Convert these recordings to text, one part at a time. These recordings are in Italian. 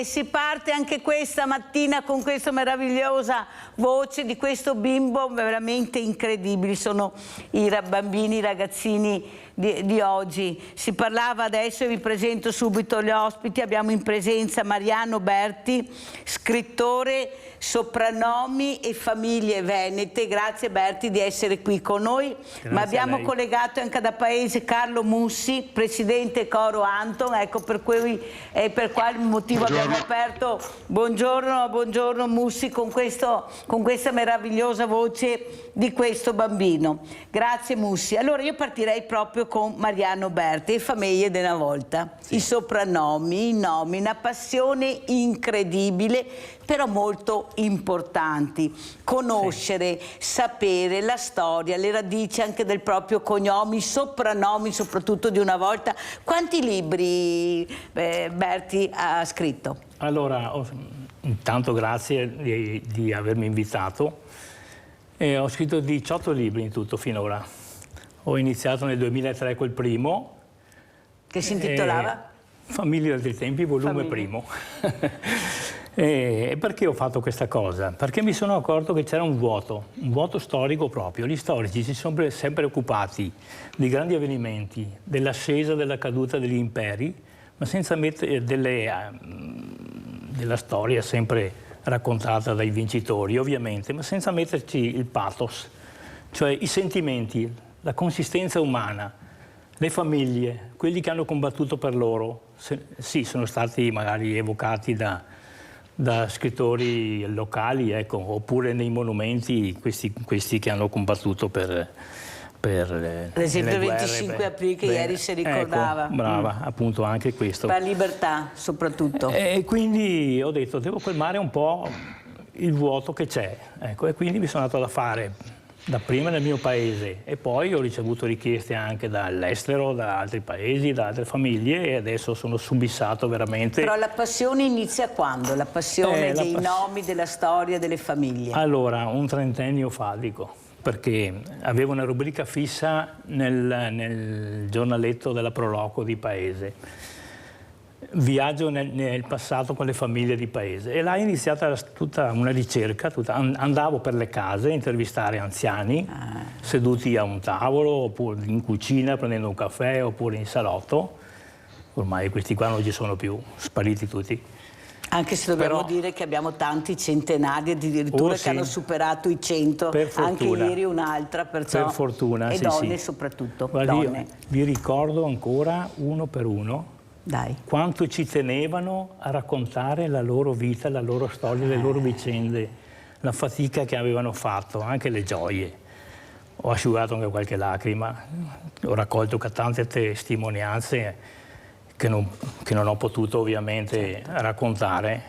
E si parte anche questa mattina con questa meravigliosa voce di questo bimbo veramente incredibili. Sono i bambini, i ragazzini di oggi. Si parlava adesso, e vi presento subito gli ospiti. Abbiamo in presenza Mariano Berti, scrittore, Soprannomi e famiglie venete. Grazie Berti di essere qui con noi. Ma abbiamo collegato anche da Paese Carlo Mussi, presidente Coro Anton. Ecco per quale motivo abbiamo aperto. Buongiorno Mussi, con questa meravigliosa voce di questo bambino. Grazie Mussi. Allora io partirei proprio con Mariano Berti, famiglie della volta. Sì. I soprannomi, i nomi, una passione incredibile, però molto importanti. Conoscere, sapere la storia, le radici anche del proprio cognome, i soprannomi soprattutto di una volta. Quanti libri Berti ha scritto? Allora, intanto grazie di avermi invitato. Ho scritto 18 libri in tutto finora. Ho iniziato nel 2003 col primo. Che si intitolava? Famiglie di altri tempi, volume primo. E perché ho fatto questa cosa? Perché mi sono accorto che c'era un vuoto storico proprio. Gli storici si sono sempre occupati di grandi avvenimenti, dell'ascesa, della caduta degli imperi, ma senza mettere della storia sempre raccontata dai vincitori, ovviamente, ma senza metterci il pathos, cioè i sentimenti, la consistenza umana, le famiglie, quelli che hanno combattuto per loro. Sì, sono stati magari evocati da scrittori locali, ecco, oppure nei monumenti questi che hanno combattuto per ad esempio il 25 aprile che ieri si ricordava. Ecco, brava, appunto anche questo. Per la libertà soprattutto. E quindi ho detto, devo colmare un po' il vuoto che c'è. Ecco, e quindi mi sono andato da fare dapprima nel mio paese e poi ho ricevuto richieste anche dall'estero, da altri paesi, da altre famiglie e adesso sono subissato veramente. Però la passione inizia quando? La passione dei nomi, della storia, delle famiglie? Allora, un trentennio fa, dico, perché avevo una rubrica fissa nel giornaletto della Proloco di paese. Viaggio nel passato con le famiglie di paese e là è iniziata tutta una ricerca, andavo per le case a intervistare anziani seduti a un tavolo oppure in cucina prendendo un caffè oppure in salotto. Ormai questi qua non ci sono più, spariti tutti. Anche se dobbiamo dire che abbiamo tanti centenari addirittura che hanno superato i 100, anche ieri un'altra, perciò per fortuna, e donne soprattutto. Guardi, donne. Io vi ricordo ancora uno per uno. Dai. Quanto ci tenevano a raccontare la loro vita, la loro storia, le loro vicende, la fatica che avevano fatto, anche le gioie. Ho asciugato anche qualche lacrima, ho raccolto tante testimonianze che non ho potuto ovviamente raccontare,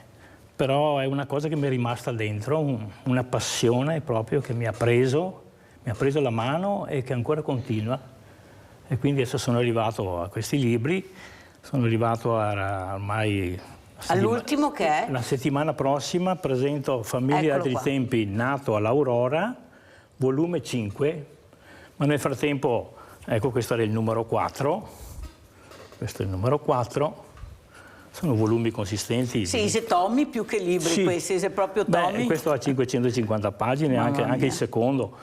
però è una cosa che mi è rimasta dentro, una passione proprio che mi ha preso la mano e che ancora continua. E quindi adesso sono arrivato a questi libri. Sono arrivato ormai... All'ultimo che è? La settimana prossima presento Famiglie di altri tempi, nato all'Aurora, volume 5, ma nel frattempo, ecco questo era il numero 4, questo è il numero 4, sono volumi consistenti. Sì, se tommi più che libri questi, se proprio tommi. Questo ha 550 pagine, anche il secondo.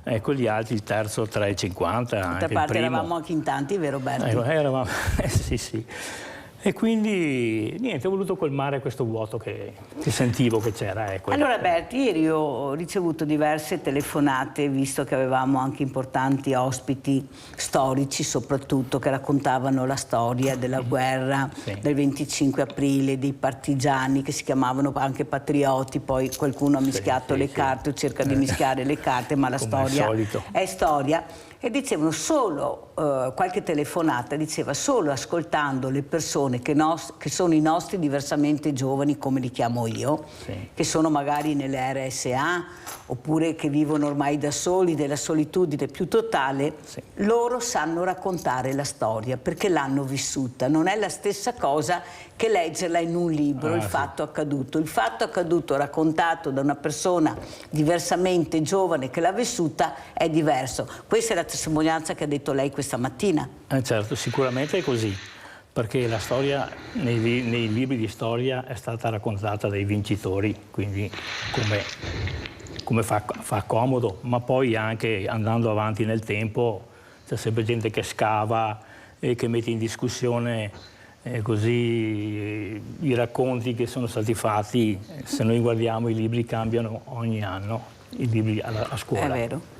Ecco gli altri, il terzo 350. D'altra parte eravamo anche in tanti, vero Berti? Eravamo, sì. E quindi niente, ho voluto colmare questo vuoto che sentivo che c'era. Ecco. Allora Berti, ieri ho ricevuto diverse telefonate, visto che avevamo anche importanti ospiti storici soprattutto, che raccontavano la storia della guerra del 25 aprile, dei partigiani che si chiamavano anche patrioti, poi qualcuno ha mischiato le carte o cerca di mischiare le carte, ma la storia è storia. E dicevano solo, qualche telefonata diceva, solo ascoltando le persone che sono i nostri diversamente giovani, come li chiamo io, che sono magari nelle RSA, oppure che vivono ormai da soli, della solitudine più totale, loro sanno raccontare la storia, perché l'hanno vissuta. Non è la stessa cosa che leggerla in un libro, il fatto accaduto. Il fatto accaduto raccontato da una persona diversamente giovane che l'ha vissuta è diverso. Questa è la testimonianza che ha detto lei questa mattina. Certo, sicuramente è così. perché la storia nei libri di storia è stata raccontata dai vincitori, quindi come fa comodo, ma poi anche andando avanti nel tempo c'è sempre gente che scava e che mette in discussione così i racconti che sono stati fatti. Se noi guardiamo, i libri cambiano ogni anno, i libri a scuola. È vero.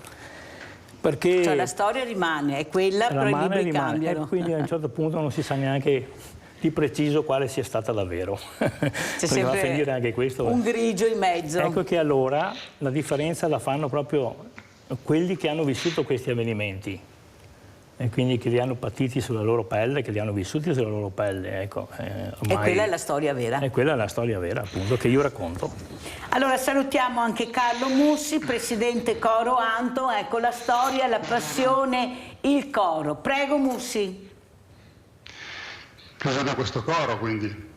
Perché cioè la storia rimane, è quella, però i libri cambiano. E quindi a un certo punto non si sa neanche di preciso quale sia stata davvero. C'è sempre va a finire anche questo. Un grigio in mezzo. Ecco che allora la differenza la fanno proprio quelli che hanno vissuto questi avvenimenti e quindi che li hanno patiti sulla loro pelle, che li hanno vissuti sulla loro pelle. Ecco, e quella è la storia vera. E quella è la storia vera, appunto, che io racconto. Allora salutiamo anche Carlo Mussi, presidente Coro Anto. Ecco la storia, la passione, il coro. Prego Mussi. Cosa da questo coro, quindi?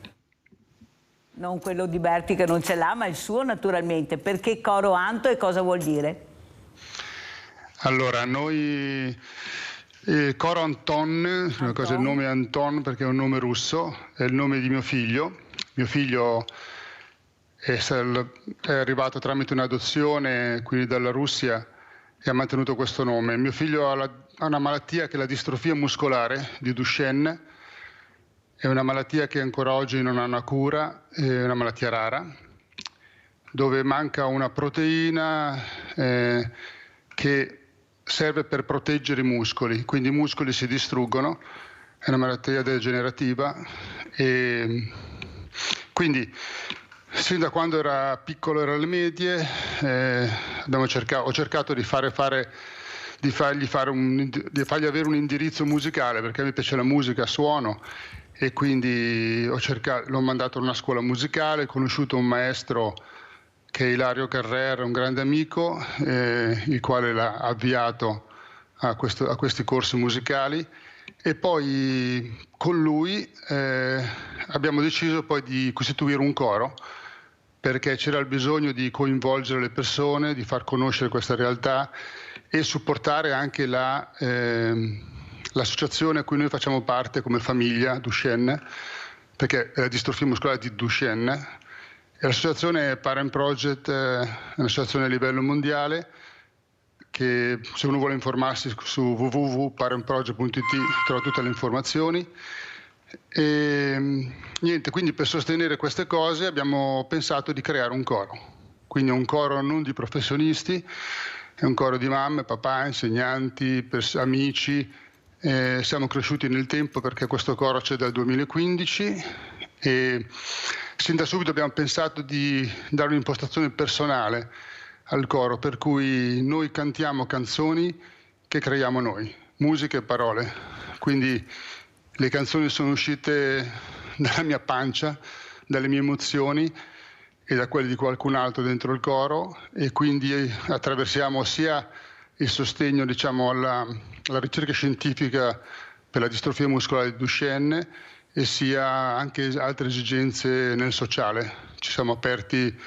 Non quello di Berti che non ce l'ha, ma il suo naturalmente. Perché Coro Anto e cosa vuol dire? Allora, noi... Coro Anton, il nome è Anton perché è un nome russo, è il nome di mio figlio. Mio figlio è arrivato tramite un'adozione, quindi dalla Russia, e ha mantenuto questo nome. Mio figlio ha una malattia che è la distrofia muscolare di Duchenne, è una malattia che ancora oggi non ha una cura, è una malattia rara, dove manca una proteina che serve per proteggere i muscoli, quindi i muscoli si distruggono, è una malattia degenerativa e quindi sin da quando era piccolo, era alle medie, ho cercato di fargli avere un indirizzo musicale, perché mi piace la musica a suono, e quindi l'ho mandato a una scuola musicale, ho conosciuto un maestro che è Ilario Carrer, un grande amico, il quale l'ha avviato a questi corsi musicali, e poi con lui abbiamo deciso poi di costituire un coro, perché c'era il bisogno di coinvolgere le persone, di far conoscere questa realtà e supportare anche l'associazione a cui noi facciamo parte come famiglia Duchenne, perché è la distrofia muscolare di Duchenne. L'associazione Parent Project è un'associazione a livello mondiale che, se uno vuole informarsi, su www.parentproject.it trova tutte le informazioni. E niente, quindi per sostenere queste cose abbiamo pensato di creare un coro. Quindi è un coro non di professionisti, è un coro di mamme, papà, insegnanti, amici. Siamo cresciuti nel tempo perché questo coro c'è dal 2015 e sin da subito abbiamo pensato di dare un'impostazione personale al coro, per cui noi cantiamo canzoni che creiamo noi, musiche e parole. Quindi le canzoni sono uscite dalla mia pancia, dalle mie emozioni e da quelle di qualcun altro dentro il coro, e quindi attraversiamo sia il sostegno, diciamo, alla ricerca scientifica per la distrofia muscolare di Duchenne, e sia anche altre esigenze nel sociale. Ci siamo aperti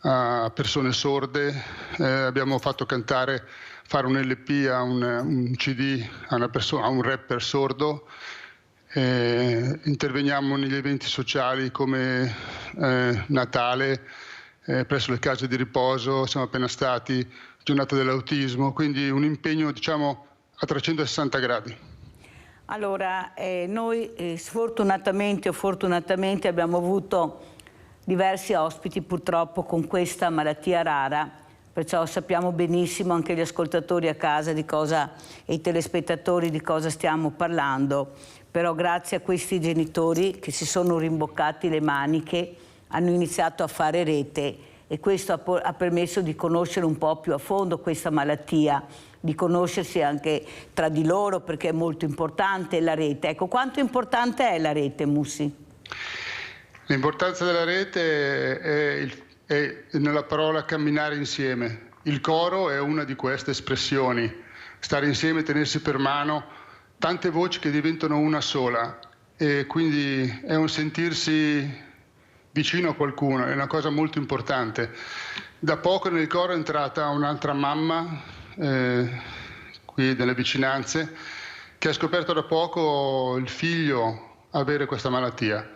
a persone sorde, abbiamo fatto fare un LP a un CD a un rapper sordo, interveniamo negli eventi sociali come Natale, presso le case di riposo, siamo appena stati, giornata dell'autismo, quindi un impegno, diciamo, a 360 gradi. Allora, noi sfortunatamente o fortunatamente abbiamo avuto diversi ospiti purtroppo con questa malattia rara, perciò sappiamo benissimo anche gli ascoltatori a casa e i telespettatori di cosa stiamo parlando, però grazie a questi genitori che si sono rimboccati le maniche, hanno iniziato a fare rete, e questo ha permesso di conoscere un po' più a fondo questa malattia, di conoscersi anche tra di loro, perché è molto importante la rete. Ecco, quanto importante è la rete, Mussi? L'importanza della rete è nella parola camminare insieme. Il coro è una di queste espressioni, stare insieme, tenersi per mano, tante voci che diventano una sola, e quindi è un sentirsi vicino a qualcuno, è una cosa molto importante. Da poco nel coro è entrata un'altra mamma qui delle vicinanze, che ha scoperto da poco il figlio avere questa malattia.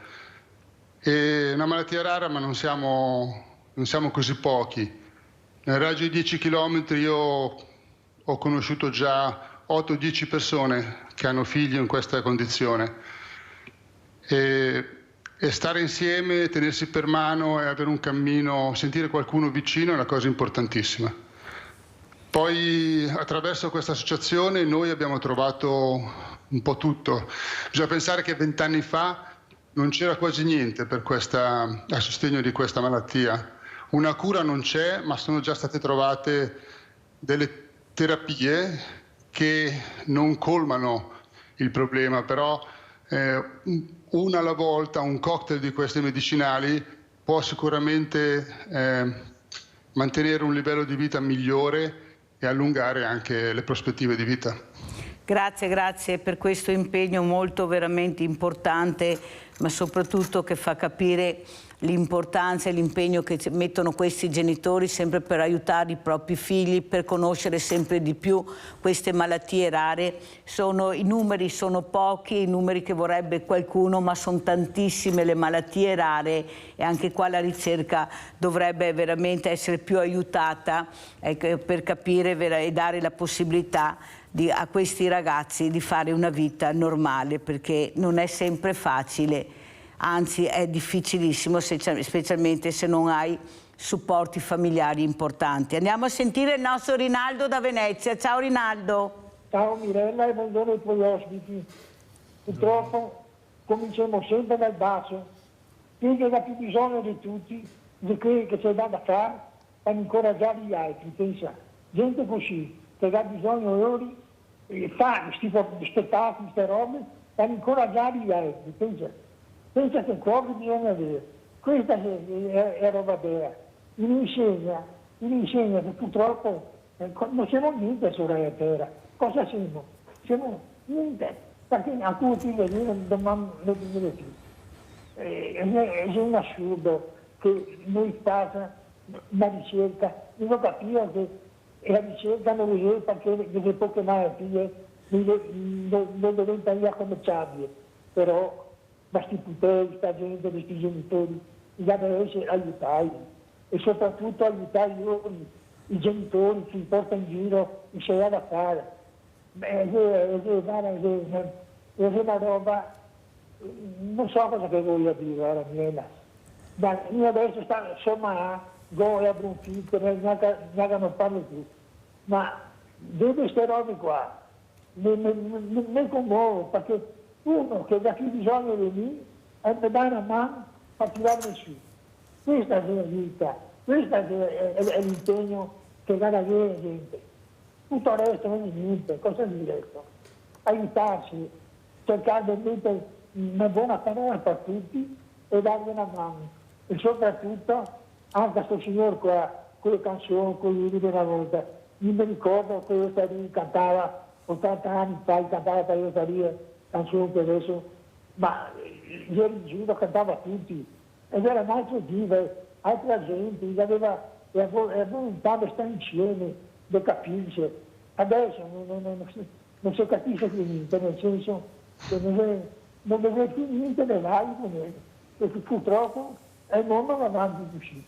È una malattia rara, ma non siamo così pochi. Nel raggio di 10 km io ho conosciuto già 8-10 persone che hanno figli in questa condizione. E stare insieme, tenersi per mano e avere un cammino, sentire qualcuno vicino è una cosa importantissima. Poi attraverso questa associazione noi abbiamo trovato un po' tutto. Bisogna pensare che 20 anni fa non c'era quasi niente a sostegno di questa malattia. Una cura non c'è, ma sono già state trovate delle terapie che non colmano il problema, però una alla volta un cocktail di questi medicinali può sicuramente mantenere un livello di vita migliore e allungare anche le prospettive di vita. Grazie per questo impegno molto veramente importante, ma soprattutto che fa capire l'importanza e l'impegno che mettono questi genitori sempre per aiutare i propri figli, per conoscere sempre di più queste malattie rare. I numeri sono pochi, i numeri che vorrebbe qualcuno, ma sono tantissime le malattie rare e anche qua la ricerca dovrebbe veramente essere più aiutata per capire e dare la possibilità a questi ragazzi di fare una vita normale, perché non è sempre facile. Anzi, è difficilissimo, specialmente se non hai supporti familiari importanti. Andiamo a sentire il nostro Rinaldo da Venezia. Ciao Rinaldo. Ciao Mirella e buongiorno ai tuoi ospiti. Purtroppo cominciamo sempre dal basso. Chi che ha più bisogno di tutti, di quelli che c'è da fare, per incoraggiare gli altri. Pensa, gente così, che ha bisogno loro, fa questi spettacoli, queste robe, per incoraggiare gli altri. Pensa che cuore bisogna avere. Questa è roba vera. Mi insegna che purtroppo non siamo niente sulla terra. Cosa siamo? Siamo niente. Perché alcuni figli non venire più. È un assurdo che noi facciamo una ricerca. Io non capisco che la ricerca non riesce perché delle poche malattie non diventa commerciabile. Però questi puteri, questa gente, questi genitori, bisogna essere aiutati e soprattutto aiutare i genitori che li portano in giro e se ha da fare. È una roba, non so cosa che voglio dire ora, Miela. Ma io adesso insomma, gola, bronchite, non parlo più. Ma vedo queste robe qua, mi commuovo perché uno che da più bisogno di me è di dare una mano per tirarmi su. Questa è la vita, questo è l'impegno che dà la gente. Tutto il resto non è niente, cosa vi detto? Aiutarsi, cercare di mettere una buona parola per tutti e dargli una mano. E soprattutto anche a questo signore qua, quelle canzoni, quelli di una volta. Io mi ricordo che io cantava 80 anni fa, cantava per io canzoni che adesso, ma ieri in giro cantava tutti ed era un altro vive, altra gente, aveva volontà di stare insieme, di capirsi. Adesso non si capisce più niente, nel senso che non deve più niente dell'altro, perché purtroppo il mondo va avanti così.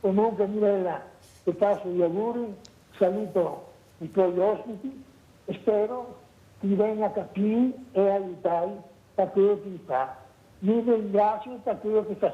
Comunque Mirella, ti passo gli auguri, saluto i tuoi ospiti e spero ti venga a capire e aiutare per quello che fa. Vi ringrazio per quello che fa.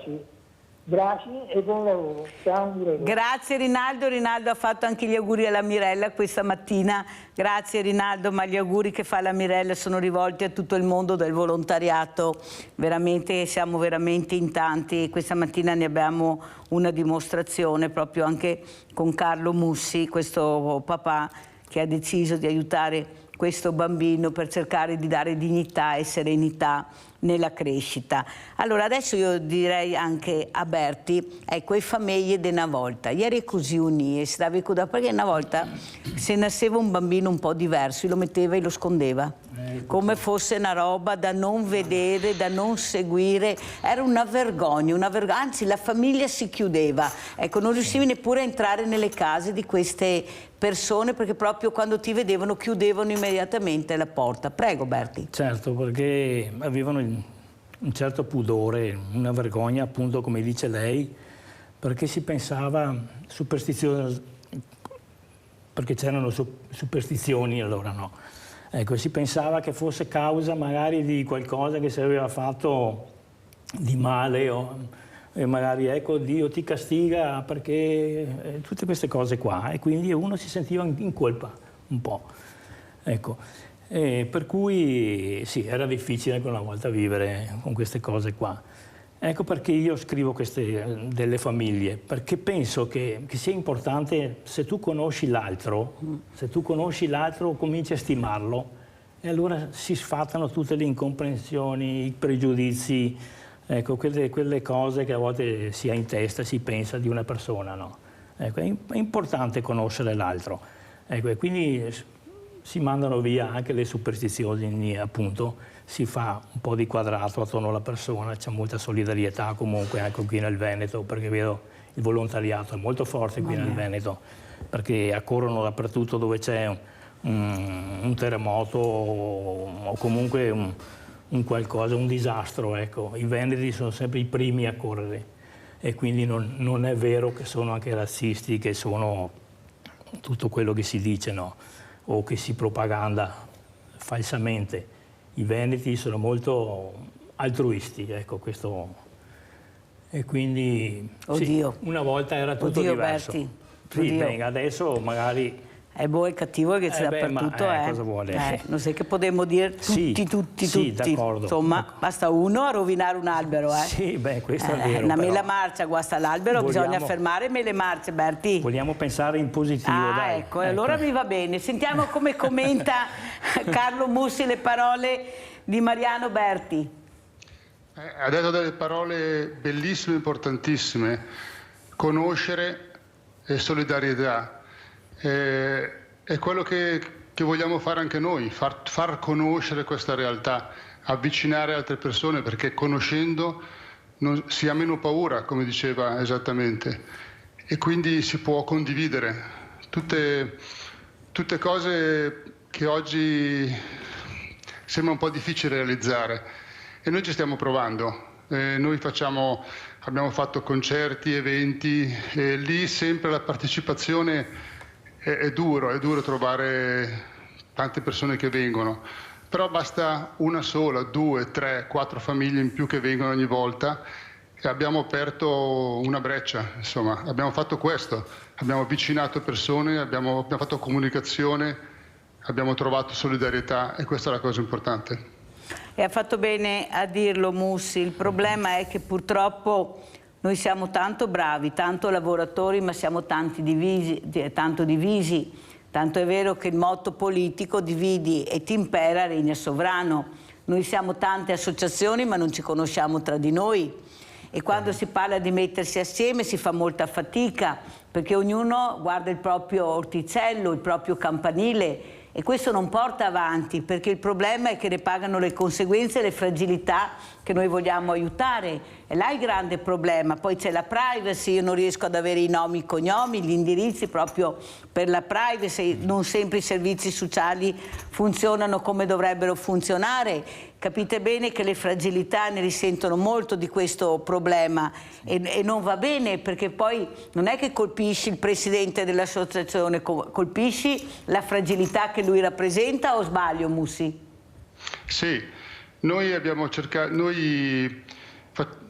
Grazie e buon lavoro. Ciao Mirella. Grazie Rinaldo. Rinaldo ha fatto anche gli auguri alla Mirella questa mattina. Grazie Rinaldo, ma gli auguri che fa la Mirella sono rivolti a tutto il mondo del volontariato. Veramente siamo veramente in tanti. Questa mattina ne abbiamo una dimostrazione proprio anche con Carlo Mussi, questo papà che ha deciso di aiutare questo bambino per cercare di dare dignità e serenità nella crescita. Allora adesso io direi anche a Berti, ecco, le famiglie di una volta, ieri così unì, perché una volta se nasceva un bambino un po' diverso, lo metteva e lo scondeva, come fosse una roba da non vedere, da non seguire, era una vergogna, anzi la famiglia si chiudeva, ecco, non riuscivi neppure a entrare nelle case di queste persone perché proprio quando ti vedevano chiudevano immediatamente la porta. Prego Berti. Certo, perché avevano un certo pudore, una vergogna, appunto, come dice lei, perché si pensava superstizione, perché c'erano superstizioni, allora no. Ecco, si pensava che fosse causa magari di qualcosa che si aveva fatto di male, e magari ecco Dio ti castiga perché tutte queste cose qua, e quindi uno si sentiva in colpa un po'. Ecco. Per cui sì, era difficile anche una volta vivere con queste cose qua. Ecco perché io scrivo queste delle famiglie, perché penso che sia importante, se tu conosci l'altro, cominci a stimarlo, e allora si sfatano tutte le incomprensioni, i pregiudizi, ecco, quelle cose che a volte si ha in testa, si pensa di una persona, no? Ecco, è importante conoscere l'altro, ecco, e quindi si mandano via anche le superstizioni, appunto, si fa un po' di quadrato attorno alla persona, c'è molta solidarietà comunque anche qui nel Veneto, perché vedo il volontariato è molto forte qui nel Veneto, perché accorrono dappertutto dove c'è un terremoto o comunque un qualcosa, un disastro, ecco. I veneti sono sempre i primi a correre, e quindi non è vero che sono anche razzisti, che sono tutto quello che si dice, no? O che si propaganda falsamente. I veneti sono molto altruisti, ecco, questo. E quindi sì, una volta era tutto diverso. Berti. Sì, beh, adesso magari è buono e cattivo che c'è dappertutto, cosa vuole? Non sai che potremmo dire tutti. Sì, d'accordo. Insomma, basta uno a rovinare un albero, Sì, beh, questo è vero. Una mela marcia guasta l'albero, bisogna fermare mele marce, Berti. Vogliamo pensare in positivo, dai. Ecco, allora mi va bene. Sentiamo come commenta Carlo Mussi le parole di Mariano Berti. Ha detto delle parole bellissime, importantissime. Conoscere e solidarietà. È quello che vogliamo fare anche noi, far conoscere questa realtà, avvicinare altre persone, perché conoscendo si ha meno paura, come diceva esattamente, e quindi si può condividere tutte cose che oggi sembra un po' difficile realizzare, e noi ci stiamo provando. Noi abbiamo fatto concerti, eventi, e lì sempre la partecipazione è duro trovare tante persone che vengono, però basta una sola, 2, 3, 4 famiglie in più che vengono ogni volta, e abbiamo aperto una breccia, insomma, abbiamo fatto questo, abbiamo avvicinato persone, abbiamo fatto comunicazione, abbiamo trovato solidarietà, e questa è la cosa importante. E ha fatto bene a dirlo Mussi, il problema è che purtroppo noi siamo tanto bravi, tanto lavoratori, ma siamo tanto divisi, tanto è vero che il motto politico dividi et impera regna sovrano. Noi siamo tante associazioni ma non ci conosciamo tra di noi, e quando si parla di mettersi assieme si fa molta fatica, perché ognuno guarda il proprio orticello, il proprio campanile, e questo non porta avanti, perché il problema è che ne pagano le conseguenze e le fragilità che noi vogliamo aiutare. E là è il grande problema. Poi c'è la privacy, io non riesco ad avere i nomi, i cognomi, gli indirizzi proprio per la privacy, non sempre i servizi sociali funzionano come dovrebbero funzionare. Capite bene che le fragilità ne risentono molto di questo problema, e non va bene, perché poi non è che colpisci il presidente dell'associazione, colpisci la fragilità che lui rappresenta, o sbaglio Mussi? Sì, noi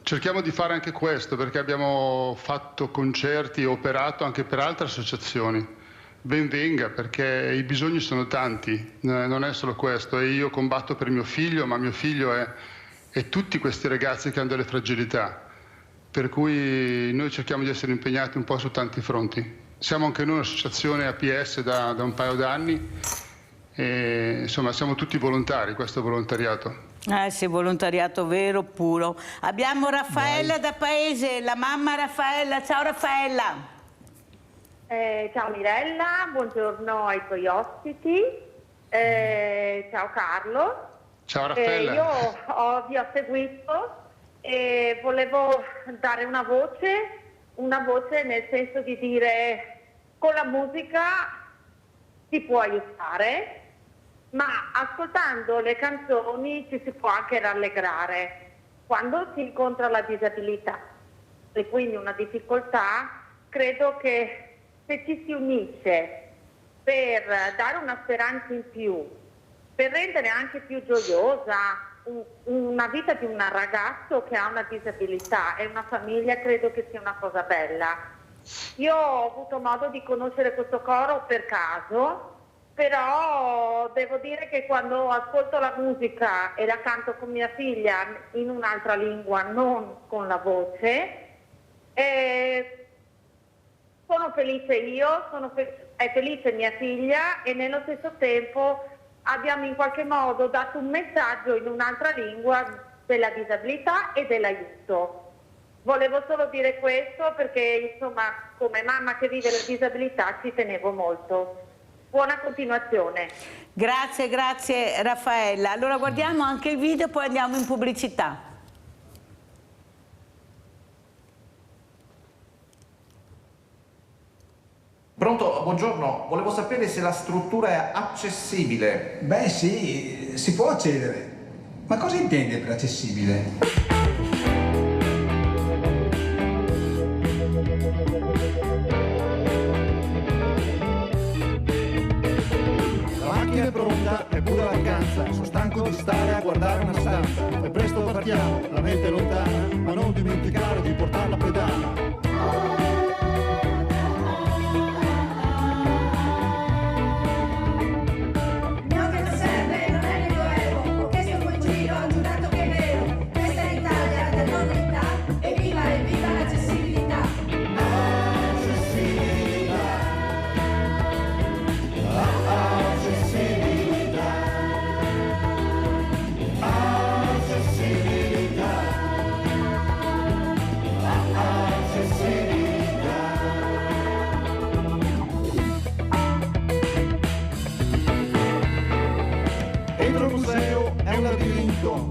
cerchiamo di fare anche questo, perché abbiamo fatto concerti e operato anche per altre associazioni. Ben venga, perché i bisogni sono tanti, non è solo questo, e io combatto per mio figlio, ma mio figlio è tutti questi ragazzi che hanno delle fragilità, per cui noi cerchiamo di essere impegnati un po' su tanti fronti. Siamo anche noi un'associazione APS da un paio d'anni, e insomma siamo tutti volontari, questo è volontariato. Sì, volontariato vero, puro. Abbiamo Raffaella da Paese, la mamma Raffaella. Ciao Raffaella. Ciao Mirella, buongiorno ai tuoi ospiti, ciao Carlo. Ciao Raffaella. Io vi ho seguito e volevo dare una voce nel senso di dire: con la musica si può aiutare, ma ascoltando le canzoni ci si può anche rallegrare. quando si incontra la disabilità e quindi una difficoltà, credo che se ci si unisce per dare una speranza in più, per rendere anche più gioiosa una vita di un ragazzo che ha una disabilità e una famiglia, credo che sia una cosa bella. Io ho avuto modo di conoscere questo coro per caso, però devo dire che quando ascolto la musica e la canto con mia figlia in un'altra lingua, non con la voce, sono felice io, è felice mia figlia e nello stesso tempo abbiamo in qualche modo dato un messaggio in un'altra lingua della disabilità e dell'aiuto. Volevo solo dire questo perché, insomma, come mamma che vive la disabilità ci tenevo molto. Buona continuazione. Grazie, grazie Raffaella. Allora guardiamo anche il video, poi andiamo in pubblicità. Pronto, buongiorno. Volevo sapere se la struttura è accessibile. Beh sì, si può accedere. Ma cosa intende per accessibile? La macchina è pronta, è pure vacanza. Sono stanco di stare a guardare una stanza. E presto partiamo, la mente è lontana, ma non dimenticare di portare la pedana.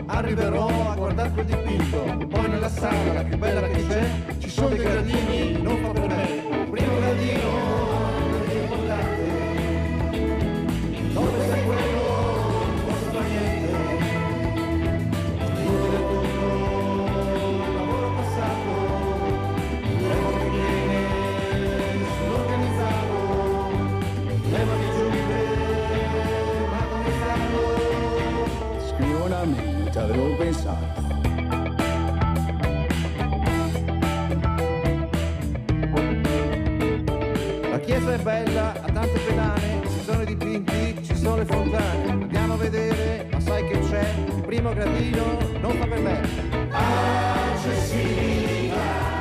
Arriverò a guardare quel dipinto, poi nella sala, la più bella che c'è, ci sono dei gradini, non fa per me. Primo gradino, importante, dove sei quello, non posso fare niente. Io del tutto, il lavoro passato, l'uomo che viene, sono organizzato, levami giunte, ma come stanno? Scrivo una mail. Ci avevo pensato. La chiesa è bella, ha tante pedane, ci sono i dipinti, ci sono le fontane. Andiamo a vedere, ma sai che c'è? Il primo gradino non fa per me. Accessibilità.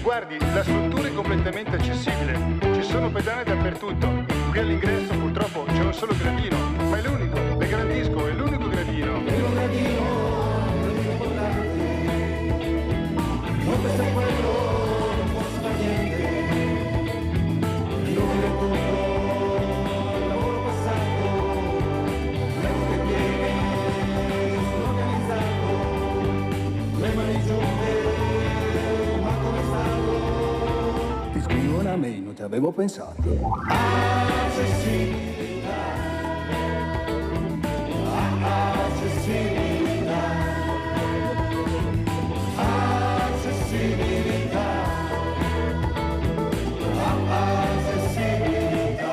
Guardi, la struttura è completamente accessibile, ci sono pedane dappertutto. Qui all'ingresso purtroppo c'è un solo gradino, ma è l'unico, le garantisco, è l'unico gradino. È un gradino, non pensa a quello, non posso fare niente. Io del tutto, il lavoro passato, l'euro che viene, sono organizzato, le mani giunte. A me non ci avevo pensato. Accessibilità. Accessibilità. Accessibilità. Accessibilità.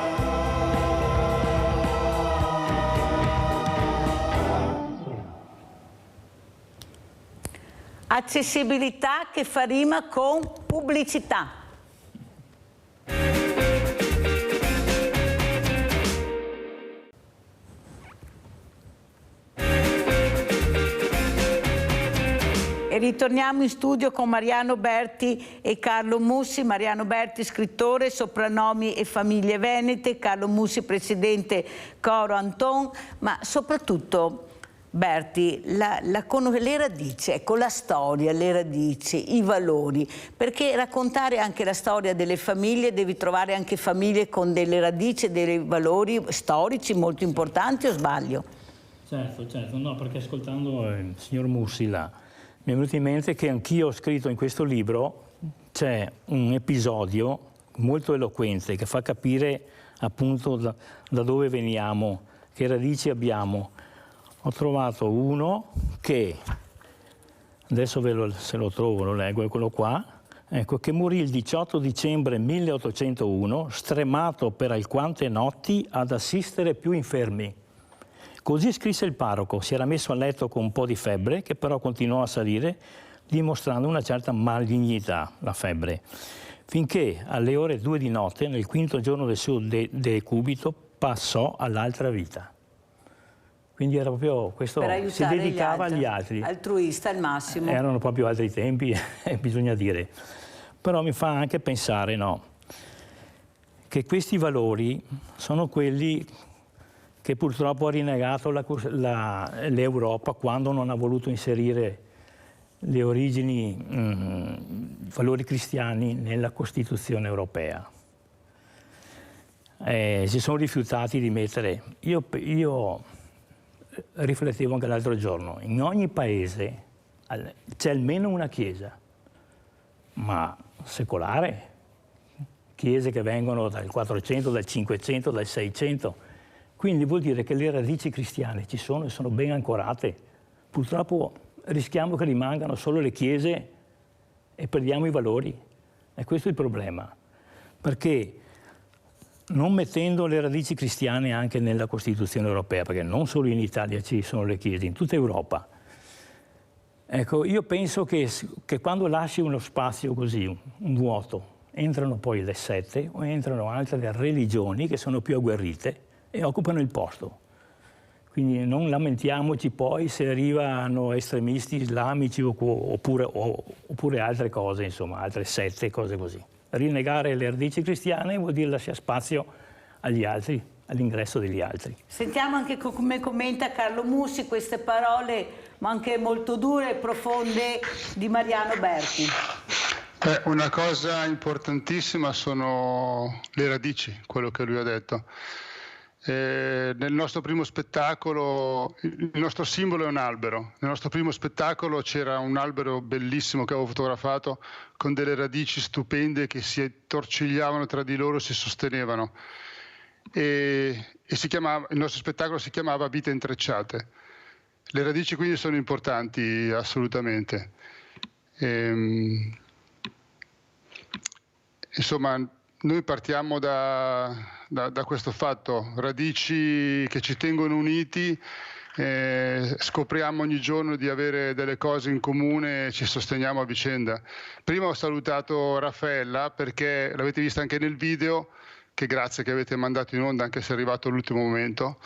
Accessibilità che fa rima con pubblicità. E ritorniamo in studio con Mariano Berti e Carlo Mussi. Mariano Berti, scrittore, Soprannomi e famiglie venete, Carlo Mussi, presidente Coro Anton, ma soprattutto Berti, le radici, ecco, la storia, le radici, i valori, perché raccontare anche la storia delle famiglie devi trovare anche famiglie con delle radici e dei valori storici molto importanti, o sbaglio? Certo, no, perché ascoltando il signor Mussi là, mi è venuto in mente che anch'io ho scritto in questo libro, c'è un episodio molto eloquente che fa capire appunto da dove veniamo, che radici abbiamo. Ho trovato uno che, adesso se lo trovo, lo leggo, eccolo qua, ecco, che morì il 18 dicembre 1801, stremato per alquante notti ad assistere più infermi. Così scrisse il parroco, si era messo a letto con un po' di febbre, che però continuò a salire, dimostrando una certa malignità, la febbre, finché alle ore 2 di notte, nel quinto giorno del suo decubito, passò all'altra vita. Quindi era proprio questo, per aiutare si dedicava agli altri. Altruista al massimo. Erano proprio altri tempi, bisogna dire. Però mi fa anche pensare, no, che questi valori sono quelli che purtroppo ha rinnegato l'Europa quando non ha voluto inserire le origini, i valori cristiani nella Costituzione europea. Si sono rifiutati di mettere. Io riflettevo anche l'altro giorno, in ogni paese c'è almeno una chiesa, ma secolare, chiese che vengono dal 400, dal 500, dal 600, quindi vuol dire che le radici cristiane ci sono e sono ben ancorate. Purtroppo rischiamo che rimangano solo le chiese e perdiamo i valori. E questo è il problema, perché non mettendo le radici cristiane anche nella Costituzione europea, perché non solo in Italia ci sono le chiese, in tutta Europa. Ecco, io penso che quando lasci uno spazio così, un vuoto, entrano poi le sette o entrano altre religioni che sono più agguerrite e occupano il posto. Quindi non lamentiamoci poi se arrivano estremisti islamici oppure altre cose, insomma, altre sette, cose così. Rinnegare le radici cristiane vuol dire lasciare spazio agli altri, all'ingresso degli altri. Sentiamo anche come commenta Carlo Mussi queste parole, ma anche molto dure e profonde, di Mariano Berti. Una cosa importantissima sono le radici, quello che lui ha detto. Nel nostro primo spettacolo, il nostro simbolo è un albero. Nel nostro primo spettacolo c'era un albero bellissimo che avevo fotografato con delle radici stupende che si torcigliavano tra di loro e si sostenevano. E il nostro spettacolo si chiamava Vite intrecciate. Le radici quindi sono importanti assolutamente. Insomma, noi partiamo da questo fatto, radici che ci tengono uniti, scopriamo ogni giorno di avere delle cose in comune e ci sosteniamo a vicenda. Prima ho salutato Raffaella perché l'avete vista anche nel video, che grazie che avete mandato in onda anche se è arrivato all'ultimo momento,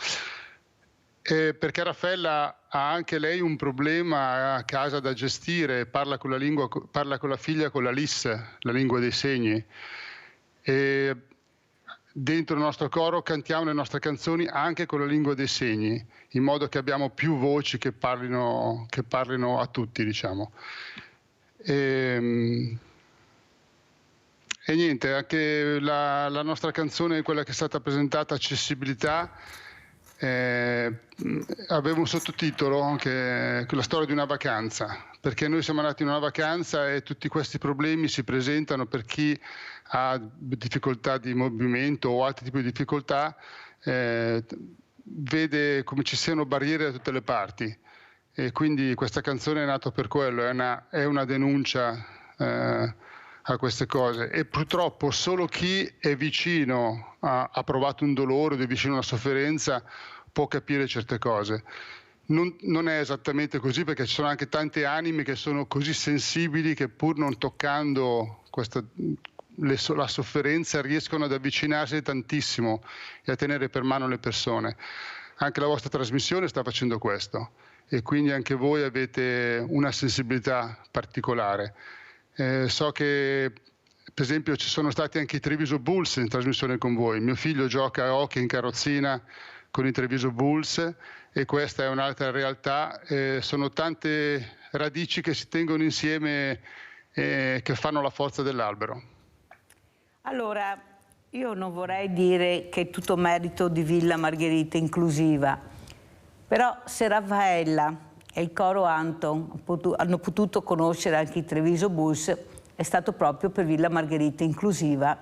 perché Raffaella ha anche lei un problema a casa da gestire, parla con la figlia con la LIS, la lingua dei segni. E dentro il nostro coro cantiamo le nostre canzoni anche con la lingua dei segni, in modo che abbiamo più voci che parlino a tutti, diciamo. E niente, anche la nostra canzone, quella che è stata presentata, Accessibilità, aveva un sottotitolo che è la storia di una vacanza, perché noi siamo andati in una vacanza e tutti questi problemi si presentano per chi ha difficoltà di movimento o altri tipi di difficoltà, vede come ci siano barriere da tutte le parti, e quindi questa canzone è nata per quello, è una denuncia a queste cose, e purtroppo solo chi è vicino, ha provato un dolore, è vicino a una sofferenza, può capire certe cose. Non è esattamente così, perché ci sono anche tante anime che sono così sensibili che pur non toccando la sofferenza riescono ad avvicinarsi tantissimo e a tenere per mano le persone. Anche la vostra trasmissione sta facendo questo, e quindi anche voi avete una sensibilità particolare. So che per esempio ci sono stati anche i Treviso Bulls in trasmissione con voi. Mio figlio gioca a hockey in carrozzina con i Treviso Bulls, e questa è un'altra realtà. Sono tante radici che si tengono insieme e che fanno la forza dell'albero. Allora, io non vorrei dire che è tutto merito di Villa Margherita Inclusiva, Però se Raffaella e il coro Anton hanno potuto conoscere anche i Treviso Blues, è stato proprio per Villa Margherita Inclusiva,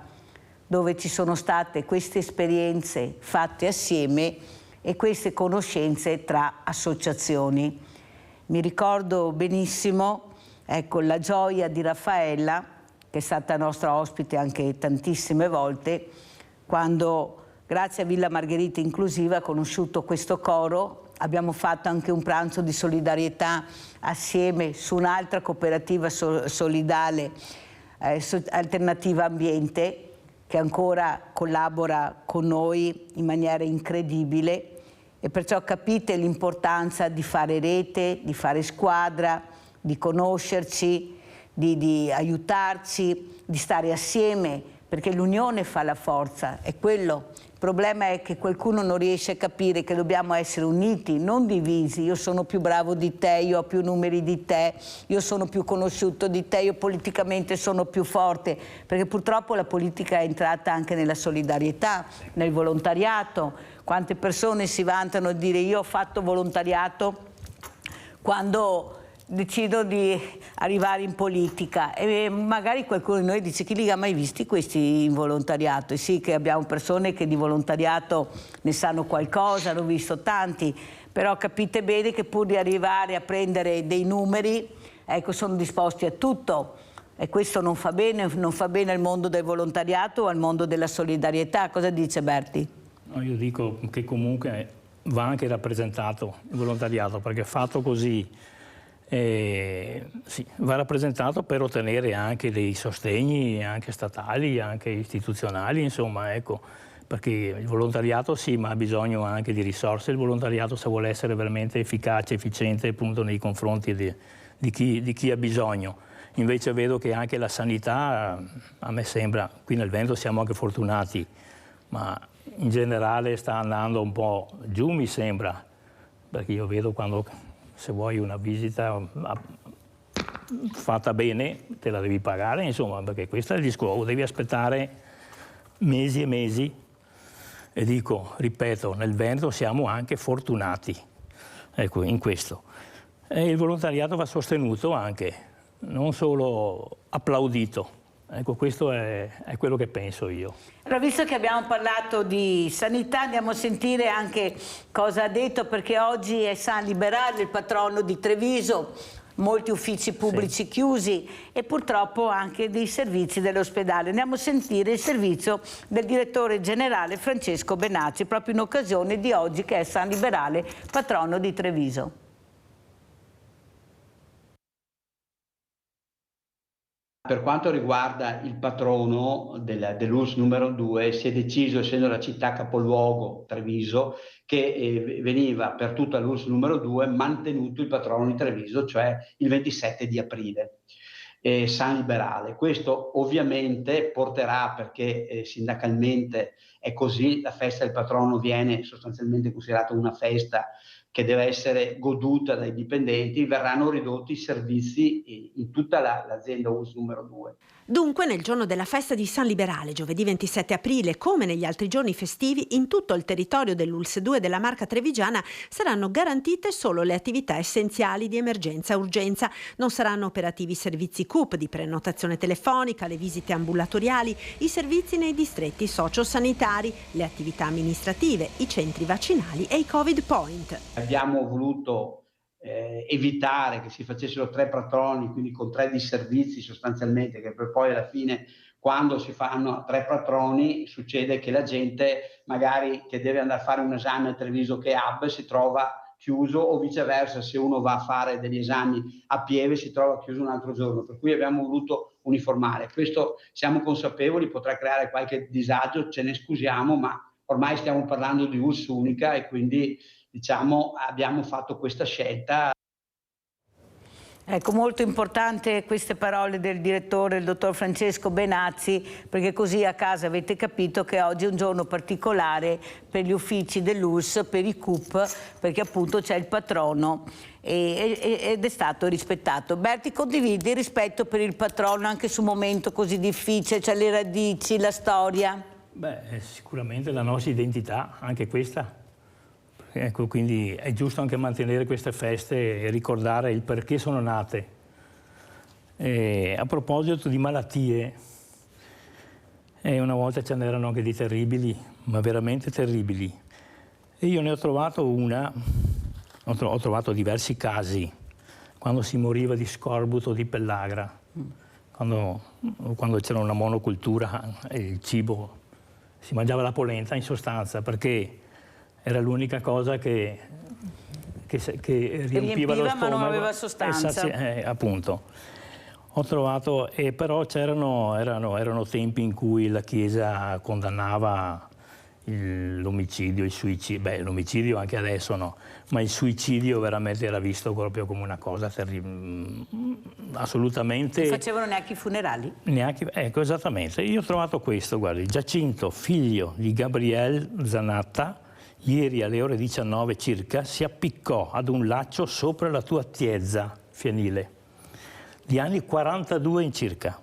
dove ci sono state queste esperienze fatte assieme e queste conoscenze tra associazioni. Mi ricordo benissimo, ecco, la gioia di Raffaella, che è stata nostra ospite anche tantissime volte, quando grazie a Villa Margherita Inclusiva ha conosciuto questo coro. Abbiamo fatto anche un pranzo di solidarietà assieme su un'altra cooperativa solidale, Alternativa Ambiente, che ancora collabora con noi in maniera incredibile, e perciò capite l'importanza di fare rete, di fare squadra, di conoscerci, di aiutarci, di stare assieme, perché l'unione fa la forza, è quello. Il problema è che qualcuno non riesce a capire che dobbiamo essere uniti, non divisi. Io sono più bravo di te, io ho più numeri di te, io sono più conosciuto di te, io politicamente sono più forte, perché purtroppo la politica è entrata anche nella solidarietà, nel volontariato. Quante persone si vantano di dire io ho fatto volontariato quando decido di arrivare in politica, e magari qualcuno di noi dice: chi li ha mai visti questi in volontariato? E sì, che abbiamo persone che di volontariato ne sanno qualcosa, hanno visto tanti, però capite bene che pur di arrivare a prendere dei numeri, ecco, sono disposti a tutto, e questo non fa bene al mondo del volontariato o al mondo della solidarietà. Cosa dice Berti? No, io dico che comunque va anche rappresentato il volontariato, perché fatto così sì, va rappresentato per ottenere anche dei sostegni, anche statali, anche istituzionali, insomma, ecco, perché il volontariato sì, ma ha bisogno anche di risorse. Il volontariato, se vuole essere veramente efficace, efficiente, appunto nei confronti di chi ha bisogno. Invece vedo che anche la sanità, a me sembra, qui nel Veneto siamo anche fortunati, ma in generale sta andando un po' giù, mi sembra, perché io vedo quando, se vuoi una visita fatta bene, te la devi pagare, insomma, perché questo è il discorso, devi aspettare mesi e mesi. E dico, ripeto, nel Veneto siamo anche fortunati, ecco, in questo. E il volontariato va sostenuto anche, non solo applaudito. Ecco, questo è quello che penso io. Allora, visto che abbiamo parlato di sanità, andiamo a sentire anche cosa ha detto, perché oggi è San Liberale, il patrono di Treviso, molti uffici pubblici chiusi e purtroppo anche dei servizi dell'ospedale. Andiamo a sentire il servizio del direttore generale Francesco Benacci, proprio in occasione di oggi che è San Liberale, patrono di Treviso. Per quanto riguarda il patrono dell'ULSS numero 2, si è deciso, essendo la città capoluogo Treviso, che veniva per tutta l'ULSS numero 2 mantenuto il patrono di Treviso, cioè il 27 di aprile, San Liberale. Questo ovviamente porterà, perché sindacalmente è così, la festa del patrono viene sostanzialmente considerata una festa che deve essere goduta dai dipendenti, verranno ridotti i servizi in tutta l'azienda ULSS numero 2. Dunque, nel giorno della festa di San Liberale, giovedì 27 aprile, come negli altri giorni festivi, in tutto il territorio dell'ULSS 2 della Marca Trevigiana saranno garantite solo le attività essenziali di emergenza e urgenza. Non saranno operativi i servizi CUP di prenotazione telefonica, le visite ambulatoriali, i servizi nei distretti sociosanitari, le attività amministrative, i centri vaccinali e i Covid Point. Abbiamo voluto evitare che si facessero 3 patroni, quindi con 3 disservizi sostanzialmente, che poi alla fine, quando si fanno 3 patroni, succede che la gente magari che deve andare a fare un esame a Treviso che hub si trova chiuso, o viceversa, se uno va a fare degli esami a Pieve si trova chiuso un altro giorno, per cui abbiamo voluto uniformare. Questo siamo consapevoli, potrà creare qualche disagio, ce ne scusiamo, ma ormai stiamo parlando di ULSS unica e quindi diciamo abbiamo fatto questa scelta. Ecco, molto importante queste parole del direttore, il dottor Francesco Benacci, perché così a casa avete capito che oggi è un giorno particolare per gli uffici dell'ULSS, per i CUP, perché appunto c'è il patrono ed è stato rispettato. Berti, condividi il rispetto per il patrono anche su un momento così difficile, cioè le radici, la storia? Beh, sicuramente la nostra identità, anche questa. ecco, quindi è giusto anche mantenere queste feste e ricordare il perché sono nate. E a proposito di malattie, una volta ce n'erano anche di terribili, ma veramente terribili. E io ne ho trovato una, ho trovato diversi casi, quando si moriva di scorbuto di pellagra, quando c'era una monocultura e il cibo, si mangiava la polenta in sostanza, perché era l'unica cosa che riempiva lo stomaco. Ma non aveva sostanza. Appunto. Ho trovato, però erano tempi in cui la Chiesa condannava l'omicidio, il suicidio, beh, l'omicidio anche adesso no, ma il suicidio veramente era visto proprio come una cosa terribile, assolutamente. Non facevano neanche i funerali? Neanche, ecco, esattamente. Io ho trovato questo, guardi, Giacinto, figlio di Gabriele Zanatta, ieri alle ore 19 circa si appiccò ad un laccio sopra la tua chiesa fienile, di anni 42 in circa.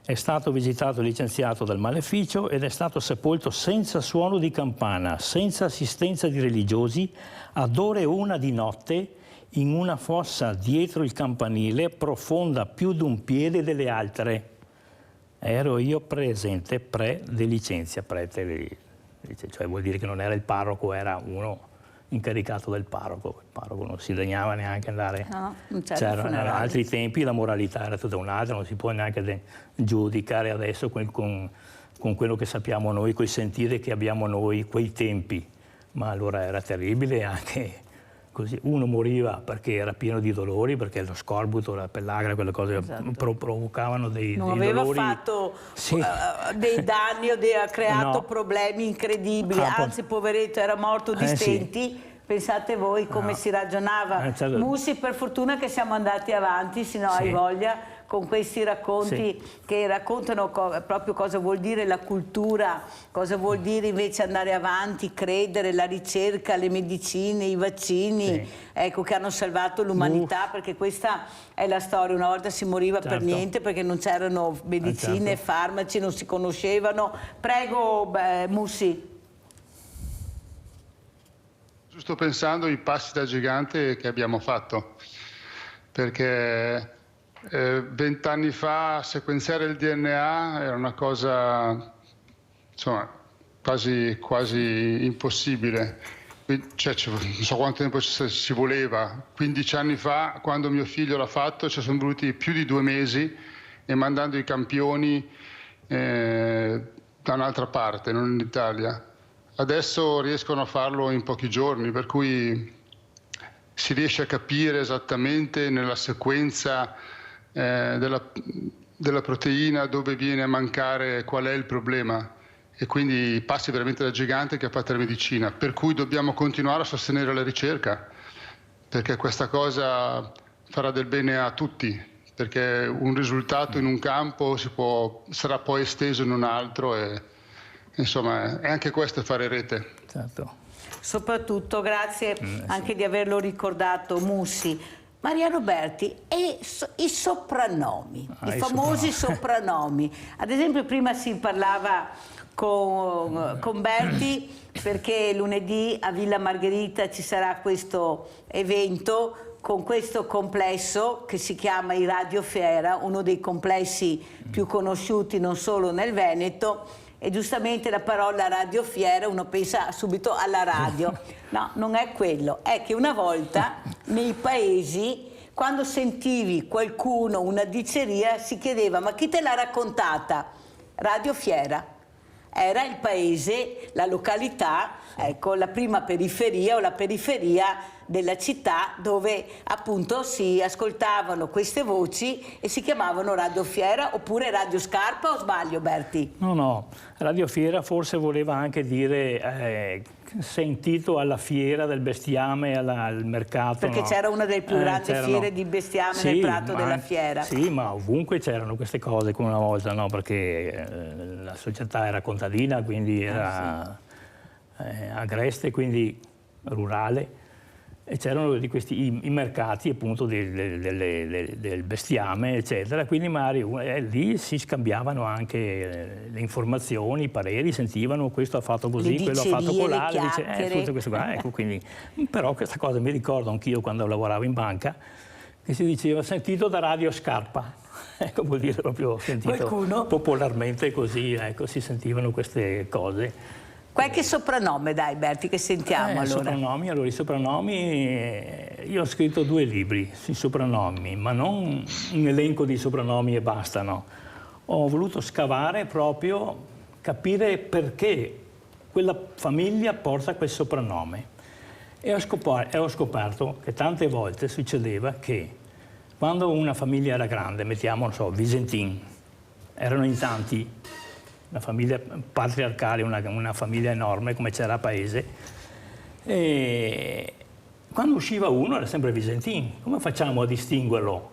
È stato visitato e licenziato dal maleficio ed è stato sepolto senza suono di campana, senza assistenza di religiosi, ad ore 1 di notte, in una fossa dietro il campanile, profonda più d'un piede delle altre. Ero io presente pre-delicenzia, cioè vuol dire che non era il parroco, era uno incaricato del parroco. Il parroco non si degnava neanche andare. No, non c'erano altri tempi, la moralità era tutta un'altra, non si può neanche giudicare adesso con quello che sappiamo noi, coi sentire che abbiamo noi, quei tempi. Ma allora era terribile anche così. Uno moriva perché era pieno di dolori, perché lo scorbuto, la pellagra, quelle cose provocavano dei dolori. Non aveva fatto dei danni o ha creato problemi incredibili, anzi poveretto era morto di stenti. Pensate voi come si ragionava. Certo. Mussi, per fortuna che siamo andati avanti, se no hai voglia, con questi racconti che raccontano proprio cosa vuol dire la cultura, cosa vuol dire invece andare avanti, credere, la ricerca, le medicine, i vaccini, ecco, che hanno salvato l'umanità, perché questa è la storia. Una volta si moriva per niente perché non c'erano medicine, farmaci, non si conoscevano. Prego, Mussi. Sto pensando ai passi da gigante che abbiamo fatto, perché 20 anni fa sequenziare il DNA era una cosa, insomma, quasi impossibile. Cioè, non so quanto tempo ci voleva. 15 anni fa, quando mio figlio l'ha fatto, ci sono voluti più di 2 mesi e mandando i campioni da un'altra parte, non in Italia. Adesso riescono a farlo in pochi giorni, per cui si riesce a capire esattamente nella sequenza della proteina dove viene a mancare, qual è il problema. E quindi passi veramente da gigante che ha fatto la medicina, per cui dobbiamo continuare a sostenere la ricerca, perché questa cosa farà del bene a tutti, perché un risultato in un campo sarà poi esteso in un altro e insomma è anche questo fare rete. Certo. Soprattutto grazie anche di averlo ricordato, Mussi. Maria Roberti, e i soprannomi, i famosi soprannomi. Ad esempio prima si parlava con Berti perché lunedì a Villa Margherita ci sarà questo evento con questo complesso che si chiama i Radio Fiera, uno dei complessi più conosciuti non solo nel Veneto. E giustamente la parola radiofiera uno pensa subito alla radio. No, non è quello. È che una volta nei paesi, quando sentivi qualcuno, una diceria, si chiedeva: ma chi te l'ha raccontata? Radiofiera. Era il paese, la località, ecco, la prima periferia o la periferia della città dove appunto si ascoltavano queste voci e si chiamavano Radio Fiera oppure Radio Scarpa, o sbaglio, Berti? No, Radio Fiera forse voleva anche dire sentito alla fiera del bestiame, al mercato. Perché c'era una delle più grandi fiere di bestiame nel prato della fiera. Sì, ma ovunque c'erano queste cose come una volta, no? Perché la società era contadina, quindi era agreste, quindi rurale. e c'erano di questi i mercati appunto del bestiame, eccetera, quindi magari lì si scambiavano anche le informazioni, i pareri, sentivano questo ha fatto così, quello ha fatto colà, tutto questo qua. Ecco, quindi, però questa cosa mi ricordo anch'io quando lavoravo in banca, che si diceva sentito da Radio Scarpa, ecco, vuol dire proprio sentito qualcuno? Popolarmente così, ecco, si sentivano queste cose. Qualche soprannome, dai Berti, che sentiamo allora. I soprannomi, io ho scritto 2 libri sui soprannomi, ma non un elenco di soprannomi e basta, no. Ho voluto scavare proprio, capire perché quella famiglia porta quel soprannome. E ho scoperto che tante volte succedeva che quando una famiglia era grande, mettiamo, non so, Visentin, erano in tanti, una famiglia patriarcale, una famiglia enorme come c'era a paese, e quando usciva uno era sempre Visentin. Come facciamo a distinguerlo?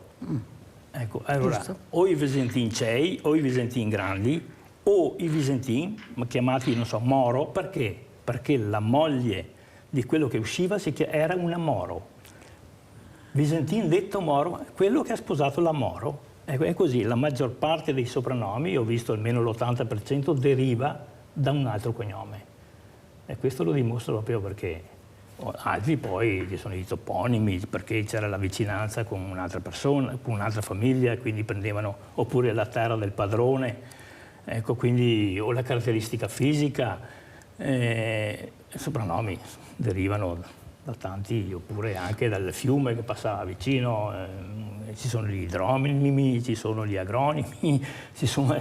Ecco, allora, o i Visentin Cei, o i Visentin grandi, o i Visentin, chiamati, non so, Moro, perché? Perché la moglie di quello che usciva era una Moro. Visentin detto Moro, quello che ha sposato la Moro. È così, la maggior parte dei soprannomi, ho visto almeno l'80%, deriva da un altro cognome. E questo lo dimostro proprio perché altri poi ci sono i toponimi, perché c'era la vicinanza con un'altra persona, con un'altra famiglia, quindi prendevano, oppure la terra del padrone, ecco, quindi, o la caratteristica fisica. Soprannomi derivano da tanti, oppure anche dal fiume che passava vicino, ci sono gli idronimi, ci sono gli agronimi, ci sono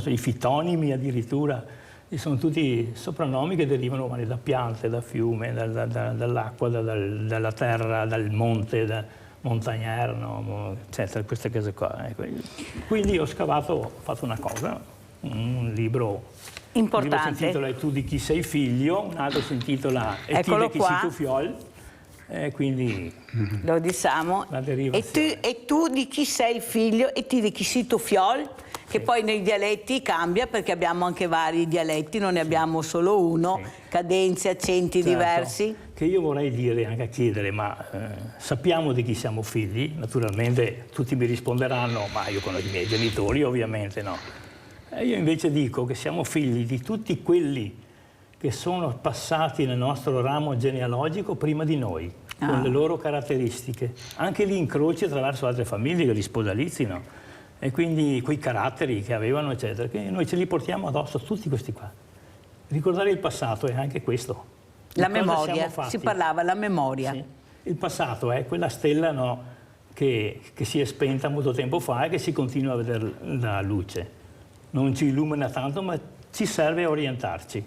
i fitonimi addirittura, ci sono tutti soprannomi che derivano da piante, da fiume, dall'acqua, dalla terra, dal monte, da montagnere, no? Eccetera, queste cose qua. Quindi ho scavato, ho fatto una cosa, un libro importante. Un libro si intitola E tu di chi sei figlio, un altro si intitola E ti di chi sei tu fiol, quindi lo diciamo. E tu di chi sei figlio e ti di chi sei tu fiol, che poi nei dialetti cambia perché abbiamo anche vari dialetti, non ne abbiamo solo uno, cadenze, accenti diversi. Che io vorrei dire, anche a chiedere, ma sappiamo di chi siamo figli? Naturalmente tutti mi risponderanno, ma io conosco i miei genitori, ovviamente no. Io invece dico che siamo figli di tutti quelli che sono passati nel nostro ramo genealogico prima di noi, con le loro caratteristiche. Anche gli incroci attraverso altre famiglie, gli sposalizi, no? E quindi quei caratteri che avevano, eccetera, che noi ce li portiamo addosso, tutti questi qua. Ricordare il passato è anche questo. La memoria, si parlava, la memoria. Sì. Il passato è quella stella, no, che si è spenta molto tempo fa e che si continua a vedere la luce. Non ci illumina tanto, ma ci serve a orientarci.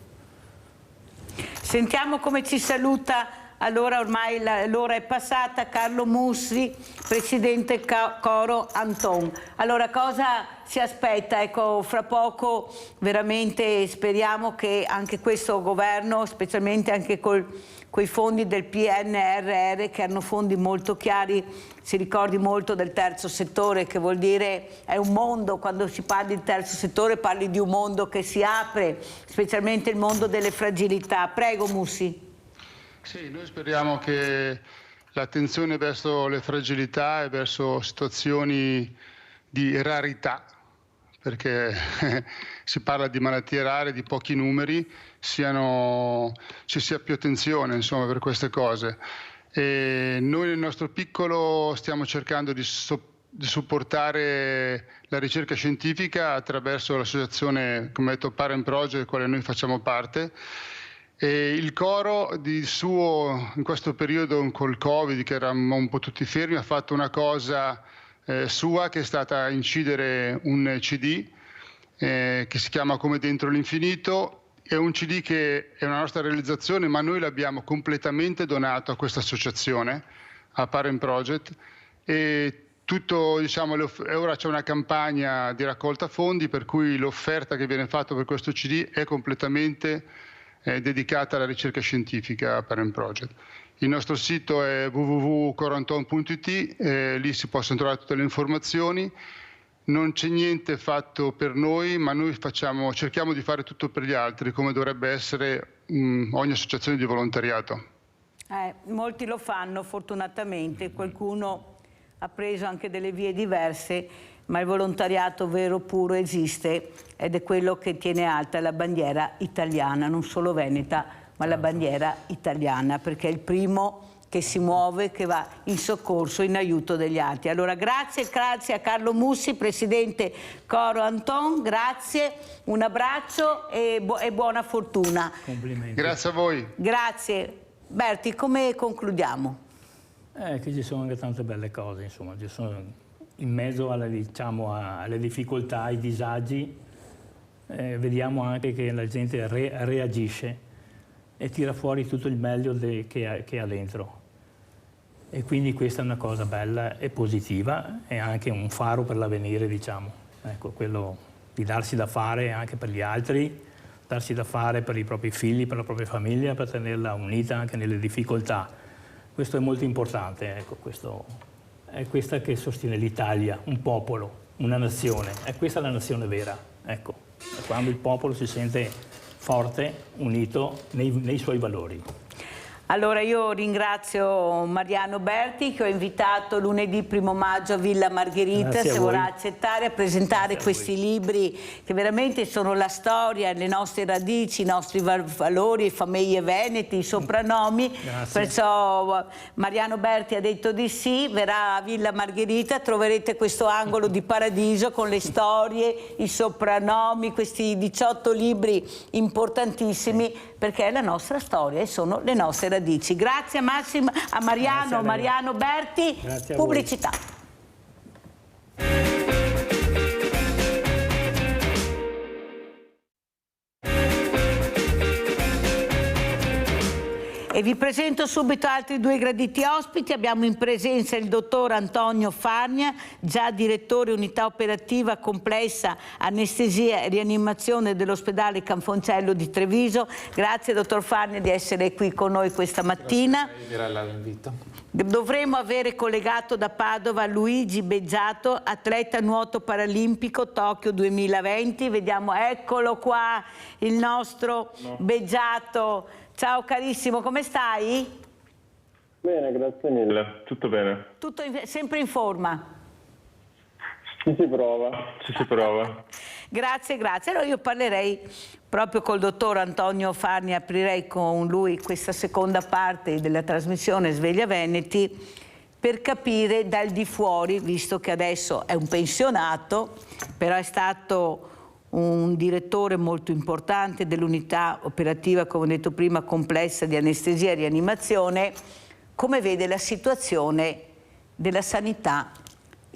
Sentiamo come ci saluta, allora ormai l'ora è passata, Carlo Mussi, presidente coro Anton. Allora cosa si aspetta? Ecco, fra poco veramente speriamo che anche questo governo, specialmente anche coi fondi del PNRR, che hanno fondi molto chiari, si ricordi molto del terzo settore, che vuol dire è un mondo, quando si parla di terzo settore parli di un mondo che si apre, specialmente il mondo delle fragilità. Prego Mussi. Sì, noi speriamo che l'attenzione verso le fragilità e verso situazioni di rarità, perché si parla di malattie rare, di pochi numeri, ci sia più attenzione, insomma, per queste cose. E noi nel nostro piccolo stiamo cercando di supportare la ricerca scientifica attraverso l'associazione, come detto, Parent Project, del quale noi facciamo parte. E il coro di suo, in questo periodo col Covid, che eravamo un po' tutti fermi, ha fatto una cosa sua, che è stata incidere un CD che si chiama Come dentro l'infinito. È un CD che è una nostra realizzazione, ma noi l'abbiamo completamente donato a questa associazione, a Parent Project, e tutto, diciamo, ora c'è una campagna di raccolta fondi, per cui l'offerta che viene fatta per questo CD è completamente dedicata alla ricerca scientifica a Parent Project. Il nostro sito è www.coranton.it, lì si possono trovare tutte le informazioni. Non c'è niente fatto per noi, ma noi cerchiamo di fare tutto per gli altri, come dovrebbe essere ogni associazione di volontariato. Molti lo fanno fortunatamente, qualcuno ha preso anche delle vie diverse, ma il volontariato vero puro esiste ed è quello che tiene alta la bandiera italiana, non solo veneta, ma la bandiera italiana, perché è il primo che si muove, che va in soccorso, in aiuto degli altri. Allora grazie a Carlo Mussi, presidente Coro Anton, grazie, un abbraccio e buona fortuna. Complimenti. Grazie a voi. Grazie. Berti, come concludiamo? Che ci sono anche tante belle cose, insomma, ci sono in mezzo alle, diciamo, alle difficoltà, ai disagi, vediamo anche che la gente reagisce e tira fuori tutto il meglio che ha dentro. E quindi questa è una cosa bella e positiva e anche un faro per l'avvenire, diciamo. Ecco, quello di darsi da fare anche per gli altri, darsi da fare per i propri figli, per la propria famiglia, per tenerla unita anche nelle difficoltà. Questo è molto importante, ecco, è questa che sostiene l'Italia, un popolo, una nazione. È questa la nazione vera, ecco. Quando il popolo si sente forte, unito nei suoi valori. Allora io ringrazio Mariano Berti che ho invitato lunedì 1° maggio a Villa Margherita, se vorrà accettare, a presentare questi libri che veramente sono la storia, le nostre radici, i nostri valori, famiglie veneti, i soprannomi. Grazie. Perciò Mariano Berti ha detto di sì, verrà a Villa Margherita, troverete questo angolo di paradiso con le storie, i soprannomi, questi 18 libri importantissimi perché è la nostra storia e sono le nostre radici. Grazie a Mariano Berti. Grazie a pubblicità. E vi presento subito altri 2 graditi ospiti. Abbiamo in presenza il dottor Antonio Farnia, già direttore unità operativa complessa anestesia e rianimazione dell'ospedale Canfoncello di Treviso. Grazie dottor Farnia di essere qui con noi questa mattina. Grazie a l'invito. Dovremo avere collegato da Padova Luigi Beggiato, atleta nuoto paralimpico Tokyo 2020. Vediamo, eccolo qua il nostro Beggiato. Ciao carissimo, come stai? Bene, grazie mille, tutto bene. Sempre in forma? Ci si prova. Grazie. Allora io parlerei proprio col dottor Antonio Farnia, aprirei con lui questa seconda parte della trasmissione Sveglia Veneti per capire dal di fuori, visto che adesso è un pensionato, però è stato un direttore molto importante dell'unità operativa, come ho detto prima, complessa di anestesia e rianimazione, come vede la situazione della sanità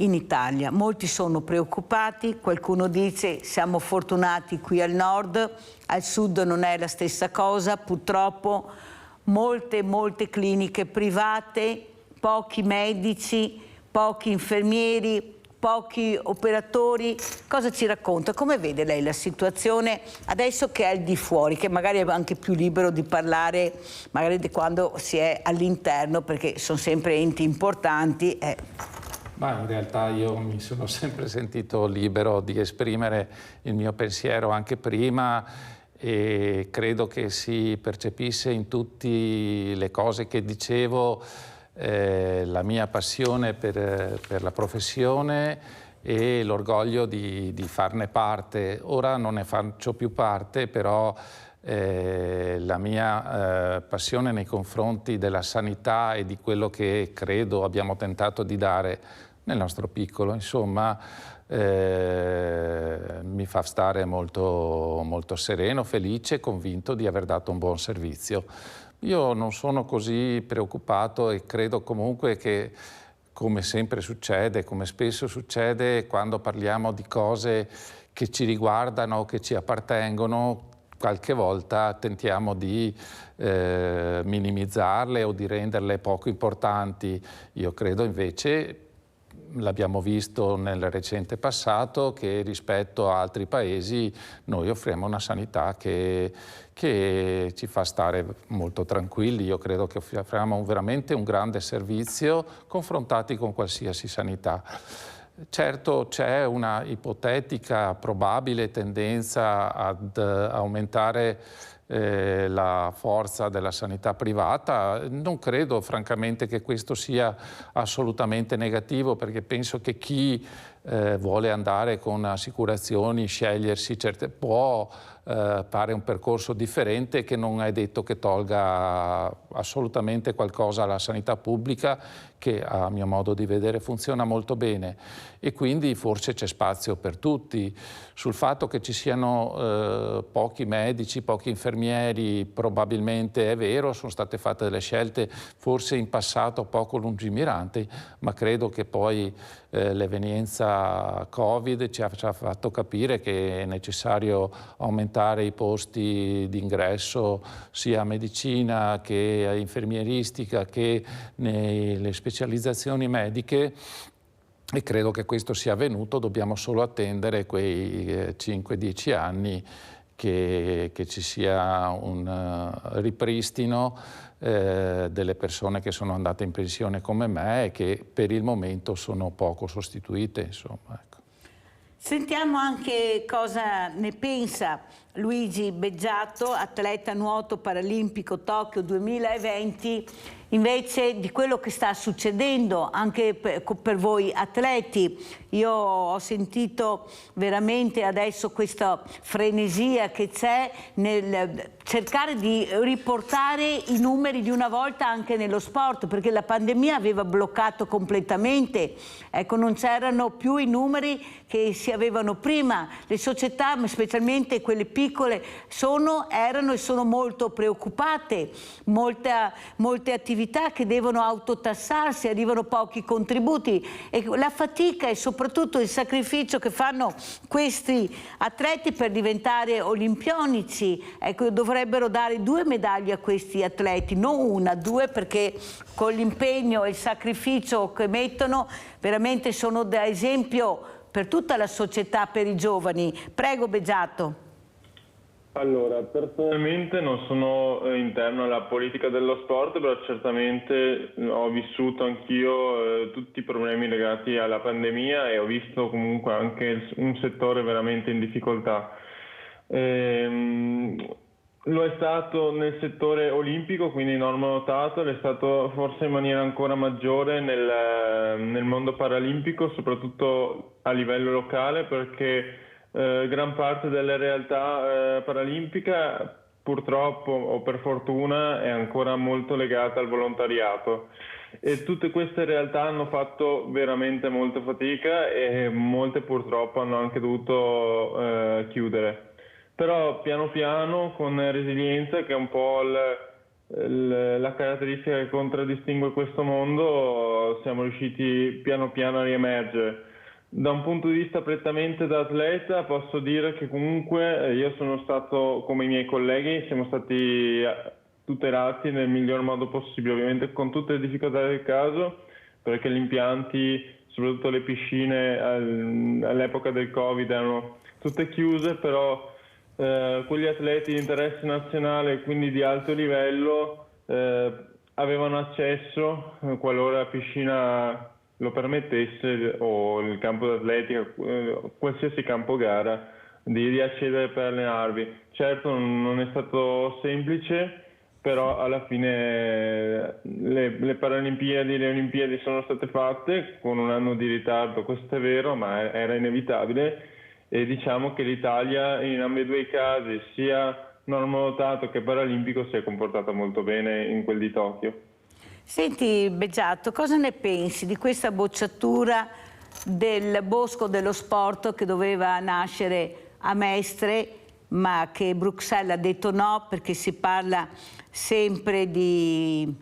in Italia. Molti sono preoccupati, qualcuno dice siamo fortunati qui al nord, al sud non è la stessa cosa, purtroppo molte cliniche private, pochi medici, pochi infermieri, pochi operatori. Cosa ci racconta? Come vede lei la situazione adesso che è al di fuori, che magari è anche più libero di parlare magari di quando si è all'interno, perché sono sempre enti importanti? Ma in realtà io mi sono sempre sentito libero di esprimere il mio pensiero anche prima e credo che si percepisse in tutte le cose che dicevo la mia passione per la professione e l'orgoglio di farne parte. Ora non ne faccio più parte, però la mia passione nei confronti della sanità e di quello che credo abbiamo tentato di dare nel nostro piccolo, insomma, mi fa stare molto sereno, felice, convinto di aver dato un buon servizio. Io non sono così preoccupato e credo comunque che, come sempre succede, come spesso succede, quando parliamo di cose che ci riguardano, che ci appartengono, qualche volta tentiamo di minimizzarle o di renderle poco importanti. Io credo invece, l'abbiamo visto nel recente passato, che rispetto a altri paesi noi offriamo una sanità che ci fa stare molto tranquilli. Io credo che offriamo veramente un grande servizio confrontati con qualsiasi sanità. Certo c'è una ipotetica probabile tendenza ad aumentare la forza della sanità privata. Non credo francamente che questo sia assolutamente negativo, perché penso che chi vuole andare con assicurazioni, scegliersi certe, può fare un percorso differente, che non è detto che tolga assolutamente qualcosa alla sanità pubblica, che a mio modo di vedere funziona molto bene, e quindi forse c'è spazio per tutti. Sul fatto che ci siano pochi medici, pochi infermieri, probabilmente è vero, sono state fatte delle scelte forse in passato poco lungimiranti, ma credo che poi l'evenienza Covid ci ha fatto capire che è necessario aumentare i posti di ingresso sia a medicina che a infermieristica che nelle specializzazioni mediche, e credo che questo sia avvenuto. Dobbiamo solo attendere quei 5-10 anni che ci sia un ripristino delle persone che sono andate in pensione come me e che per il momento sono poco sostituite, insomma. Ecco. Sentiamo anche cosa ne pensa Luigi Beggiato, atleta nuoto paralimpico Tokyo 2020, invece di quello che sta succedendo anche per voi atleti. Io ho sentito veramente adesso questa frenesia che c'è nel cercare di riportare i numeri di una volta anche nello sport, perché la pandemia aveva bloccato completamente, ecco, non c'erano più i numeri che si avevano prima. Le società, specialmente quelle piccole, erano e sono molto preoccupate, molte attività che devono autotassarsi, arrivano pochi contributi, e la fatica e soprattutto il sacrificio che fanno questi atleti per diventare olimpionici. Ecco, dovrebbero dare 2 medaglie a questi atleti, non 1, 2, perché con l'impegno e il sacrificio che mettono veramente sono da esempio per tutta la società, per i giovani. Prego Beggiato. Allora, personalmente non sono interno alla politica dello sport, però certamente ho vissuto anch'io tutti i problemi legati alla pandemia e ho visto comunque anche un settore veramente in difficoltà. Lo è stato nel settore olimpico, quindi normonuotato, è stato forse in maniera ancora maggiore nel mondo paralimpico, soprattutto a livello locale, perché gran parte delle realtà paralimpiche purtroppo o per fortuna è ancora molto legata al volontariato, e tutte queste realtà hanno fatto veramente molta fatica e molte purtroppo hanno anche dovuto chiudere. Però piano piano, con resilienza, che è un po' la caratteristica che contraddistingue questo mondo, siamo riusciti piano piano a riemergere. Da un punto di vista prettamente da atleta posso dire che comunque io sono stato, come i miei colleghi, siamo stati tutelati nel miglior modo possibile, ovviamente con tutte le difficoltà del caso, perché gli impianti, soprattutto le piscine all'epoca del Covid, erano tutte chiuse, però quegli atleti di interesse nazionale, quindi di alto livello, avevano accesso, qualora la piscina lo permettesse, o il campo d'atletica, qualsiasi campo gara, di accedere per allenarvi. Certo non è stato semplice, però alla fine le Paralimpiadi e le Olimpiadi sono state fatte con un anno di ritardo, questo è vero, ma era inevitabile, e diciamo che l'Italia in ambedue i casi, sia normonuotato che paralimpico, si è comportata molto bene in quel di Tokyo. Senti Beggiato, cosa ne pensi di questa bocciatura del Bosco dello Sport che doveva nascere a Mestre, ma che Bruxelles ha detto no, perché si parla sempre di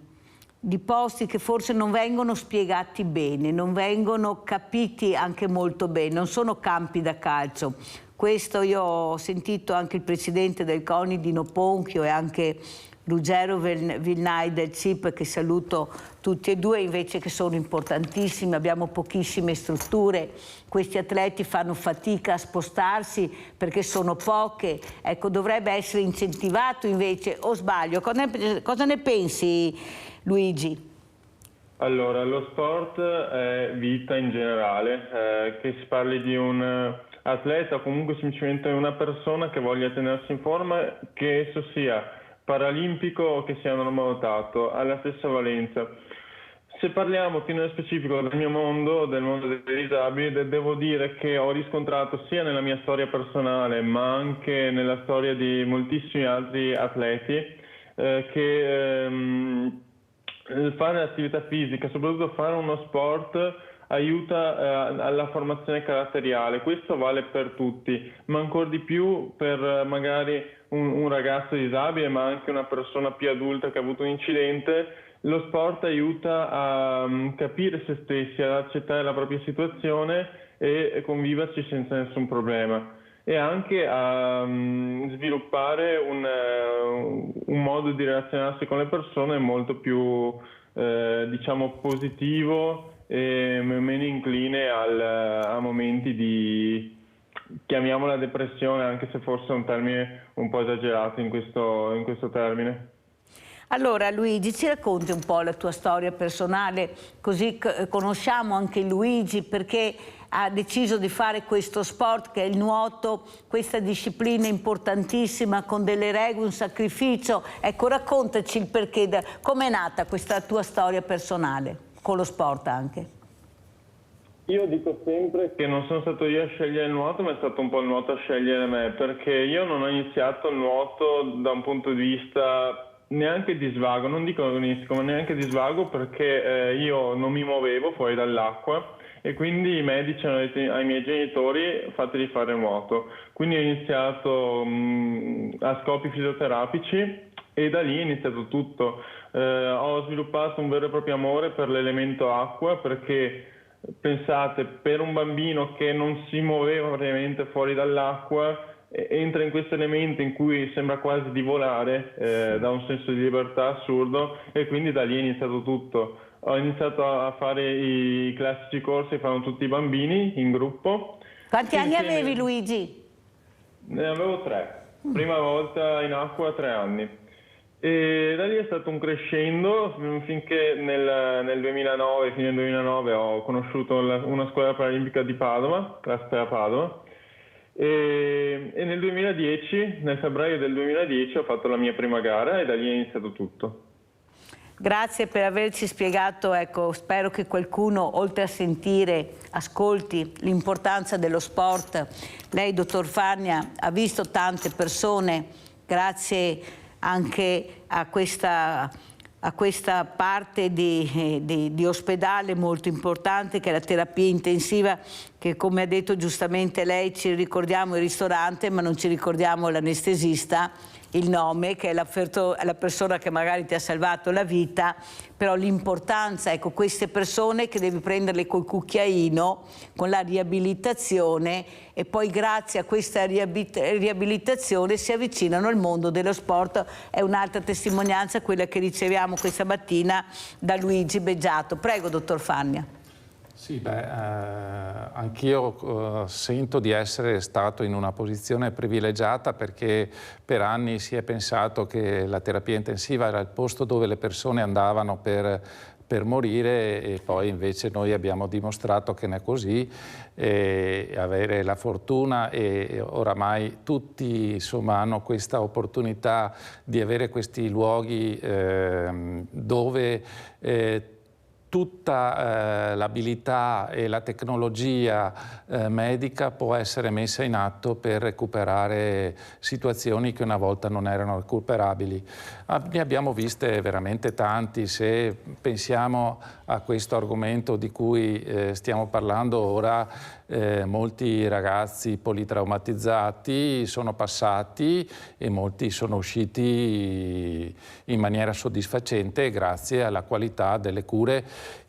posti che forse non vengono spiegati bene, non vengono capiti anche molto bene, non sono campi da calcio. Questo io ho sentito anche il presidente del CONI Dino Ponchio e anche Ruggero Vilnai del CIP, che saluto tutti e due, invece, che sono importantissimi. Abbiamo pochissime strutture, questi atleti fanno fatica a spostarsi perché sono poche, ecco, dovrebbe essere incentivato invece, o sbaglio? Cosa ne pensi, Luigi? Allora, lo sport è vita in generale, che si parli di un atleta o comunque semplicemente una persona che voglia tenersi in forma, che esso sia paralimpico o che sia normodotato, ha la stessa valenza. Se parliamo più nello specifico del mio mondo, del mondo dei disabili, devo dire che ho riscontrato sia nella mia storia personale ma anche nella storia di moltissimi altri atleti che fare attività fisica, soprattutto fare uno sport, aiuta alla formazione caratteriale. Questo vale per tutti, ma ancora di più per magari un ragazzo disabile, ma anche una persona più adulta che ha avuto un incidente. Lo sport aiuta a capire se stessi, ad accettare la propria situazione e conviverci senza nessun problema, e anche a sviluppare un modo di relazionarsi con le persone molto più diciamo positivo e meno incline a momenti di, chiamiamola depressione, anche se forse è un termine un po' esagerato in questo termine. Allora Luigi, ci racconti un po' la tua storia personale, così conosciamo anche Luigi, perché ha deciso di fare questo sport che è il nuoto, questa disciplina importantissima con delle regole, un sacrificio. Ecco, raccontaci il perché, com'è nata questa tua storia personale, con lo sport anche. Io dico sempre che non sono stato io a scegliere il nuoto, ma è stato un po' il nuoto a scegliere me, perché io non ho iniziato il nuoto da un punto di vista neanche di svago, non dico agonistico, ma neanche di svago, perché io non mi muovevo fuori dall'acqua e quindi i medici hanno detto ai miei genitori: fatevi fare nuoto. Quindi ho iniziato a scopi fisioterapici e da lì è iniziato tutto. Ho sviluppato un vero e proprio amore per l'elemento acqua, perché pensate, per un bambino che non si muoveva praticamente fuori dall'acqua, entra in questo elemento in cui sembra quasi di volare, da un senso di libertà assurdo, e quindi da lì è iniziato tutto. Ho iniziato a fare i classici corsi che fanno tutti i bambini in gruppo. Quanti anni avevi, Luigi? Ne avevo 3. Prima volta in acqua a 3 anni. E da lì è stato un crescendo finché nel 2009, fine 2009, ho conosciuto una scuola paralimpica di Padova, la Spea Padova. E nel 2010, nel febbraio del 2010, ho fatto la mia prima gara e da lì è iniziato tutto. Grazie per averci spiegato, ecco, spero che qualcuno, oltre a sentire, ascolti l'importanza dello sport. Lei, dottor Fagna, ha visto tante persone, grazie anche a questa parte di ospedale molto importante, che è la terapia intensiva, che, come ha detto giustamente lei, ci ricordiamo il ristorante ma non ci ricordiamo l'anestesista, il nome, che è la persona che magari ti ha salvato la vita, però l'importanza, ecco, queste persone che devi prenderle col cucchiaino, con la riabilitazione, e poi grazie a questa riabilitazione si avvicinano al mondo dello sport. È un'altra testimonianza quella che riceviamo questa mattina da Luigi Beggiato. Prego, dottor Fagna. Sì, anch'io sento di essere stato in una posizione privilegiata, perché per anni si è pensato che la terapia intensiva era il posto dove le persone andavano per morire, e poi invece noi abbiamo dimostrato che non è così, avere la fortuna, e oramai tutti insomma hanno questa opportunità di avere questi luoghi dove tutta l'abilità e la tecnologia medica può essere messa in atto per recuperare situazioni che una volta non erano recuperabili. Ne abbiamo viste veramente tanti. Se pensiamo a questo argomento di cui stiamo parlando ora, molti ragazzi politraumatizzati sono passati e molti sono usciti in maniera soddisfacente grazie alla qualità delle cure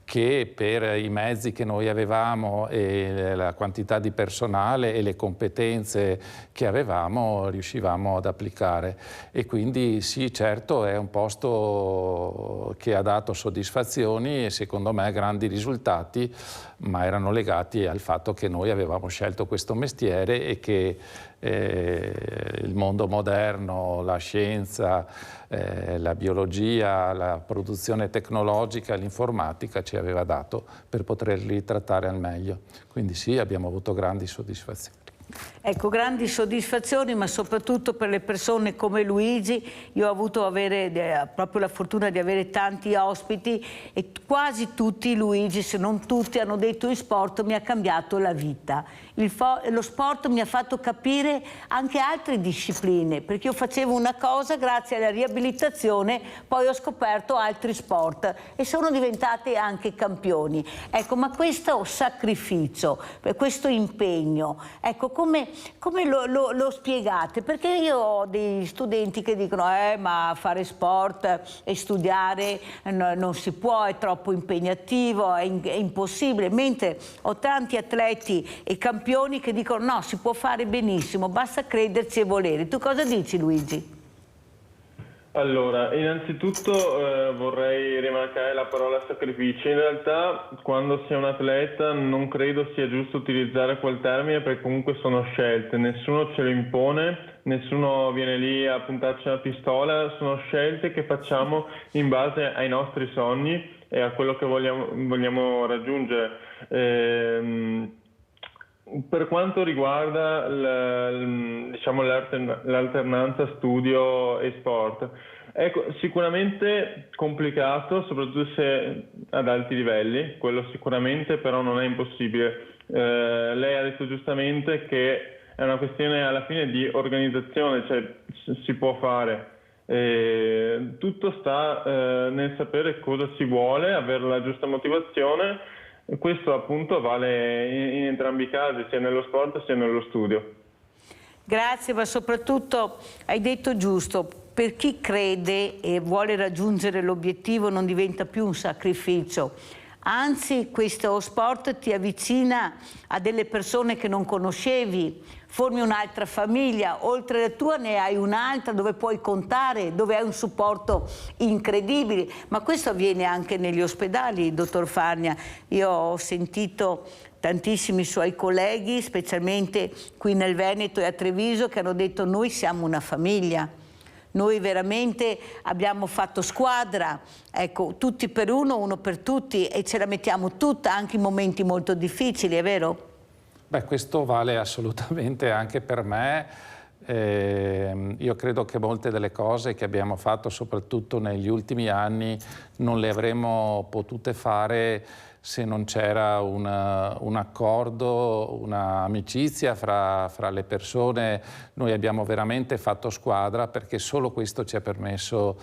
che per i mezzi che noi avevamo e la quantità di personale e le competenze che avevamo riuscivamo ad applicare. E quindi sì, certo è un posto che ha dato soddisfazioni e secondo me grandi risultati, ma erano legati al fatto che noi avevamo scelto questo mestiere e che il mondo moderno, la scienza, la biologia, la produzione tecnologica, l'informatica ci aveva dato per poterli trattare al meglio. Quindi sì, abbiamo avuto grandi soddisfazioni. Ecco, grandi soddisfazioni, ma soprattutto per le persone come Luigi. Io ho avuto proprio la fortuna di avere tanti ospiti e quasi tutti, Luigi, se non tutti, hanno detto: il sport mi ha cambiato la vita. Lo sport mi ha fatto capire anche altre discipline, perché io facevo una cosa, grazie alla riabilitazione poi ho scoperto altri sport e sono diventati anche campioni. Ecco, ma questo sacrificio, questo impegno, ecco, come lo spiegate? Perché io ho dei studenti che dicono ma fare sport e studiare non si può, è troppo impegnativo, è impossibile, mentre ho tanti atleti e campioni che dicono no, si può fare benissimo, basta crederci e volere. Tu cosa dici, Luigi? Allora, innanzitutto vorrei rimarcare la parola sacrificio. In realtà, quando si è un atleta, non credo sia giusto utilizzare quel termine, perché comunque sono scelte, nessuno ce lo impone, nessuno viene lì a puntarci una pistola, sono scelte che facciamo in base ai nostri sogni e a quello che vogliamo raggiungere. Per quanto riguarda l'alternanza studio e sport, ecco, sicuramente complicato, soprattutto se ad alti livelli, quello sicuramente, però non è impossibile. Lei ha detto giustamente che è una questione alla fine di organizzazione, cioè si può fare. Tutto sta nel sapere cosa si vuole, avere la giusta motivazione. Questo appunto vale in entrambi i casi, sia nello sport sia nello studio. Grazie, ma soprattutto hai detto giusto, per chi crede e vuole raggiungere l'obiettivo non diventa più un sacrificio. Anzi, questo sport ti avvicina a delle persone che non conoscevi, formi un'altra famiglia, oltre alla tua ne hai un'altra dove puoi contare, dove hai un supporto incredibile, ma questo avviene anche negli ospedali, dottor Farnia. Io ho sentito tantissimi suoi colleghi, specialmente qui nel Veneto e a Treviso, che hanno detto: noi siamo una famiglia. Noi veramente abbiamo fatto squadra, ecco, tutti per uno, uno per tutti, e ce la mettiamo tutta anche in momenti molto difficili, è vero? Beh, questo vale assolutamente anche per me. Io credo che molte delle cose che abbiamo fatto, soprattutto negli ultimi anni, non le avremmo potute fare se non c'era un accordo, un'amicizia fra le persone. Noi abbiamo veramente fatto squadra, perché solo questo ci ha permesso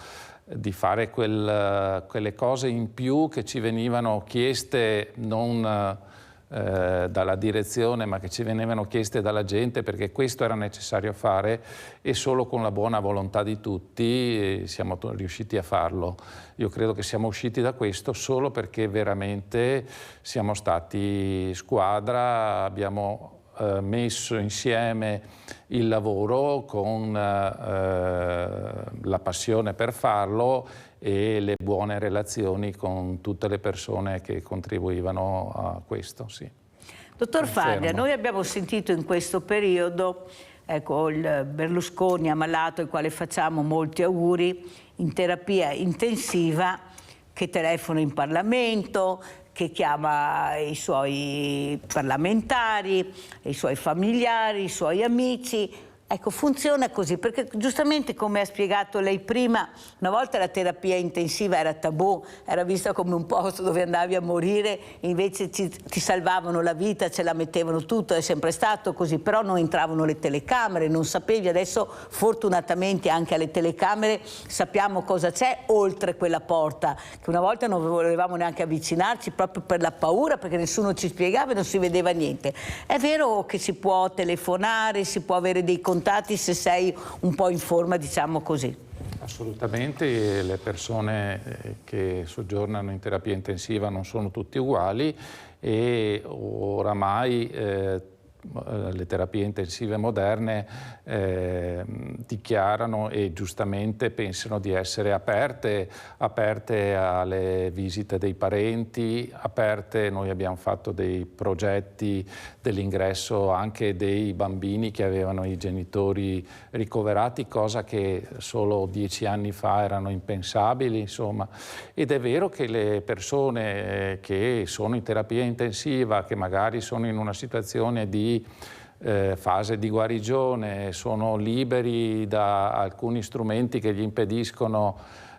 di fare quelle cose in più che ci venivano chieste non dalla direzione, ma che ci venivano chieste dalla gente, perché questo era necessario fare, e solo con la buona volontà di tutti siamo riusciti a farlo. Io credo che siamo usciti da questo solo perché veramente siamo stati squadra, abbiamo messo insieme il lavoro con la passione per farlo e le buone relazioni con tutte le persone che contribuivano a questo, sì. Dottor Farnia, noi abbiamo sentito in questo periodo, ecco, il Berlusconi ammalato, al quale facciamo molti auguri, in terapia intensiva, che telefona in Parlamento, che chiama i suoi parlamentari, i suoi familiari, i suoi amici. Ecco, funziona così, perché giustamente, come ha spiegato lei prima, una volta la terapia intensiva era tabù, era vista come un posto dove andavi a morire, invece ti salvavano la vita, ce la mettevano tutto, è sempre stato così, però non entravano le telecamere, non sapevi. Adesso fortunatamente anche alle telecamere sappiamo cosa c'è oltre quella porta, che una volta non volevamo neanche avvicinarci proprio per la paura, perché nessuno ci spiegava e non si vedeva niente. È vero che si può telefonare, si può avere dei contatti se sei un po' in forma, diciamo così. Assolutamente, le persone che soggiornano in terapia intensiva non sono tutti uguali e oramai le terapie intensive moderne dichiarano e giustamente pensano di essere aperte alle visite dei parenti, aperte. Noi abbiamo fatto dei progetti dell'ingresso anche dei bambini che avevano i genitori ricoverati, cosa che solo 10 anni fa erano impensabili, insomma. Ed è vero che le persone che sono in terapia intensiva, che magari sono in una situazione di fase di guarigione, sono liberi da alcuni strumenti che gli impediscono,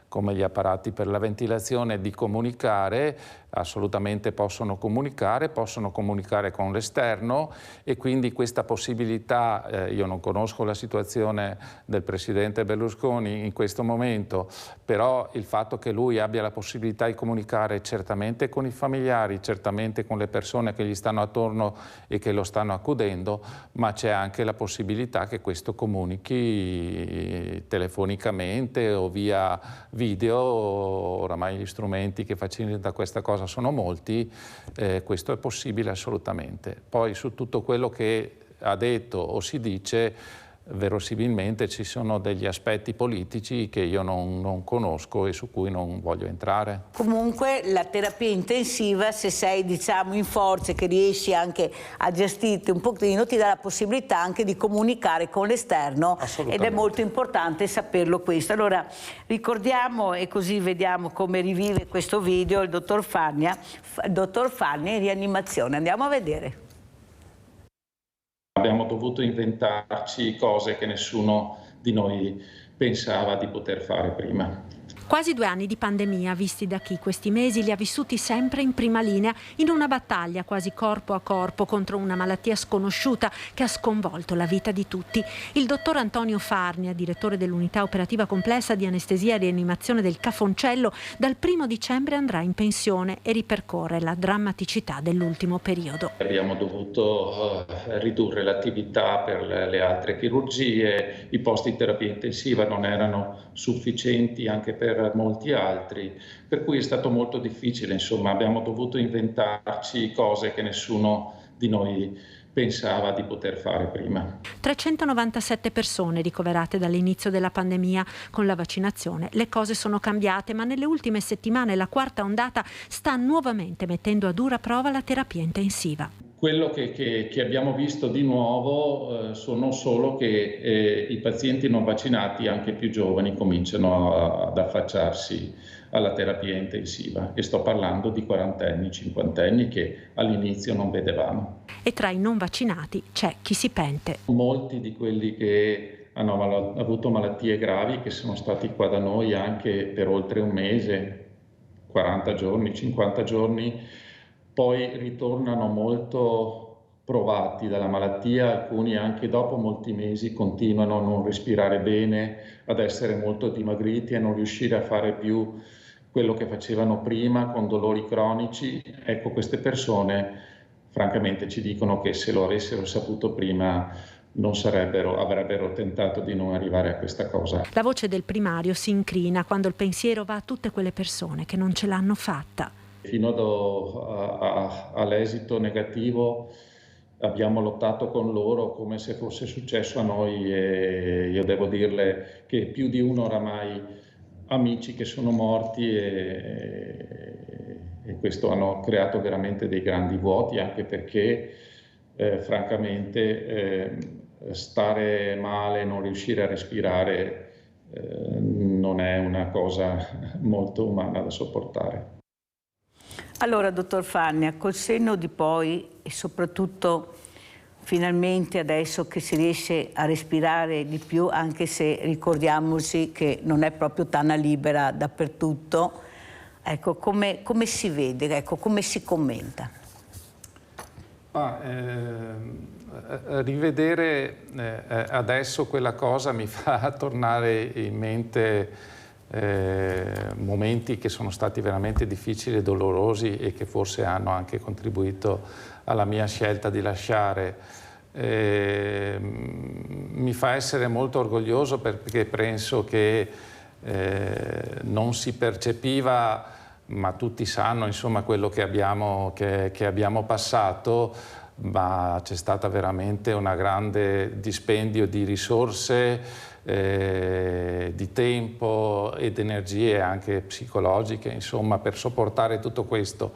come gli apparati per la ventilazione, di comunicare, assolutamente possono comunicare con l'esterno e quindi questa possibilità, io non conosco la situazione del presidente Berlusconi in questo momento, però il fatto che lui abbia la possibilità di comunicare certamente con i familiari, certamente con le persone che gli stanno attorno e che lo stanno accudendo, ma c'è anche la possibilità che questo comunichi telefonicamente o via video. Oramai gli strumenti che facilitano questa cosa sono molti, questo è possibile assolutamente. Poi su tutto quello che ha detto o si dice, verosimilmente ci sono degli aspetti politici che io non conosco e su cui non voglio entrare. Comunque la terapia intensiva, se sei diciamo in forze, che riesci anche a gestirti un pochino, ti dà la possibilità anche di comunicare con l'esterno ed è molto importante saperlo questo. Allora ricordiamo e così vediamo come rivive questo video il dottor Fagna in rianimazione. Andiamo a vedere. Abbiamo dovuto inventarci cose che nessuno di noi pensava di poter fare prima. Quasi 2 anni di pandemia, visti da chi questi mesi li ha vissuti sempre in prima linea, in una battaglia quasi corpo a corpo contro una malattia sconosciuta che ha sconvolto la vita di tutti. Il dottor Antonio Farnia, direttore dell'unità operativa complessa di anestesia e rianimazione del Cafoncello, dal 1° dicembre andrà in pensione e ripercorre la drammaticità dell'ultimo periodo. Abbiamo dovuto ridurre l'attività per le altre chirurgie, i posti di terapia intensiva non erano sufficienti anche per molti altri, per cui è stato molto difficile, insomma, abbiamo dovuto inventarci cose che nessuno di noi pensava di poter fare prima. 397 persone ricoverate dall'inizio della pandemia. Con la vaccinazione le cose sono cambiate, ma nelle ultime settimane la quarta ondata sta nuovamente mettendo a dura prova la terapia intensiva. Quello che abbiamo visto di nuovo sono solo che i pazienti non vaccinati, anche più giovani, cominciano ad affacciarsi alla terapia intensiva e sto parlando di 40enni, 50enni che all'inizio non vedevamo. E tra i non vaccinati c'è chi si pente. Molti di quelli che hanno avuto malattie gravi, che sono stati qua da noi anche per oltre un mese, 40 giorni, 50 giorni, poi ritornano molto provati dalla malattia, alcuni anche dopo molti mesi continuano a non respirare bene, ad essere molto dimagriti, a non riuscire a fare più quello che facevano prima con dolori cronici. Ecco, queste persone francamente ci dicono che se lo avessero saputo prima avrebbero tentato di non arrivare a questa cosa. La voce del primario si incrina quando il pensiero va a tutte quelle persone che non ce l'hanno fatta. Fino all'esito negativo abbiamo lottato con loro come se fosse successo a noi e io devo dirle che più di uno oramai amici che sono morti e questo hanno creato veramente dei grandi vuoti, anche perché francamente stare male, non riuscire a respirare non è una cosa molto umana da sopportare. Allora, dottor Fagna, col senno di poi e soprattutto finalmente adesso che si riesce a respirare di più, anche se ricordiamoci che non è proprio tana libera dappertutto, ecco, come si vede, ecco, come si commenta? Rivedere adesso quella cosa mi fa tornare in mente momenti che sono stati veramente difficili e dolorosi e che forse hanno anche contribuito alla mia scelta di lasciare. Mi fa essere molto orgoglioso perché penso che non si percepiva, ma tutti sanno insomma quello che abbiamo passato, ma c'è stata veramente una grande dispendio di risorse, di tempo ed energie anche psicologiche, insomma, per sopportare tutto questo.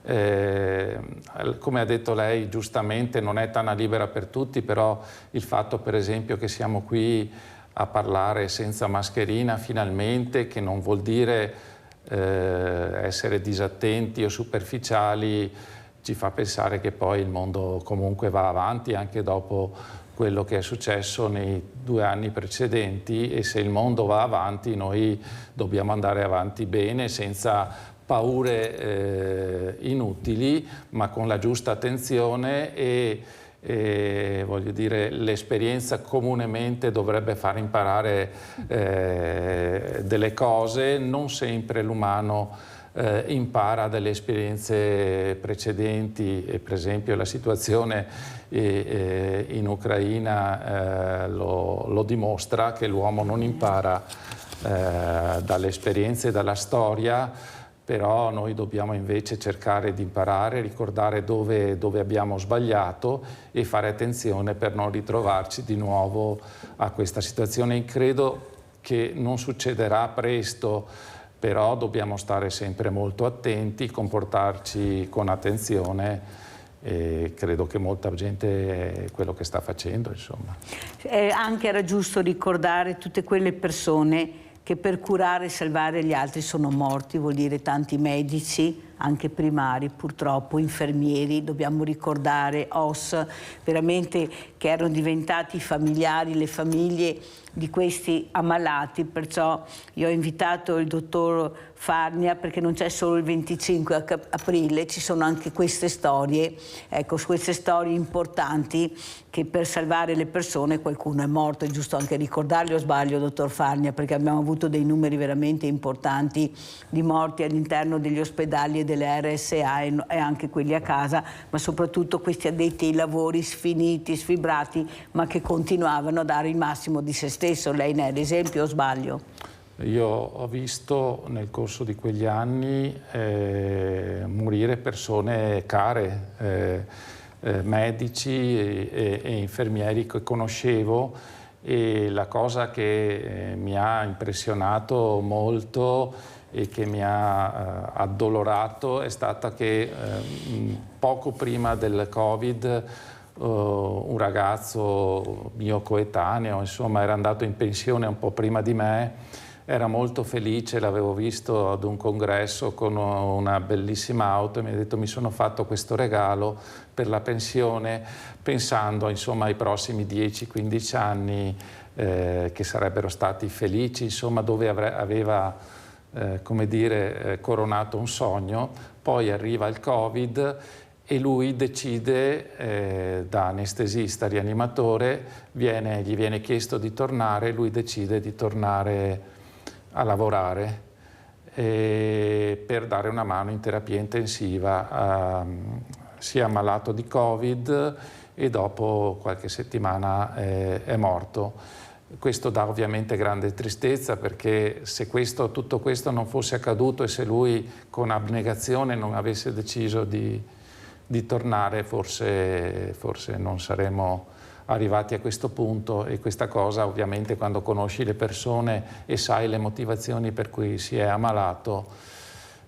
Come ha detto lei giustamente, non è Tana Libera per tutti, però il fatto per esempio che siamo qui a parlare senza mascherina finalmente, che non vuol dire essere disattenti o superficiali, ci fa pensare che poi il mondo comunque va avanti anche dopo quello che è successo nei 2 anni precedenti, e se il mondo va avanti noi dobbiamo andare avanti bene, senza paure inutili, ma con la giusta attenzione e voglio dire, l'esperienza comunemente dovrebbe far imparare delle cose. Non sempre l'umano impara dalle esperienze precedenti, e per esempio la situazione in Ucraina lo dimostra, che l'uomo non impara dalle esperienze e dalla storia. Però noi dobbiamo invece cercare di imparare, ricordare dove abbiamo sbagliato e fare attenzione per non ritrovarci di nuovo a questa situazione. Credo che non succederà presto, però dobbiamo stare sempre molto attenti, comportarci con attenzione, e credo che molta gente è quello che sta facendo, insomma. Anche era giusto ricordare tutte quelle persone che per curare e salvare gli altri sono morti, vuol dire tanti medici, anche primari, purtroppo, infermieri, dobbiamo ricordare OSS, veramente che erano diventati familiari, le famiglie di questi ammalati, perciò io ho invitato il dottor Farnia, perché non c'è solo il 25 aprile, ci sono anche queste storie, ecco, queste storie importanti, che per salvare le persone qualcuno è morto, è giusto anche ricordarli, o sbaglio dottor Farnia, perché abbiamo avuto dei numeri veramente importanti di morti all'interno degli ospedali e delle RSA e anche quelli a casa, ma soprattutto questi addetti ai lavori sfiniti, sfibrati, ma che continuavano a dare il massimo di se stesso. Lei ne è l'esempio o sbaglio? Io ho visto nel corso di quegli anni morire persone care, medici e infermieri che conoscevo, e la cosa che mi ha impressionato molto e che mi ha addolorato è stata che poco prima del Covid un ragazzo mio coetaneo, insomma, era andato in pensione un po' prima di me, era molto felice, l'avevo visto ad un congresso con una bellissima auto e mi ha detto: mi sono fatto questo regalo per la pensione, pensando insomma ai prossimi 10-15 anni che sarebbero stati felici, insomma, dove aveva come dire coronato un sogno. Poi arriva il Covid e lui decide, da anestesista rianimatore, gli viene chiesto di tornare, lui decide di tornare a lavorare per dare una mano in terapia intensiva. Si è ammalato di Covid e dopo qualche settimana è morto. Questo dà ovviamente grande tristezza, perché se tutto questo non fosse accaduto e se lui con abnegazione non avesse deciso di tornare, forse non saremmo arrivati a questo punto. E questa cosa ovviamente, quando conosci le persone e sai le motivazioni per cui si è ammalato,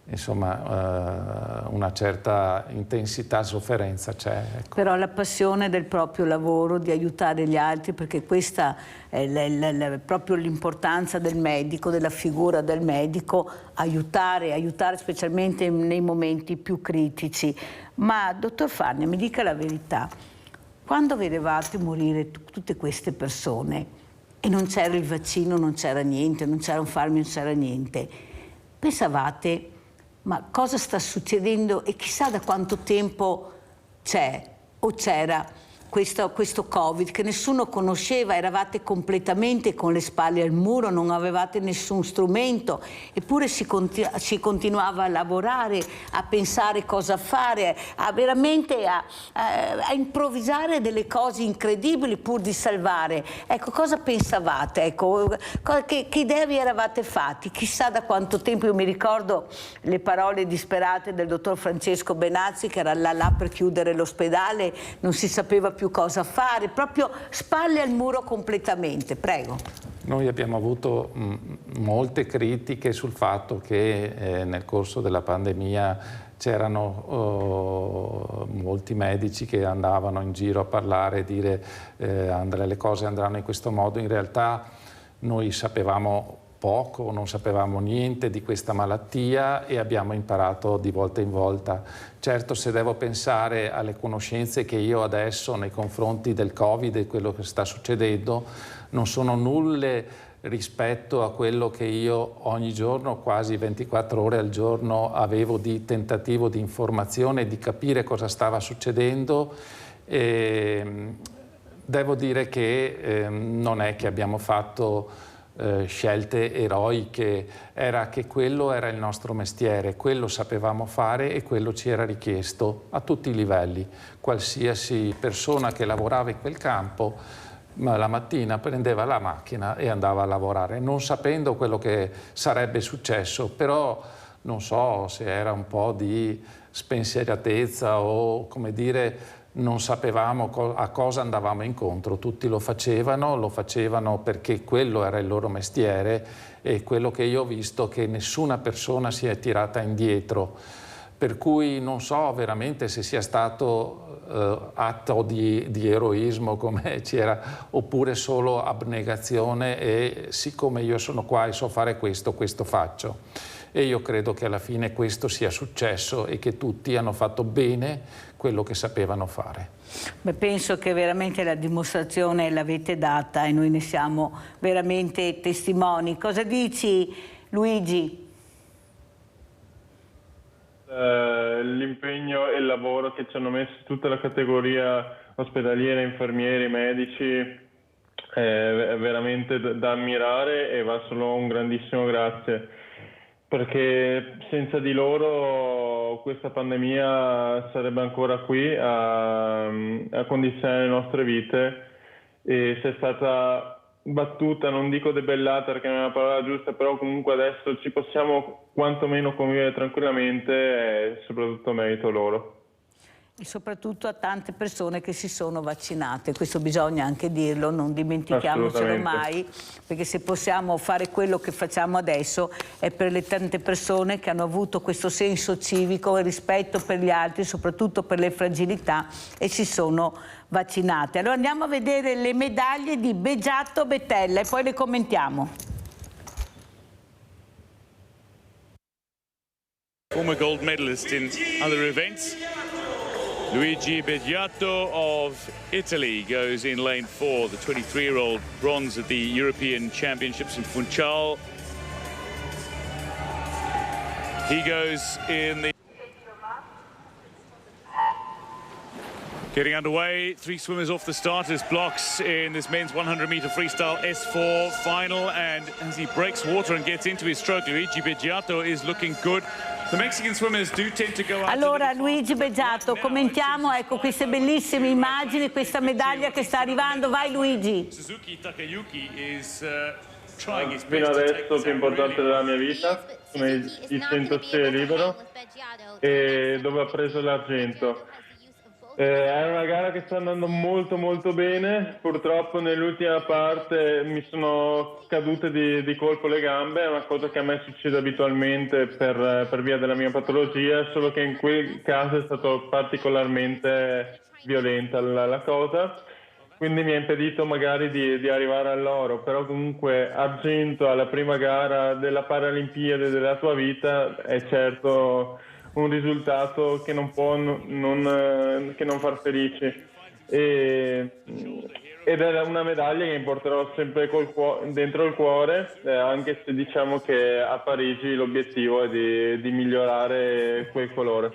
insomma una certa intensità, sofferenza c'è. Ecco. Però la passione del proprio lavoro, di aiutare gli altri, perché questa è proprio l'importanza del medico, della figura del medico, aiutare specialmente nei momenti più critici. Ma dottor Farnia, mi dica la verità, quando vedevate morire tutte queste persone e non c'era il vaccino, non c'era niente, non c'era un farmaco, non c'era niente, pensavate: ma cosa sta succedendo e chissà da quanto tempo c'è o c'era questo Covid che nessuno conosceva, eravate completamente con le spalle al muro, non avevate nessun strumento, eppure si continuava a lavorare, a pensare cosa fare, a improvvisare delle cose incredibili pur di salvare. Ecco, cosa pensavate? Ecco, che idea vi eravate fatti? Chissà da quanto tempo. Io mi ricordo le parole disperate del dottor Francesco Benazzi, che era là per chiudere l'ospedale, non si sapeva più cosa fare, proprio spalle al muro completamente. Prego. Noi abbiamo avuto molte critiche sul fatto che nel corso della pandemia c'erano molti medici che andavano in giro a parlare e dire le cose andranno in questo modo. In realtà noi sapevamo poco, non sapevamo niente di questa malattia e abbiamo imparato di volta in volta. Certo, se devo pensare alle conoscenze che io adesso nei confronti del Covid e quello che sta succedendo, non sono nulle rispetto a quello che io ogni giorno, quasi 24 ore al giorno, avevo di tentativo di informazione, di capire cosa stava succedendo. Devo dire che non è che abbiamo fatto scelte eroiche, era che quello era il nostro mestiere, quello sapevamo fare e quello ci era richiesto a tutti i livelli. Qualsiasi persona che lavorava in quel campo la mattina prendeva la macchina e andava a lavorare, non sapendo quello che sarebbe successo, però non so se era un po' di spensieratezza o, come dire, non sapevamo a cosa andavamo incontro. Tutti lo facevano perché quello era il loro mestiere, e quello che io ho visto è che nessuna persona si è tirata indietro, per cui non so veramente se sia stato atto di eroismo come c'era, oppure solo abnegazione e siccome io sono qua e so fare questo faccio. E io credo che alla fine questo sia successo e che tutti hanno fatto bene quello che sapevano fare. Beh, penso che veramente la dimostrazione l'avete data e noi ne siamo veramente testimoni. Cosa dici, Luigi? L'impegno e il lavoro che ci hanno messo tutta la categoria ospedaliera, infermieri, medici è veramente da ammirare e va solo un grandissimo grazie. Perché senza di loro questa pandemia sarebbe ancora qui a condizionare le nostre vite, e se è stata battuta, non dico debellata perché non è una parola giusta, però comunque adesso ci possiamo quantomeno convivere tranquillamente, e soprattutto merito loro. E soprattutto a tante persone che si sono vaccinate, questo bisogna anche dirlo, non dimentichiamocelo mai, perché se possiamo fare quello che facciamo adesso è per le tante persone che hanno avuto questo senso civico e rispetto per gli altri, soprattutto per le fragilità, e si sono vaccinate. Allora andiamo a vedere le medaglie di Beggiato Betella e poi le commentiamo. Former gold medalist in other events. Luigi Beggiato of Italy goes in lane 4, the 23-year-old, bronze at the European Championships in Funchal. He goes in the... Getting underway, 3 swimmers off the starters blocks in this men's 100-meter freestyle S4 final, and as he breaks water and gets into his stroke, Luigi Beggiato is looking good. The Mexican swimmers do tend to go out. Allora Luigi Beggiato, commentiamo, ecco queste bellissime immagini, questa medaglia che sta arrivando. Vai Luigi. Suzuki Takayuki is trying his fino best to adesso il più importante della mia vita, come il 100 stile libero, e dove ho preso l'argento. È una gara che sta andando molto molto bene, purtroppo nell'ultima parte mi sono cadute di colpo le gambe, è una cosa che a me succede abitualmente per via della mia patologia, solo che in quel caso è stato particolarmente violenta la cosa, quindi mi ha impedito magari di arrivare all'oro, però comunque argento alla prima gara della Paralimpiade della tua vita è certo un risultato che non può che non far felici, ed è una medaglia che mi porterò sempre dentro il cuore, anche se diciamo che a Parigi l'obiettivo è di migliorare quel colore.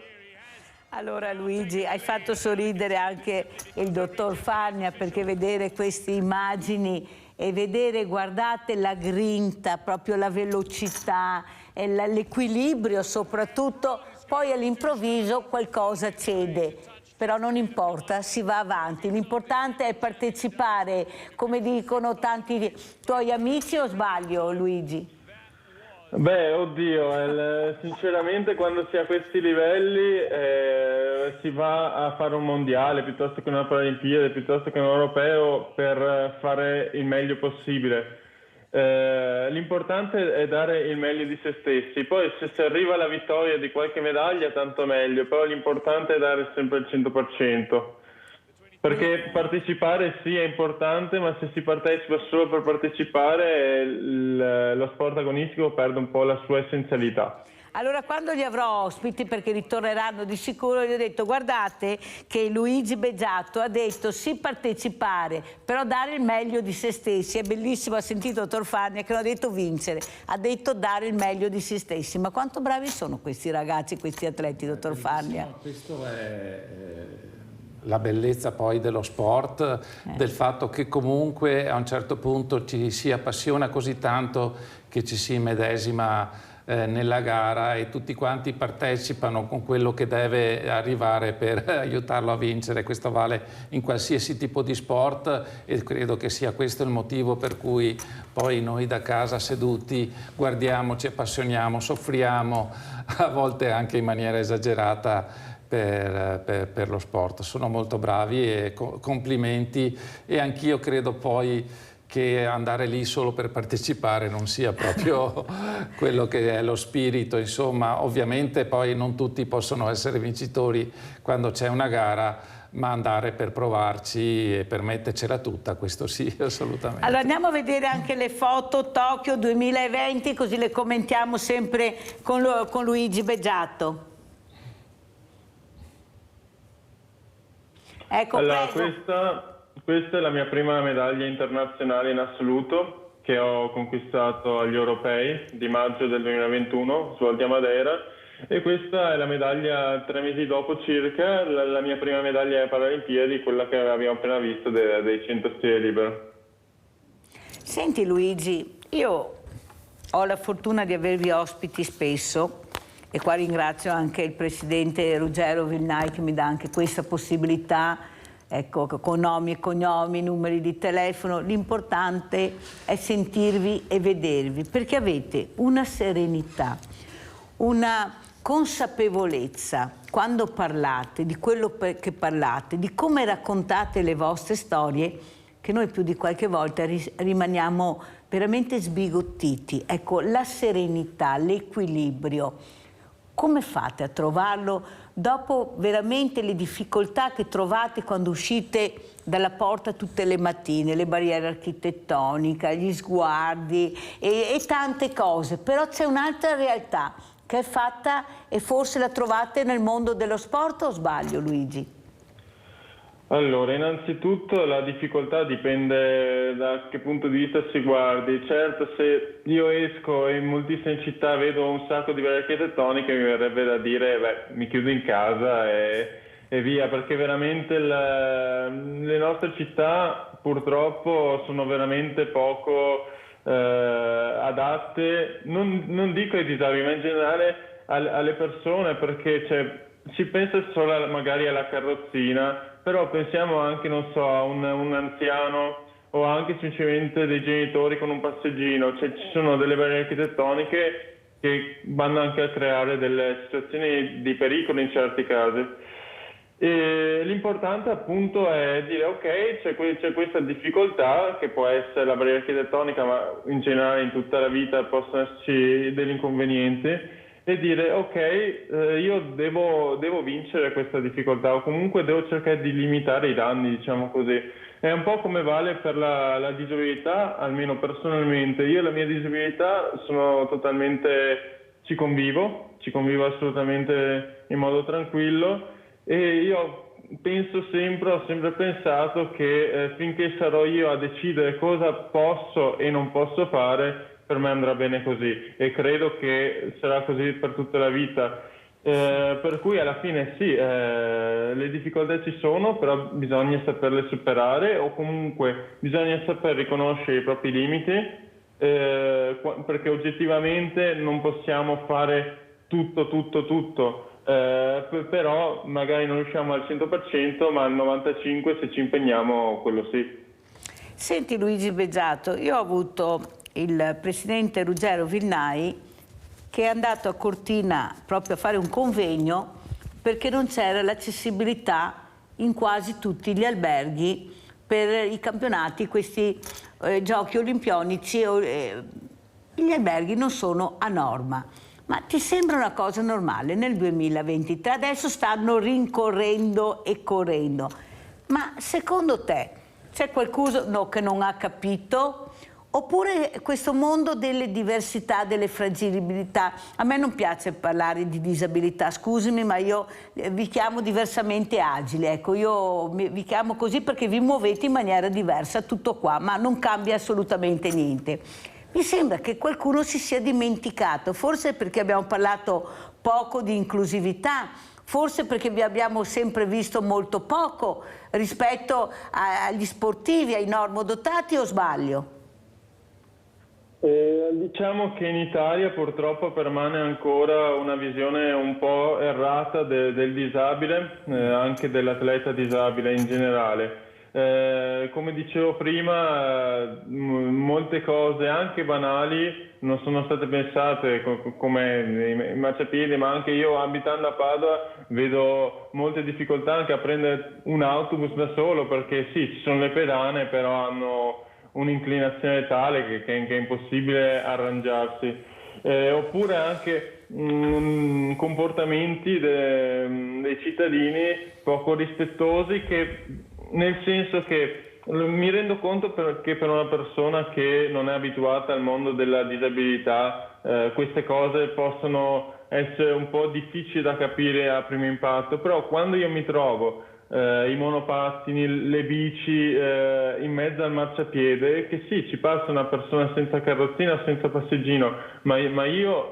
Allora Luigi, hai fatto sorridere anche il dottor Fagna, perché vedere queste immagini e vedere, guardate, la grinta, proprio la velocità, e l'equilibrio soprattutto, poi all'improvviso qualcosa cede. Però non importa, si va avanti. L'importante è partecipare, come dicono tanti tuoi amici, o sbaglio, Luigi? Beh, oddio, sinceramente quando si ha questi livelli si va a fare un mondiale piuttosto che una Paralimpiade, piuttosto che un europeo, per fare il meglio possibile. L'importante è dare il meglio di se stessi, poi se si arriva alla vittoria di qualche medaglia tanto meglio, però l'importante è dare sempre il 100%. Perché partecipare sì è importante, ma se si partecipa solo per partecipare lo sport agonistico perde un po' la sua essenzialità. Allora quando li avrò ospiti, perché ritorneranno di sicuro, gli ho detto: guardate che Luigi Beggiato ha detto sì partecipare, però dare il meglio di se stessi. È bellissimo, ha sentito dottor Fagna che non ha detto vincere, ha detto dare il meglio di se stessi. Ma quanto bravi sono questi ragazzi, questi atleti, dottor Fagna? Questo è la bellezza poi dello sport, del fatto che comunque a un certo punto ci si appassiona così tanto che ci si immedesima nella gara e tutti quanti partecipano con quello che deve arrivare per aiutarlo a vincere. Questo vale in qualsiasi tipo di sport e credo che sia questo il motivo per cui poi noi da casa seduti guardiamo, ci appassioniamo, soffriamo, a volte anche in maniera esagerata per lo sport. Sono molto bravi e complimenti, e anch'io credo poi che andare lì solo per partecipare non sia proprio quello che è lo spirito. Insomma, ovviamente poi non tutti possono essere vincitori quando c'è una gara, ma andare per provarci e per mettercela tutta, questo sì, assolutamente. Allora andiamo a vedere anche le foto Tokyo 2020, così le commentiamo sempre con Luigi Beggiato. Ecco, allora, questa è la mia prima medaglia internazionale in assoluto che ho conquistato agli europei di maggio del 2021 svolti a Madeira, e questa è la medaglia 3 mesi dopo circa, la mia prima medaglia alle Paralimpiadi, quella che abbiamo appena visto dei 100 stile libero. Senti Luigi, io ho la fortuna di avervi ospiti spesso, e qua ringrazio anche il presidente Ruggero Vilnai che mi dà anche questa possibilità, ecco, con nomi e cognomi, numeri di telefono. L'importante è sentirvi e vedervi, perché avete una serenità, una consapevolezza quando parlate, di quello che parlate, di come raccontate le vostre storie, che noi più di qualche volta rimaniamo veramente sbigottiti. Ecco, la serenità, l'equilibrio, come fate a trovarlo dopo veramente le difficoltà che trovate quando uscite dalla porta tutte le mattine, le barriere architettoniche, gli sguardi e tante cose? Però c'è un'altra realtà che è fatta, e forse la trovate nel mondo dello sport, o sbaglio Luigi? Allora, innanzitutto la difficoltà dipende da che punto di vista si guardi. Certo, se io esco in moltissime città vedo un sacco di barriere architettoniche, mi verrebbe da dire, beh, mi chiudo in casa e via, perché veramente le nostre città purtroppo sono veramente poco adatte, non dico ai disabili, ma in generale alle persone, perché si pensa solo magari alla carrozzina, però pensiamo anche, non so, a un anziano o anche semplicemente dei genitori con un passeggino. Cioè, ci sono delle barriere architettoniche che vanno anche a creare delle situazioni di pericolo in certi casi. E l'importante appunto è dire ok, c'è questa difficoltà che può essere la barriera architettonica, ma in generale in tutta la vita possono esserci degli inconvenienti, e dire ok, io devo vincere questa difficoltà, o comunque devo cercare di limitare i danni, diciamo così. È un po' come vale per la disabilità, almeno personalmente. Io e la mia disabilità ci convivo assolutamente in modo tranquillo, e io ho sempre pensato che finché sarò io a decidere cosa posso e non posso fare, per me andrà bene così, e credo che sarà così per tutta la vita. Per cui alla fine sì, le difficoltà ci sono, però bisogna saperle superare, o comunque bisogna saper riconoscere i propri limiti, perché oggettivamente non possiamo fare tutto, però magari non riusciamo al 100%, ma al 95% se ci impegniamo, quello sì. Senti Luigi Beggiato, io ho avuto il presidente Ruggero Vignai che è andato a Cortina proprio a fare un convegno perché non c'era l'accessibilità in quasi tutti gli alberghi per i campionati, questi giochi olimpionici, gli alberghi non sono a norma. Ma ti sembra una cosa normale nel 2023? Adesso stanno rincorrendo e correndo. Ma secondo te c'è qualcuno che non ha capito? Oppure questo mondo delle diversità, delle fragilità? A me non piace parlare di disabilità, scusami, ma io vi chiamo diversamente agili. Ecco, io vi chiamo così perché vi muovete in maniera diversa, tutto qua, ma non cambia assolutamente niente. Mi sembra che qualcuno si sia dimenticato, forse perché abbiamo parlato poco di inclusività, forse perché vi abbiamo sempre visto molto poco rispetto agli sportivi, ai normodotati, o sbaglio? Diciamo che in Italia purtroppo permane ancora una visione un po' errata del disabile, anche dell'atleta disabile in generale. Come dicevo prima, molte cose anche banali non sono state pensate, come i marciapiedi, ma anche io abitando a Padova vedo molte difficoltà anche a prendere un autobus da solo, perché sì, ci sono le pedane, però hanno un'inclinazione tale che è impossibile arrangiarsi. Oppure anche comportamenti dei cittadini poco rispettosi, nel senso che mi rendo conto che per una persona che non è abituata al mondo della disabilità queste cose possono essere un po' difficili da capire a primo impatto, però quando io mi trovo i monopattini, le bici in mezzo al marciapiede, che sì, ci passa una persona senza carrozzina, senza passeggino, ma io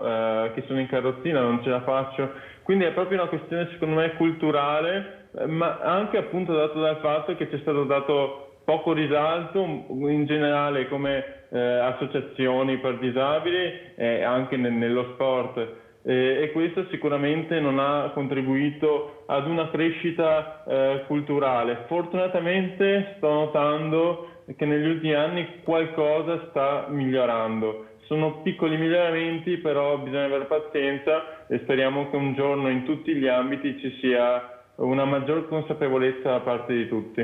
che sono in carrozzina non ce la faccio. Quindi è proprio una questione secondo me culturale, ma anche appunto dato dal fatto che ci è stato dato poco risalto in generale come associazioni per disabili e anche nello sport. E questo sicuramente non ha contribuito ad una crescita culturale. Fortunatamente sto notando che negli ultimi anni qualcosa sta migliorando. Sono piccoli miglioramenti, però bisogna avere pazienza e speriamo che un giorno in tutti gli ambiti ci sia una maggior consapevolezza da parte di tutti.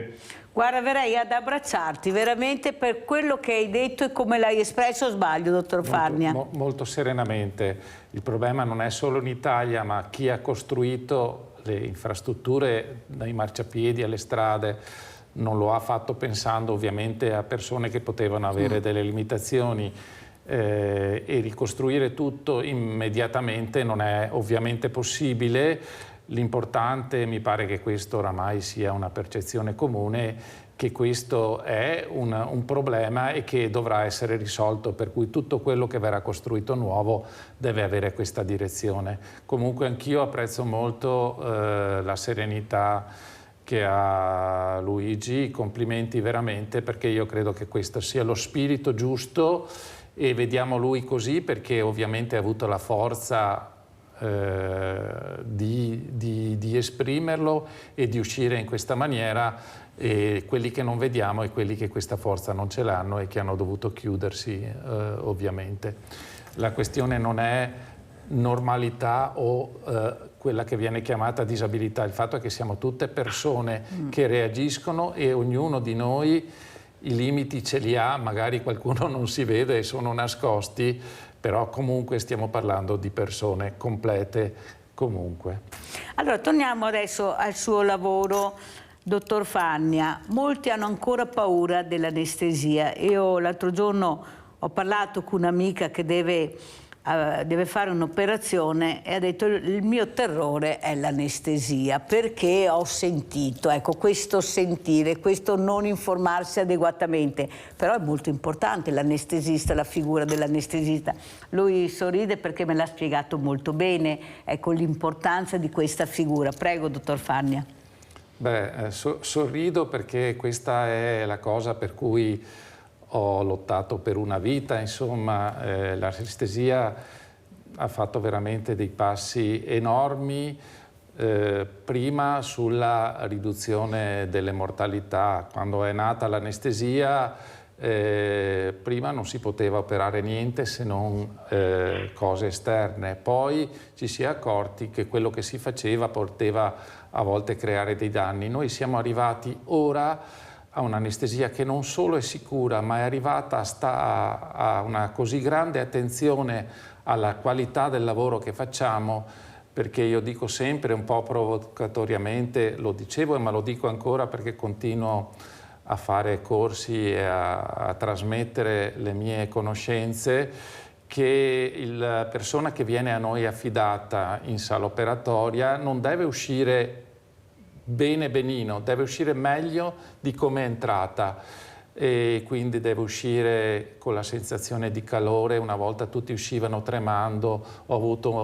Guarda, verrei ad abbracciarti veramente per quello che hai detto e come l'hai espresso, o sbaglio, dottor Farnia? Molto serenamente. Il problema non è solo in Italia, ma chi ha costruito le infrastrutture dai marciapiedi alle strade non lo ha fatto pensando ovviamente a persone che potevano avere delle limitazioni. E ricostruire tutto immediatamente non è ovviamente possibile. L'importante, mi pare che questo oramai sia una percezione comune, che questo è un problema e che dovrà essere risolto, per cui tutto quello che verrà costruito nuovo deve avere questa direzione. Comunque anch'io apprezzo molto la serenità che ha Luigi, complimenti veramente, perché io credo che questo sia lo spirito giusto e vediamo lui così perché ovviamente ha avuto la forza di esprimerlo e di uscire in questa maniera, e quelli che non vediamo e quelli che questa forza non ce l'hanno e che hanno dovuto chiudersi ovviamente. La questione non è normalità o quella che viene chiamata disabilità, il fatto è che siamo tutte persone che reagiscono e ognuno di noi i limiti ce li ha, magari qualcuno non si vede e sono nascosti, però comunque stiamo parlando di persone complete comunque. Allora, torniamo adesso al suo lavoro, dottor Farnia. Molti hanno ancora paura dell'anestesia. Io l'altro giorno ho parlato con un'amica che deve deve fare un'operazione e ha detto: il mio terrore è l'anestesia, perché ho sentito, ecco, questo sentire, questo non informarsi adeguatamente, però è molto importante l'anestesista, la figura dell'anestesista. Lui sorride perché me l'ha spiegato molto bene, ecco, l'importanza di questa figura. Prego, dottor Fagna. Beh, sorrido perché questa è la cosa per cui ho lottato per una vita, insomma, l'anestesia ha fatto veramente dei passi enormi, prima sulla riduzione delle mortalità. Quando è nata l'anestesia, prima non si poteva operare niente se non cose esterne, poi ci si è accorti che quello che si faceva poteva a volte creare dei danni. Noi siamo arrivati ora a un'anestesia che non solo è sicura, ma è arrivata a una così grande attenzione alla qualità del lavoro che facciamo, perché io dico sempre, un po' provocatoriamente, lo dicevo ma lo dico ancora perché continuo a fare corsi e a trasmettere le mie conoscenze, che la persona che viene a noi affidata in sala operatoria non deve uscire benino, deve uscire meglio di come è entrata, e quindi deve uscire con la sensazione di calore. Una volta tutti uscivano tremando,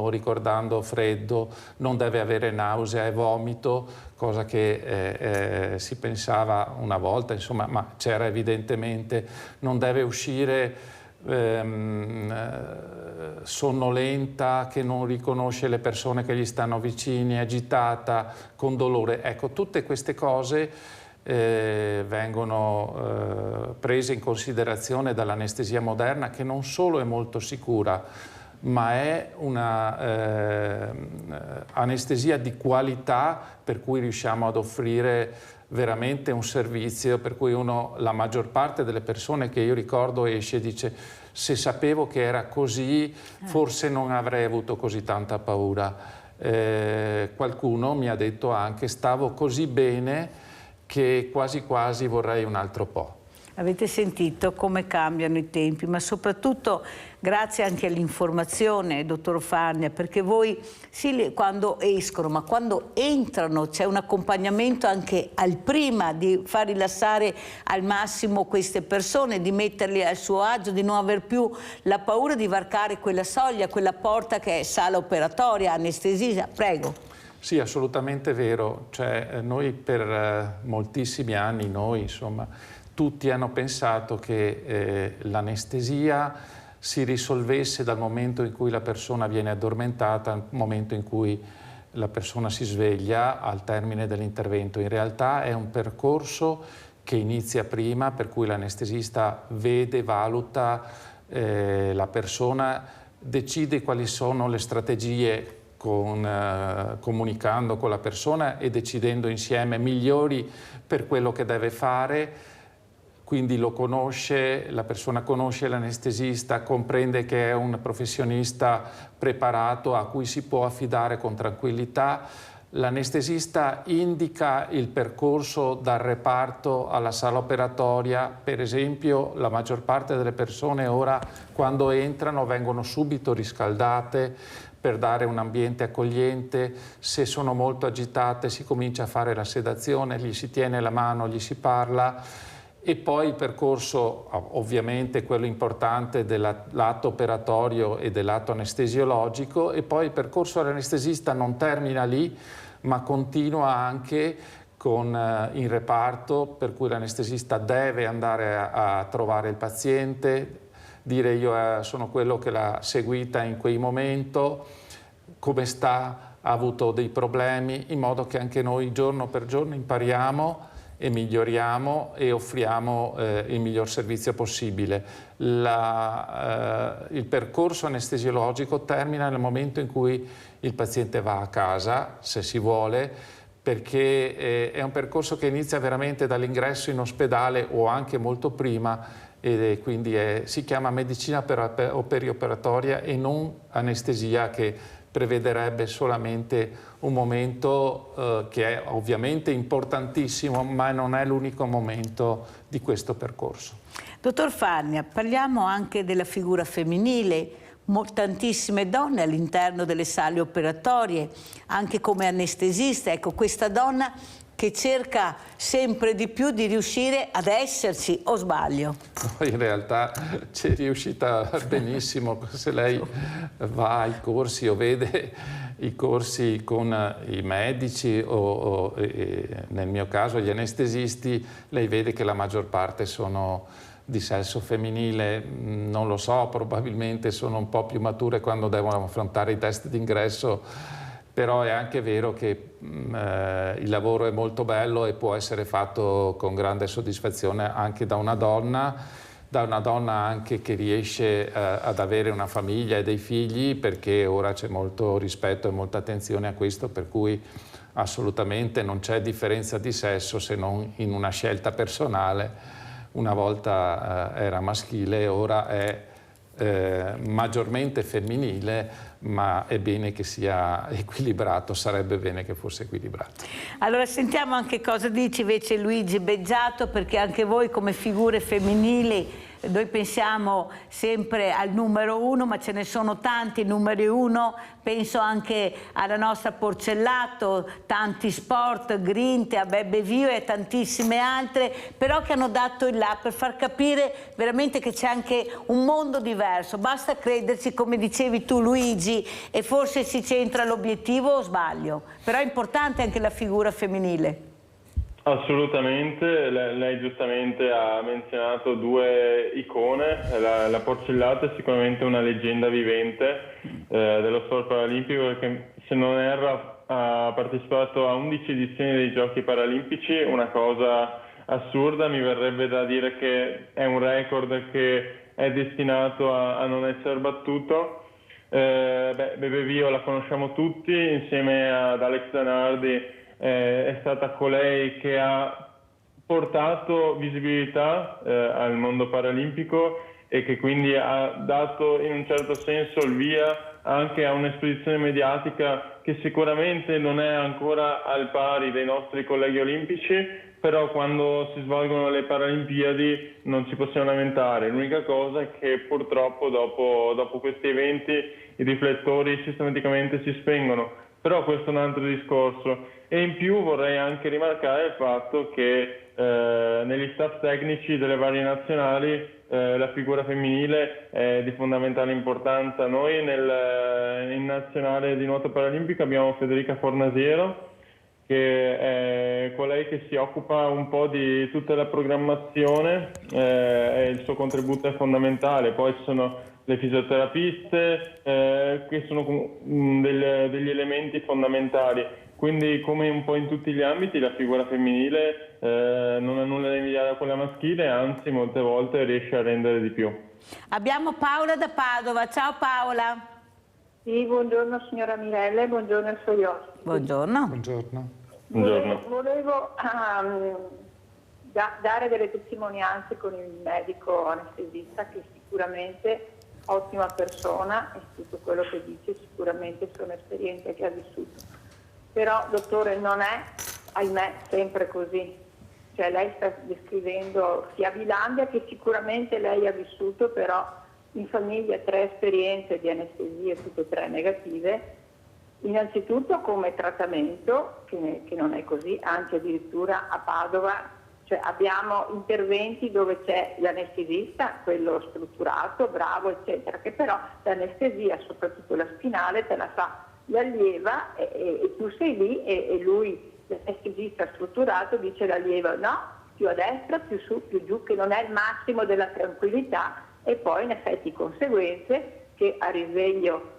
ricordando freddo, non deve avere nausea e vomito, cosa che si pensava una volta, insomma, ma c'era evidentemente. Non deve uscire sonnolenta, che non riconosce le persone che gli stanno vicini, agitata, con dolore. Ecco, tutte queste cose vengono prese in considerazione dall'anestesia moderna, che non solo è molto sicura, ma è una anestesia di qualità, per cui riusciamo ad offrire veramente un servizio per cui la maggior parte delle persone che io ricordo esce e dice: se sapevo che era così forse non avrei avuto così tanta paura. Qualcuno mi ha detto anche: stavo così bene che quasi quasi vorrei un altro po'. Avete sentito come cambiano i tempi, ma soprattutto grazie anche all'informazione, dottor Fagna, perché voi sì, quando escono, ma quando entrano c'è un accompagnamento anche al prima, di far rilassare al massimo queste persone, di metterli al suo agio, di non aver più la paura di varcare quella soglia, quella porta che è sala operatoria, anestesia. Prego. Sì, assolutamente vero. Cioè, noi per moltissimi anni, insomma, tutti hanno pensato che l'anestesia si risolvesse dal momento in cui la persona viene addormentata al momento in cui la persona si sveglia al termine dell'intervento. In realtà è un percorso che inizia prima, per cui l'anestesista vede, valuta la persona, decide quali sono le strategie comunicando con la persona e decidendo insieme migliori per quello che deve fare. Quindi lo conosce, la persona conosce l'anestesista, comprende che è un professionista preparato a cui si può affidare con tranquillità. L'anestesista indica il percorso dal reparto alla sala operatoria. Per esempio, la maggior parte delle persone ora, quando entrano, vengono subito riscaldate per dare un ambiente accogliente. Se sono molto agitate si comincia a fare la sedazione, gli si tiene la mano, gli si parla. E poi il percorso, ovviamente quello importante del lato operatorio e del lato anestesiologico, e poi il percorso dell'anestesista non termina lì, ma continua anche in reparto, per cui l'anestesista deve andare a trovare il paziente, dire: io sono quello che l'ha seguita in quel momento, come sta, ha avuto dei problemi, in modo che anche noi giorno per giorno impariamo e miglioriamo e offriamo il miglior servizio possibile. Il percorso anestesiologico termina nel momento in cui il paziente va a casa, se si vuole, perché è un percorso che inizia veramente dall'ingresso in ospedale o anche molto prima, e quindi si chiama medicina perioperatoria e non anestesia, che prevederebbe solamente un momento che è ovviamente importantissimo, ma non è l'unico momento di questo percorso. Dottor Fagna, parliamo anche della figura femminile. tantissime donne all'interno delle sale operatorie, anche come anestesista. Ecco, questa donna che cerca sempre di più di riuscire ad esserci, o sbaglio? In realtà ci è riuscita benissimo. Se lei va ai corsi o vede i corsi con i medici o nel mio caso gli anestesisti, lei vede che la maggior parte sono di sesso femminile. Non lo so, probabilmente sono un po' più mature quando devono affrontare i test d'ingresso, però è anche vero che il lavoro è molto bello e può essere fatto con grande soddisfazione anche da una donna anche che riesce ad avere una famiglia e dei figli, perché ora c'è molto rispetto e molta attenzione a questo, per cui assolutamente non c'è differenza di sesso se non in una scelta personale. Una volta era maschile, ora è maggiormente femminile, ma è bene che sia equilibrato, sarebbe bene che fosse equilibrato. Allora sentiamo anche cosa dice invece Luigi Beggiato, perché anche voi come figure femminili, noi pensiamo sempre al numero uno, ma ce ne sono tanti numeri uno. Penso anche alla nostra Porcellato, tanti sport, Grinte, a Bebe Vio e tantissime altre, però che hanno dato il là per far capire veramente che c'è anche un mondo diverso. Basta crederci, come dicevi tu Luigi, e forse si centra l'obiettivo, o sbaglio? Però è importante anche la figura femminile. Assolutamente, lei giustamente ha menzionato due icone. La Porcellato è sicuramente una leggenda vivente dello sport paralimpico, perché se non erro ha partecipato a 11 edizioni dei Giochi Paralimpici, una cosa assurda, mi verrebbe da dire che è un record che è destinato a non essere battuto. Bebe Vio la conosciamo tutti, insieme ad Alex Zanardi è stata colei che ha portato visibilità al mondo paralimpico e che quindi ha dato in un certo senso il via anche a un'esposizione mediatica che sicuramente non è ancora al pari dei nostri colleghi olimpici, però quando si svolgono le Paralimpiadi non ci possiamo lamentare. L'unica cosa è che purtroppo dopo questi eventi i riflettori sistematicamente si spengono. Però questo è un altro discorso. E in più vorrei anche rimarcare il fatto che negli staff tecnici delle varie nazionali la figura femminile è di fondamentale importanza. Noi in nazionale di nuoto paralimpico abbiamo Federica Fornasiero, che è colei che si occupa un po' di tutta la programmazione e il suo contributo è fondamentale. Poi ci sono le fisioterapiste, che sono degli elementi fondamentali. Quindi, come un po' in tutti gli ambiti, la figura femminile non ha nulla da invidiare a quella maschile, anzi molte volte riesce a rendere di più. Abbiamo Paola da Padova. Ciao Paola. Sì, buongiorno signora Mirella e buongiorno ai suoi ospiti. Buongiorno. Buongiorno. Volevo dare delle testimonianze con il medico anestesista, che sicuramente ottima persona, e tutto quello che dice sicuramente sono esperienze che ha vissuto. Però, dottore, non è, ahimè, sempre così. Cioè, lei sta descrivendo sia Vilandia, che sicuramente lei ha vissuto, però in famiglia 3 esperienze di anestesie, tutte e 3 negative. Innanzitutto come trattamento, che non è così, anzi addirittura a Padova, cioè abbiamo interventi dove c'è l'anestesista, quello strutturato, bravo, eccetera, che però l'anestesia, soprattutto la spinale, te la fa l'allieva e tu sei lì e lui, l'anestesista strutturato, dice l'allieva no, più a destra, più su, più giù, che non è il massimo della tranquillità, e poi in effetti conseguenze che a risveglio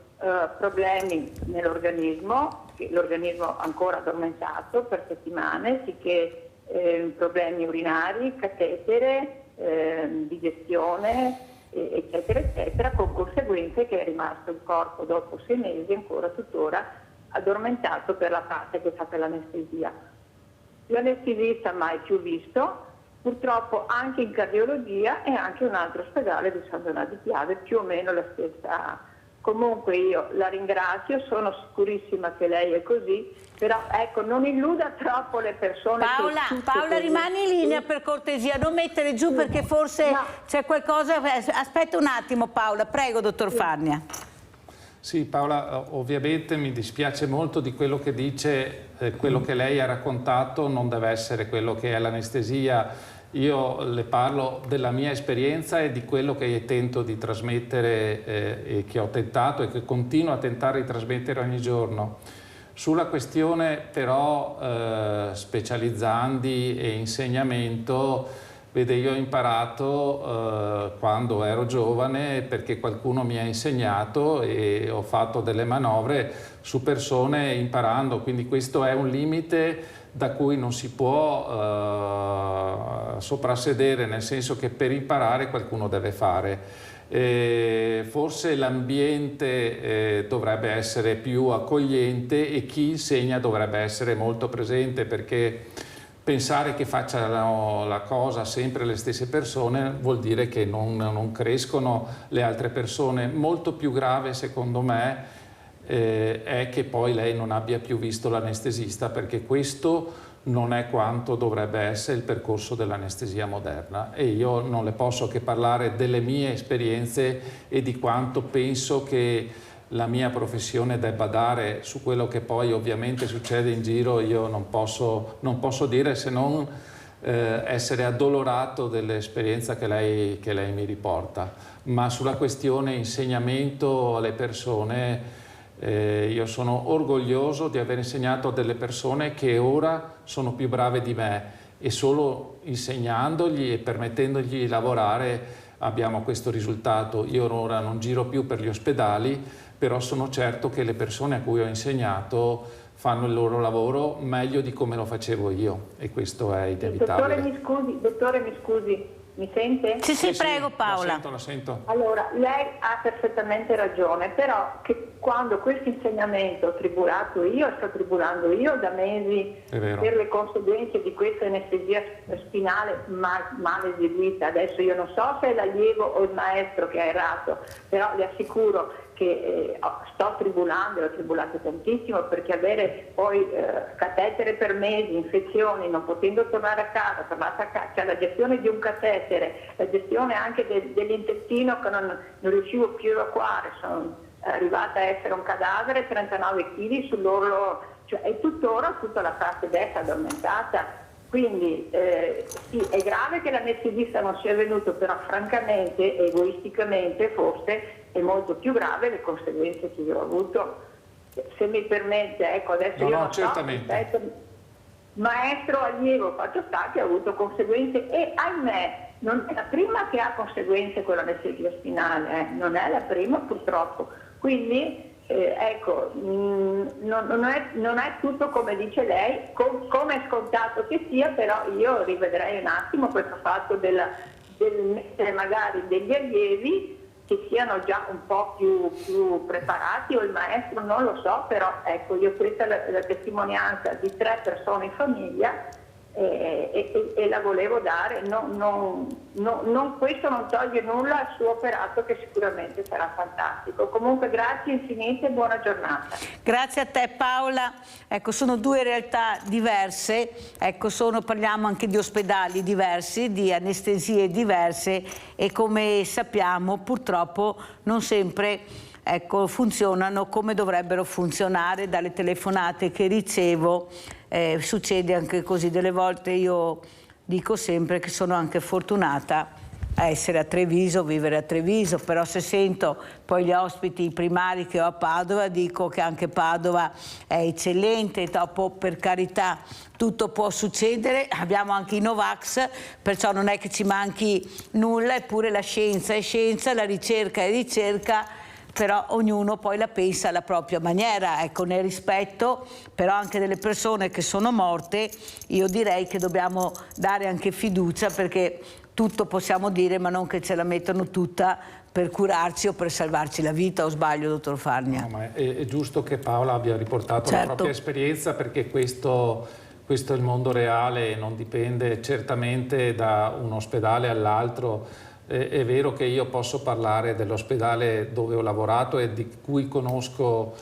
problemi nell'organismo, l'organismo ancora addormentato per settimane, sicché problemi urinari, catetere, digestione, eccetera, eccetera, con conseguenze che è rimasto il corpo dopo 6 mesi ancora tuttora addormentato per la parte che fa per l'anestesia. L'anestesista mai più visto, purtroppo anche in cardiologia e anche un altro ospedale di San Donato di Piave, più o meno la stessa Comunque io la ringrazio, sono sicurissima che lei è così, però ecco, non illuda troppo le persone. Paola, rimani in linea per cortesia, non mettere giù perché forse c'è qualcosa. Aspetta un attimo Paola, prego dottor Farnia. Sì, Paola, ovviamente mi dispiace molto di quello che dice, quello che lei ha raccontato non deve essere quello che è l'anestesia. Io le parlo della mia esperienza e di quello che tento di trasmettere e che ho tentato e che continuo a tentare di trasmettere ogni giorno. Sulla questione però specializzandi e insegnamento, vede, io ho imparato quando ero giovane perché qualcuno mi ha insegnato e ho fatto delle manovre su persone imparando, quindi questo è un limite da cui non si può soprassedere, nel senso che per imparare qualcuno deve fare. Forse l'ambiente dovrebbe essere più accogliente e chi insegna dovrebbe essere molto presente, perché pensare che facciano la cosa sempre le stesse persone vuol dire che non crescono le altre persone. Molto più grave secondo me è che poi lei non abbia più visto l'anestesista, perché questo non è quanto dovrebbe essere il percorso dell'anestesia moderna, e io non le posso che parlare delle mie esperienze e di quanto penso che la mia professione debba dare. Su quello che poi ovviamente succede in giro io non posso dire se non essere addolorato dell'esperienza che lei mi riporta. Ma sulla questione insegnamento alle persone, io sono orgoglioso di aver insegnato a delle persone che ora sono più brave di me, e solo insegnandogli e permettendogli di lavorare abbiamo questo risultato. Io ora non giro più per gli ospedali, però sono certo che le persone a cui ho insegnato fanno il loro lavoro meglio di come lo facevo io, e questo è inevitabile. Dottore, mi scusi, mi sente? Sì, prego Paola. La sento. Allora, lei ha perfettamente ragione, però che quando questo insegnamento ho tribulato io, sto tribulando io da mesi per le conseguenze di questa anestesia spinale mal eseguita. Adesso io non so se è l'allievo o il maestro che ha errato, però le assicuro che sto tribulando, e ho tribulato tantissimo, perché avere poi catetere per mesi, infezioni, non potendo tornare a casa, cioè la gestione di un catetere, la gestione anche dell'intestino che non riuscivo più a evacuare, sono arrivata a essere un cadavere, 39 kg sull'orlo, cioè è tuttora tutta la parte destra addormentata. Quindi sì, è grave che l'anestesista non sia venuto, però francamente, egoisticamente forse, è molto più grave le conseguenze che io ho avuto. Se mi permette, ecco, adesso io non so, maestro allievo, fatto sta che ha avuto conseguenze, e ahimè non è la prima che ha conseguenze con l'anestesia spinale, non è la prima purtroppo. Quindi ecco, non è tutto come dice lei, come è scontato che sia, però io rivedrei un attimo questo fatto del mettere magari degli allievi che siano già un po' più preparati, o il maestro, non lo so, però ecco, io questa è la testimonianza di 3 persone in famiglia e la volevo dare. Questo non toglie nulla al suo operato, che sicuramente sarà fantastico. Comunque grazie infinite e buona giornata. Grazie a te Paola. Ecco, sono 2 realtà diverse, ecco, parliamo anche di ospedali diversi, di anestesie diverse, e come sappiamo purtroppo non sempre funzionano come dovrebbero funzionare. Dalle telefonate che ricevo succede anche così. Delle volte io dico sempre che sono anche fortunata a essere a Treviso, vivere a Treviso, però se sento poi gli ospiti primari che ho a Padova, dico che anche Padova è eccellente. Dopo, per carità, tutto può succedere, abbiamo anche i Novax, perciò non è che ci manchi nulla, eppure la scienza è scienza, la ricerca è ricerca, però ognuno poi la pensa alla propria maniera, ecco, nel rispetto però anche delle persone che sono morte. Io direi che dobbiamo dare anche fiducia, perché tutto possiamo dire, ma non che ce la mettano tutta per curarci o per salvarci la vita, o sbaglio, dottor Farnia? No, ma è giusto che Paola abbia riportato la propria esperienza, perché questo è il mondo reale, non dipende certamente da un ospedale all'altro. È vero che io posso parlare dell'ospedale dove ho lavorato e di cui conosco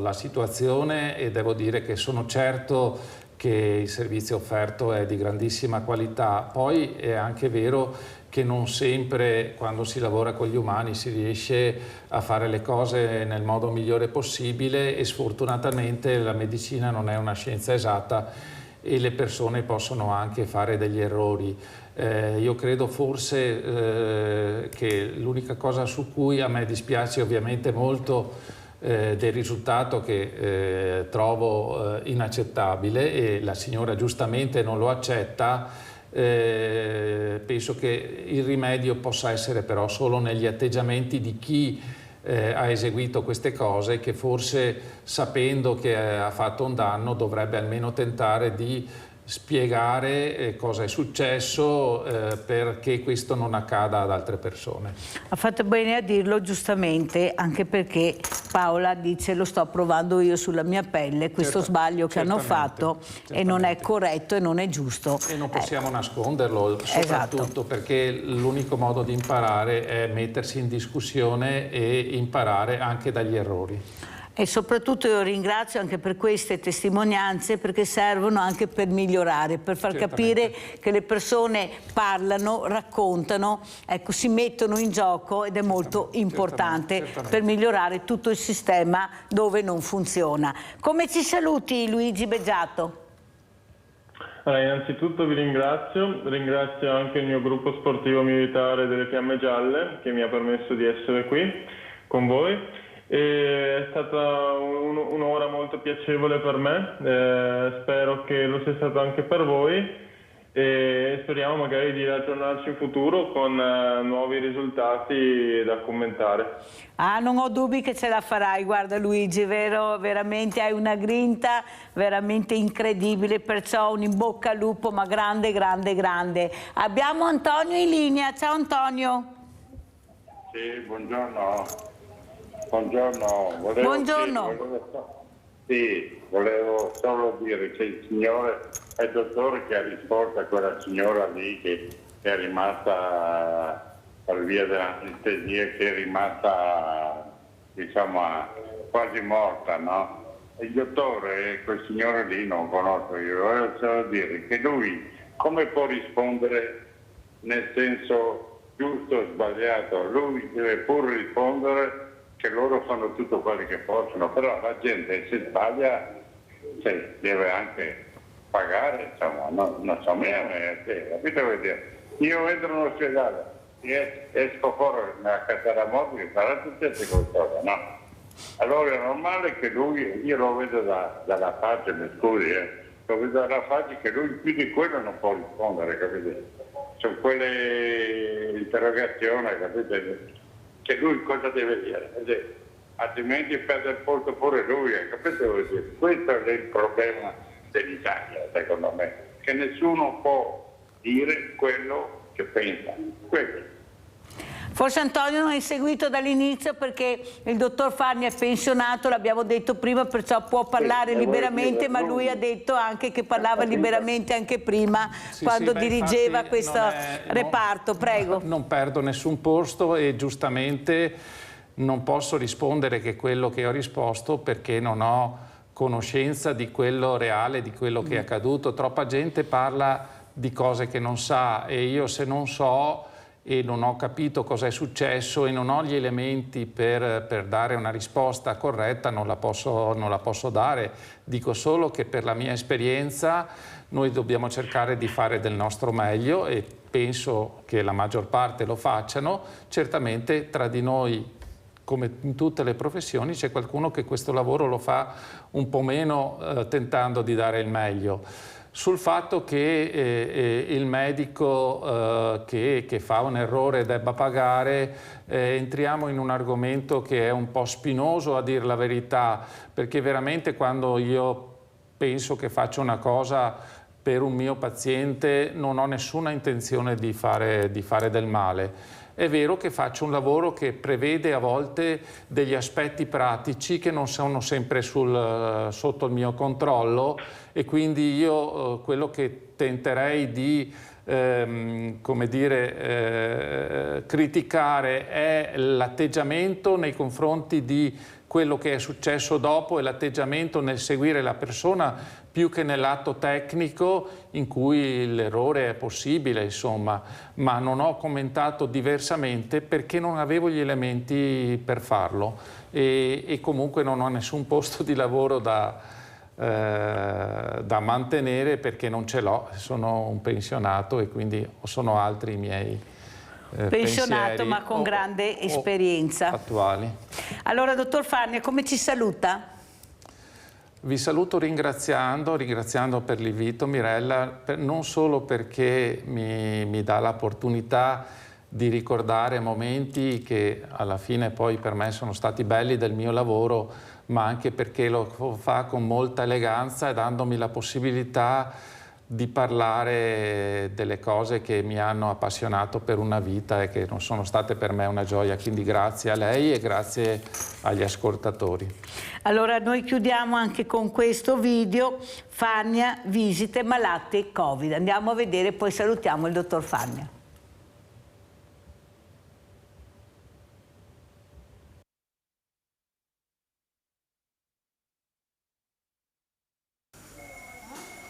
la situazione, e devo dire che sono certo che il servizio offerto è di grandissima qualità. Poi è anche vero che non sempre, quando si lavora con gli umani, si riesce a fare le cose nel modo migliore possibile, e sfortunatamente la medicina non è una scienza esatta e le persone possono anche fare degli errori. Io credo forse che l'unica cosa su cui a me dispiace ovviamente molto del risultato, che trovo inaccettabile, e la signora giustamente non lo accetta, penso che il rimedio possa essere però solo negli atteggiamenti di chi ha eseguito queste cose, che forse, sapendo che ha fatto un danno, dovrebbe almeno tentare di spiegare cosa è successo perché questo non accada ad altre persone. Ha fatto bene a dirlo, giustamente, anche perché Paola dice: lo sto provando io sulla mia pelle, questo sbaglio che hanno fatto, e non è corretto e non è giusto. E non possiamo nasconderlo, soprattutto perché l'unico modo di imparare è mettersi in discussione e imparare anche dagli errori. E soprattutto io ringrazio anche per queste testimonianze, perché servono anche per migliorare, per far capire che le persone parlano, raccontano, ecco, si mettono in gioco, ed è molto importante per migliorare tutto il sistema dove non funziona. Come ci saluti, Luigi Beggiato? Allora, innanzitutto vi ringrazio anche il mio gruppo sportivo militare delle Fiamme Gialle, che mi ha permesso di essere qui con voi. È stata un'ora molto piacevole per me, spero che lo sia stato anche per voi, e speriamo magari di aggiornarci in futuro con nuovi risultati da commentare. Non ho dubbi che ce la farai, guarda Luigi, vero? Veramente hai una grinta veramente incredibile, perciò un in bocca al lupo, ma grande, grande, grande. Abbiamo Antonio in linea, ciao Antonio. Sì, buongiorno. Buongiorno, volevo solo dire che il signore è il dottore che ha risposto a quella signora lì che è rimasta per via dell'anestesia, che è rimasta, diciamo, quasi morta, no? Il dottore, quel signore lì non conosco io, volevo solo dire che lui come può rispondere nel senso giusto o sbagliato? Lui deve pur rispondere che loro fanno tutto quello che possono, però la gente se sbaglia deve anche pagare, insomma, non so capito che dire? Io entro in ospedale, esco fuori nella casa della morte, che farà tutte queste cose, no? Allora è normale che lui, io lo vedo dalla faccia, mi scusi, lo vedo dalla faccia che lui più di quello non può rispondere, capite? Su quelle interrogazioni, capite? Che lui cosa deve dire, altrimenti perde il posto pure lui, capito? Questo è il problema dell'Italia, secondo me, che nessuno può dire quello che pensa. Quello. Forse Antonio non hai seguito dall'inizio, perché il dottor Farni è pensionato, l'abbiamo detto prima, perciò può parlare liberamente, ma lui ha detto anche che parlava liberamente anche prima, quando dirigeva questo reparto. Prego. Non perdo nessun posto e giustamente non posso rispondere che quello che ho risposto, perché non ho conoscenza di quello reale, di quello che è accaduto. Troppa gente parla di cose che non sa, e io, se non so e non ho capito cosa è successo e non ho gli elementi per dare una risposta corretta, non la posso dare. Dico solo che per la mia esperienza noi dobbiamo cercare di fare del nostro meglio, e penso che la maggior parte lo facciano. Certamente tra di noi, come in tutte le professioni, c'è qualcuno che questo lavoro lo fa un po' meno, tentando di dare il meglio. Sul fatto che il medico che fa un errore debba pagare, entriamo in un argomento che è un po' spinoso, a dir la verità, perché veramente quando io penso che faccio una cosa per un mio paziente non ho nessuna intenzione di fare del male. È vero che faccio un lavoro che prevede a volte degli aspetti pratici che non sono sempre sotto il mio controllo, e quindi io quello che tenterei di come dire, criticare è l'atteggiamento nei confronti di quello che è successo dopo e l'atteggiamento nel seguire la persona più che nell'atto tecnico in cui l'errore è possibile, insomma, ma non ho commentato diversamente perché non avevo gli elementi per farlo e comunque non ho nessun posto di lavoro da mantenere perché non ce l'ho, sono un pensionato e quindi sono altri i miei pensionato ma con grande esperienza attuali. Allora, dottor Farnia, come ci saluta? Vi saluto ringraziando per l'invito, Mirella, non solo perché mi dà l'opportunità di ricordare momenti che alla fine poi per me sono stati belli del mio lavoro, ma anche perché lo fa con molta eleganza e dandomi la possibilità di parlare delle cose che mi hanno appassionato per una vita e che non sono state per me una gioia. Quindi grazie a lei e grazie agli ascoltatori. Allora noi chiudiamo anche con questo video, Farnia, visite malati Covid. Andiamo a vedere, poi salutiamo il dottor Farnia.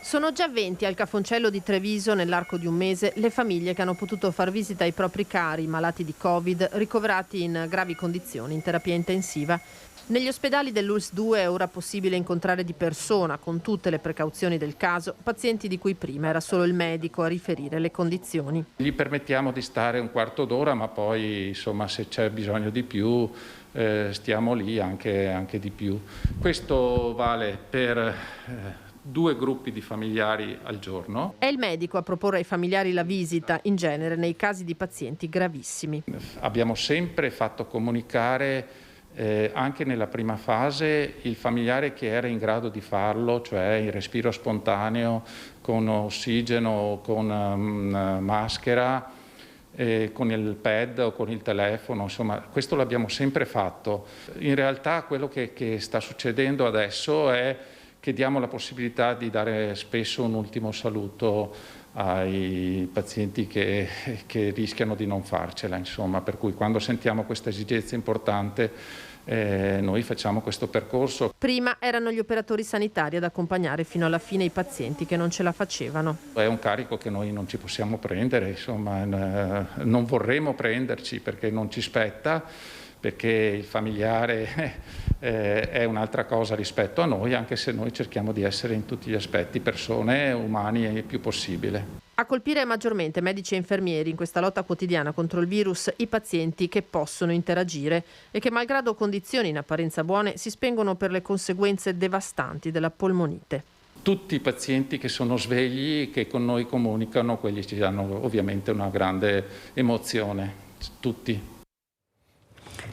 Sono già 20 al Cafoncello di Treviso nell'arco di un mese le famiglie che hanno potuto far visita ai propri cari malati di Covid ricoverati in gravi condizioni in terapia intensiva. Negli ospedali dell'ULSS 2 è ora possibile incontrare di persona, con tutte le precauzioni del caso, pazienti di cui prima era solo il medico a riferire le condizioni. Gli permettiamo di stare un quarto d'ora, ma poi insomma se c'è bisogno di più stiamo lì anche di più. Questo vale per 2 gruppi di familiari al giorno. È il medico a proporre ai familiari la visita, in genere nei casi di pazienti gravissimi. Abbiamo sempre fatto comunicare anche nella prima fase il familiare che era in grado di farlo, cioè il respiro spontaneo con ossigeno, con maschera, con il pad o con il telefono, insomma questo l'abbiamo sempre fatto. In realtà quello che sta succedendo adesso è che diamo la possibilità di dare spesso un ultimo saluto ai pazienti che rischiano di non farcela, insomma, per cui quando sentiamo questa esigenza importante noi facciamo questo percorso. Prima erano gli operatori sanitari ad accompagnare fino alla fine i pazienti che non ce la facevano. È un carico che noi non ci possiamo prendere, insomma, non vorremmo prenderci perché non ci spetta, perché il familiare è un'altra cosa rispetto a noi, anche se noi cerchiamo di essere in tutti gli aspetti persone umane il più possibile. A colpire maggiormente medici e infermieri in questa lotta quotidiana contro il virus i pazienti che possono interagire e che, malgrado condizioni in apparenza buone, si spengono per le conseguenze devastanti della polmonite. Tutti i pazienti che sono svegli, che con noi comunicano, quelli ci danno ovviamente una grande emozione, tutti.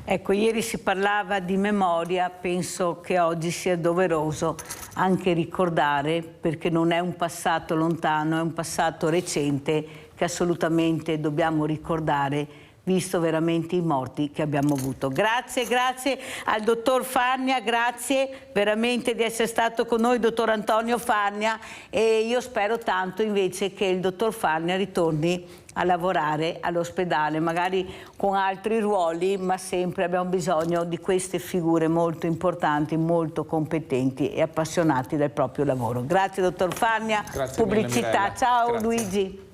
Ecco, ieri si parlava di memoria, penso che oggi sia doveroso anche ricordare, perché non è un passato lontano, è un passato recente che assolutamente dobbiamo ricordare, visto veramente i morti che abbiamo avuto. Grazie al dottor Farnia, grazie veramente di essere stato con noi, dottor Antonio Farnia, e io spero tanto invece che il dottor Farnia ritorni a lavorare all'ospedale, magari con altri ruoli, ma sempre abbiamo bisogno di queste figure molto importanti, molto competenti e appassionati del proprio lavoro. Grazie dottor Farnia, grazie pubblicità. Mille, ciao grazie. Luigi.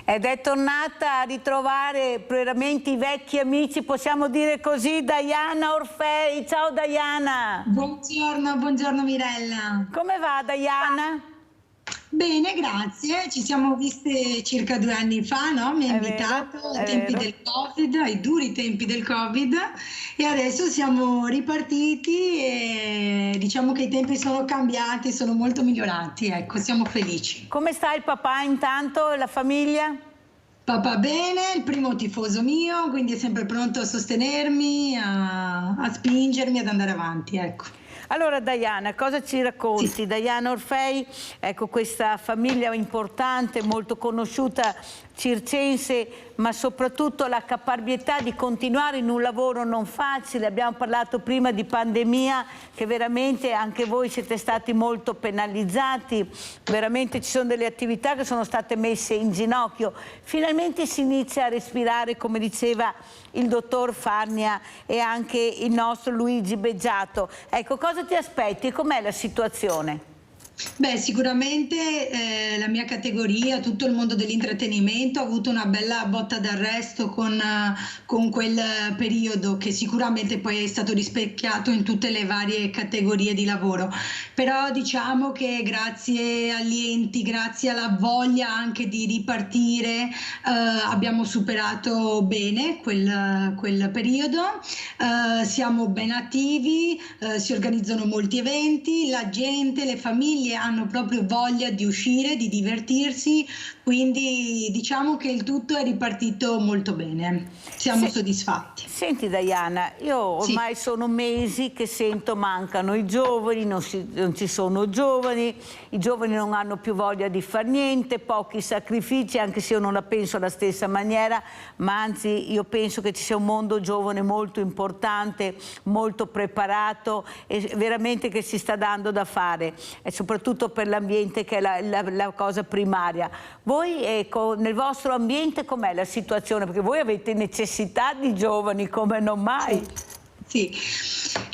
Ed è tornata a ritrovare veramente i vecchi amici, possiamo dire così, Diana Orfei. Ciao Diana. Buongiorno Mirella. Come va Diana? Bene, grazie. Ci siamo viste circa 2 anni fa, no? Mi ha invitato ai tempi del Covid, ai duri tempi del Covid, e adesso siamo ripartiti e diciamo che i tempi sono cambiati, sono molto migliorati, ecco, siamo felici. Come sta il papà intanto e la famiglia? Papà bene, il primo tifoso mio, quindi è sempre pronto a sostenermi, a spingermi ad andare avanti, ecco. Allora Diana, cosa ci racconti? Sì. Diana Orfei, ecco, questa famiglia importante, molto conosciuta, circense, ma soprattutto la caparbietà di continuare in un lavoro non facile. Abbiamo parlato prima di pandemia, che veramente anche voi siete stati molto penalizzati, veramente ci sono delle attività che sono state messe in ginocchio. Finalmente si inizia a respirare, come diceva il dottor Farnia e anche il nostro Luigi Beggiato. Ecco, cosa ti aspetti? Com'è la situazione? Beh, sicuramente la mia categoria, tutto il mondo dell'intrattenimento ha avuto una bella botta d'arresto con quel periodo, che sicuramente poi è stato rispecchiato in tutte le varie categorie di lavoro. Però diciamo che grazie agli enti, grazie alla voglia anche di ripartire, abbiamo superato bene quel periodo, siamo ben attivi, si organizzano molti eventi, la gente, le famiglie hanno proprio voglia di uscire, di divertirsi, quindi diciamo che il tutto è ripartito molto bene, siamo soddisfatti. Senti Diana, io ormai sono mesi che sento mancano i giovani, non ci sono giovani, i giovani non hanno più voglia di far niente, pochi sacrifici, anche se io non la penso alla stessa maniera, ma anzi io penso che ci sia un mondo giovane molto importante, molto preparato e veramente che si sta dando da fare, e soprattutto per l'ambiente, che è la cosa primaria. Voi, ecco, nel vostro ambiente com'è la situazione? Perché voi avete necessità di giovani come non mai. Sì,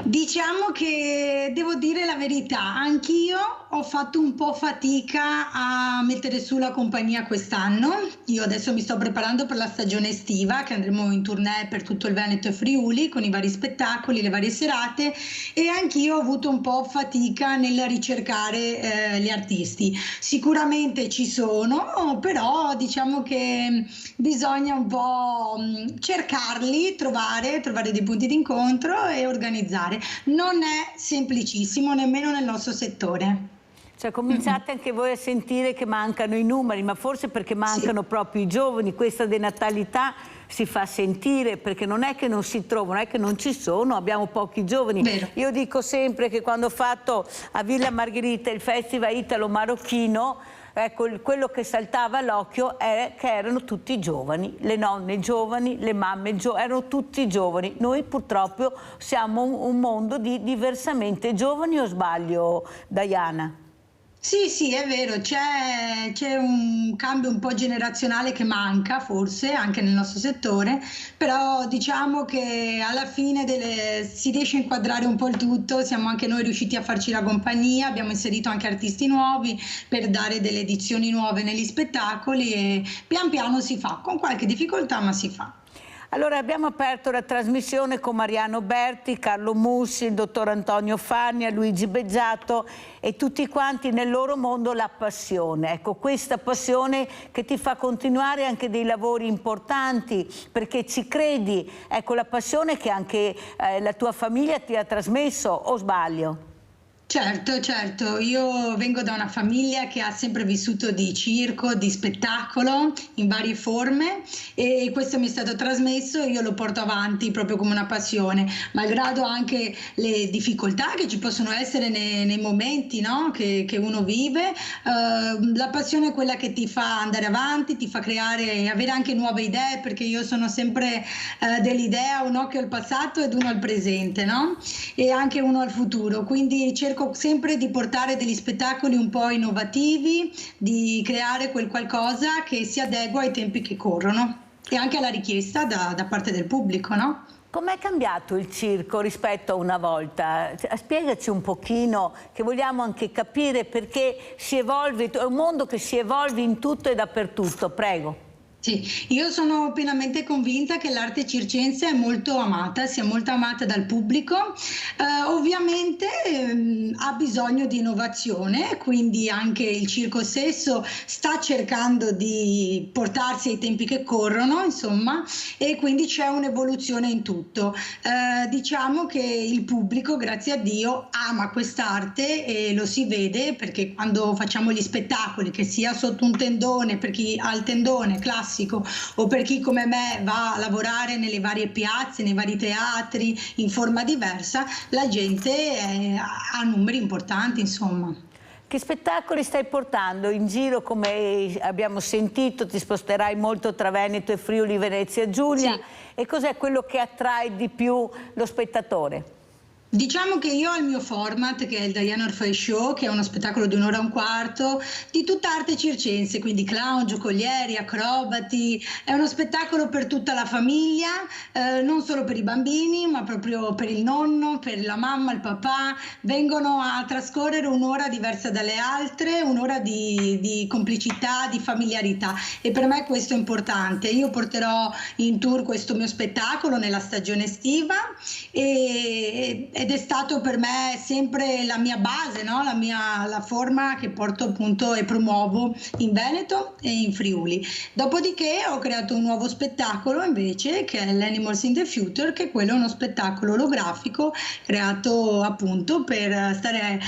diciamo che devo dire la verità, anch'io ho fatto un po' fatica a mettere su la compagnia quest'anno. Io adesso mi sto preparando per la stagione estiva, che andremo in tournée per tutto il Veneto e Friuli con i vari spettacoli, le varie serate, e anch'io ho avuto un po' fatica nel ricercare gli artisti. Sicuramente ci sono, però diciamo che bisogna un po' cercarli, trovare dei punti d'incontro e organizzare. Non è semplicissimo nemmeno nel nostro settore. Cioè cominciate anche voi a sentire che mancano i numeri, ma forse perché mancano proprio i giovani, questa denatalità si fa sentire, perché non è che non si trovano, non è che non ci sono, abbiamo pochi giovani. Vero. Io dico sempre che quando ho fatto a Villa Margherita il festival italo-marocchino, ecco, quello che saltava all'occhio è che erano tutti giovani, le nonne giovani, le mamme giovani, erano tutti giovani. Noi purtroppo siamo un mondo di diversamente giovani, o sbaglio Diana? Sì, è vero, c'è un cambio un po' generazionale che manca forse anche nel nostro settore, però diciamo che alla fine si riesce a inquadrare un po' il tutto, siamo anche noi riusciti a farci la compagnia, abbiamo inserito anche artisti nuovi per dare delle edizioni nuove negli spettacoli e pian piano si fa, con qualche difficoltà ma si fa. Allora abbiamo aperto la trasmissione con Mariano Berti, Carlo Mussi, il dottor Antonio Farnia, Luigi Beggiato e tutti quanti nel loro mondo la passione. Ecco, questa passione che ti fa continuare anche dei lavori importanti perché ci credi. Ecco, la passione che anche la tua famiglia ti ha trasmesso, o sbaglio? Certo, io vengo da una famiglia che ha sempre vissuto di circo, di spettacolo in varie forme e questo mi è stato trasmesso e io lo porto avanti proprio come una passione, malgrado anche le difficoltà che ci possono essere nei momenti, no? che uno vive. La passione è quella che ti fa andare avanti, ti fa creare e avere anche nuove idee, perché io sono sempre dell'idea un occhio al passato ed uno al presente, no? E anche uno al futuro, quindi cerco sempre di portare degli spettacoli un po' innovativi, di creare quel qualcosa che si adegua ai tempi che corrono e anche alla richiesta da parte del pubblico, no? Com'è cambiato il circo rispetto a una volta? Spiegaci un pochino, che vogliamo anche capire perché si evolve, è un mondo che si evolve in tutto e dappertutto, prego. Sì, io sono pienamente convinta che l'arte circense è molto amata, sia molto amata dal pubblico. Ovviamente ha bisogno di innovazione, quindi anche il circo stesso sta cercando di portarsi ai tempi che corrono, insomma, e quindi c'è un'evoluzione in tutto. Diciamo che il pubblico, grazie a Dio, ama quest'arte e lo si vede perché quando facciamo gli spettacoli, che sia sotto un tendone, per chi ha il tendone classico, o per chi come me va a lavorare nelle varie piazze, nei vari teatri in forma diversa, la gente ha numeri importanti, insomma. Che spettacoli stai portando in giro? Come abbiamo sentito, ti sposterai molto tra Veneto e Friuli Venezia Giulia. Sì. E cos'è quello che attrae di più lo spettatore? Diciamo che io ho il mio format, che è il Diana Orfei Show, che è uno spettacolo di 1 ora e un quarto di tutta arte circense, quindi clown, giocolieri, acrobati. È uno spettacolo per tutta la famiglia, non solo per i bambini, ma proprio per il nonno, per la mamma, il papà. Vengono a trascorrere un'ora diversa dalle altre, un'ora di complicità, di familiarità, e per me questo è importante. Io porterò in tour questo mio spettacolo nella stagione estiva ed è stato per me sempre la mia base, no? La forma che porto appunto e promuovo in Veneto e in Friuli. Dopodiché ho creato un nuovo spettacolo invece, che è l'Animals in the Future, che quello è uno spettacolo olografico creato appunto per stare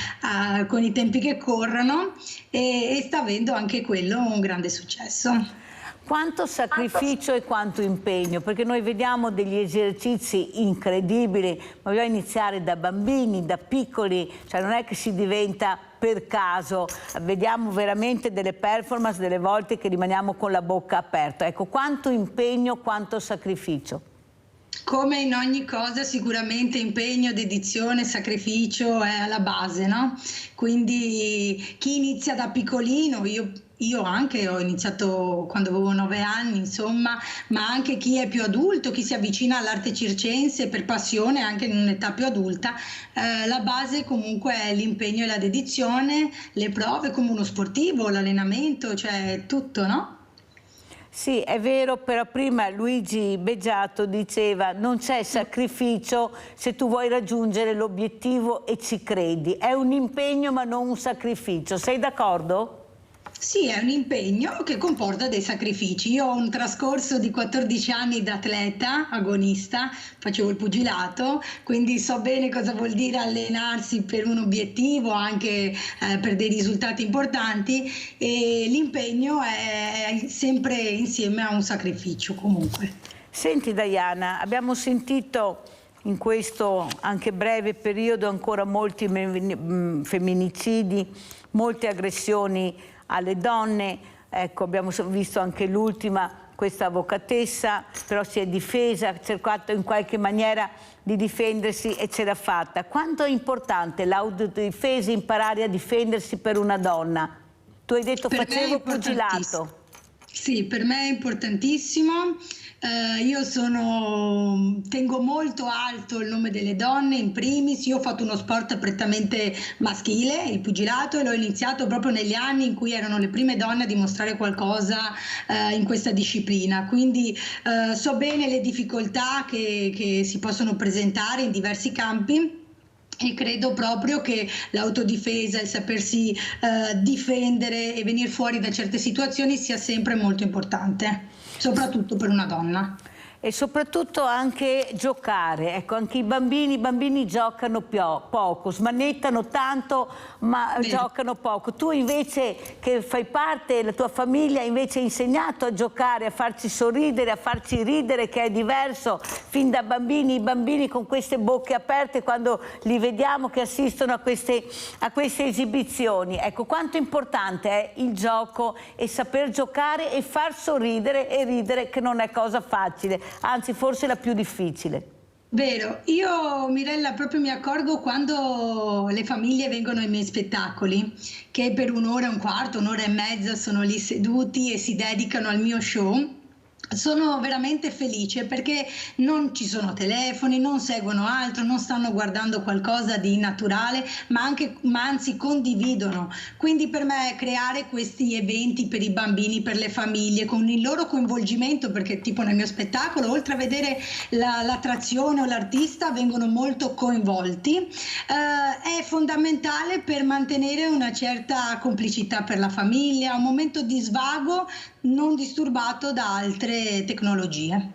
con i tempi che corrono, e sta avendo anche quello un grande successo. Quanto sacrificio e quanto impegno, perché noi vediamo degli esercizi incredibili, ma bisogna iniziare da bambini, da piccoli, cioè non è che si diventa per caso, vediamo veramente delle performance delle volte che rimaniamo con la bocca aperta. Ecco, quanto impegno, quanto sacrificio. Come in ogni cosa sicuramente impegno, dedizione, sacrificio è alla base, no? Quindi chi inizia da piccolino, io anche ho iniziato quando avevo 9 anni, insomma, ma anche chi è più adulto, chi si avvicina all'arte circense per passione anche in un'età più adulta, la base comunque è l'impegno e la dedizione, le prove come uno sportivo, l'allenamento, cioè tutto, no? Sì, è vero, però prima Luigi Beggiato diceva non c'è sacrificio se tu vuoi raggiungere l'obiettivo e ci credi. È un impegno ma non un sacrificio. Sei d'accordo? Sì, è un impegno che comporta dei sacrifici. Io ho un trascorso di 14 anni da atleta, agonista, facevo il pugilato, quindi so bene cosa vuol dire allenarsi per un obiettivo, anche per dei risultati importanti, e l'impegno è sempre insieme a un sacrificio comunque. Senti Diana, abbiamo sentito in questo anche breve periodo ancora molti femminicidi, molte aggressioni alle donne. Ecco, abbiamo visto anche l'ultima, questa avvocatessa, però si è difesa, ha cercato in qualche maniera di difendersi e ce l'ha fatta. Quanto è importante l'autodifesa, imparare a difendersi per una donna? Tu hai detto facevo pugilato. Sì, per me è importantissimo. Io tengo molto alto il nome delle donne in primis. Io ho fatto uno sport prettamente maschile, il pugilato, e l'ho iniziato proprio negli anni in cui erano le prime donne a dimostrare qualcosa in questa disciplina, quindi so bene le difficoltà che si possono presentare in diversi campi. E credo proprio che l'autodifesa, il sapersi difendere e venire fuori da certe situazioni sia sempre molto importante, soprattutto per una donna. E soprattutto anche giocare, ecco, anche i bambini giocano poco, smanettano tanto ma giocano poco. Tu invece che fai parte, la tua famiglia invece ha insegnato a giocare, a farci sorridere, a farci ridere, che è diverso fin da bambini, i bambini con queste bocche aperte quando li vediamo che assistono a queste esibizioni. Ecco, quanto importante è il gioco e saper giocare e far sorridere e ridere, che non è cosa facile. Anzi, forse la più difficile. Vero, io Mirella proprio mi accorgo quando le famiglie vengono ai miei spettacoli, che per 1 ora e un quarto, 1 ora e mezza sono lì seduti e si dedicano al mio show. Sono veramente felice perché non ci sono telefoni, non seguono altro, non stanno guardando qualcosa di naturale, ma anzi condividono. Quindi per me creare questi eventi per i bambini, per le famiglie, con il loro coinvolgimento, perché tipo nel mio spettacolo, oltre a vedere l'attrazione o l'artista, vengono molto coinvolti, è fondamentale per mantenere una certa complicità per la famiglia, un momento di svago non disturbato da altre tecnologie.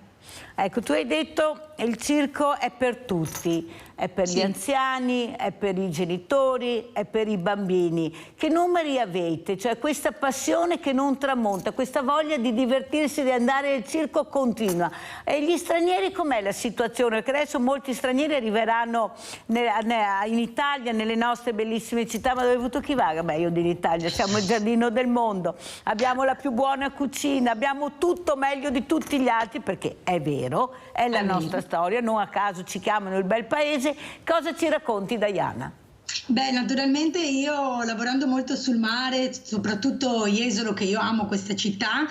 Ecco, tu hai detto che il circo è per tutti, è per gli anziani, è per i genitori, è per i bambini. Che numeri avete? Cioè questa passione che non tramonta, questa voglia di divertirsi, di andare al circo continua. E gli stranieri com'è la situazione? Perché adesso molti stranieri arriveranno in Italia, nelle nostre bellissime città, ma dove hai avuto chi va? Beh, in Italia siamo il giardino del mondo, abbiamo la più buona cucina, abbiamo tutto meglio di tutti gli altri, perché è vero, è la nostra storia, non a caso ci chiamano il bel paese. Cosa ci racconti, Diana? Beh, naturalmente io lavorando molto sul mare, soprattutto Jesolo, che io amo questa città,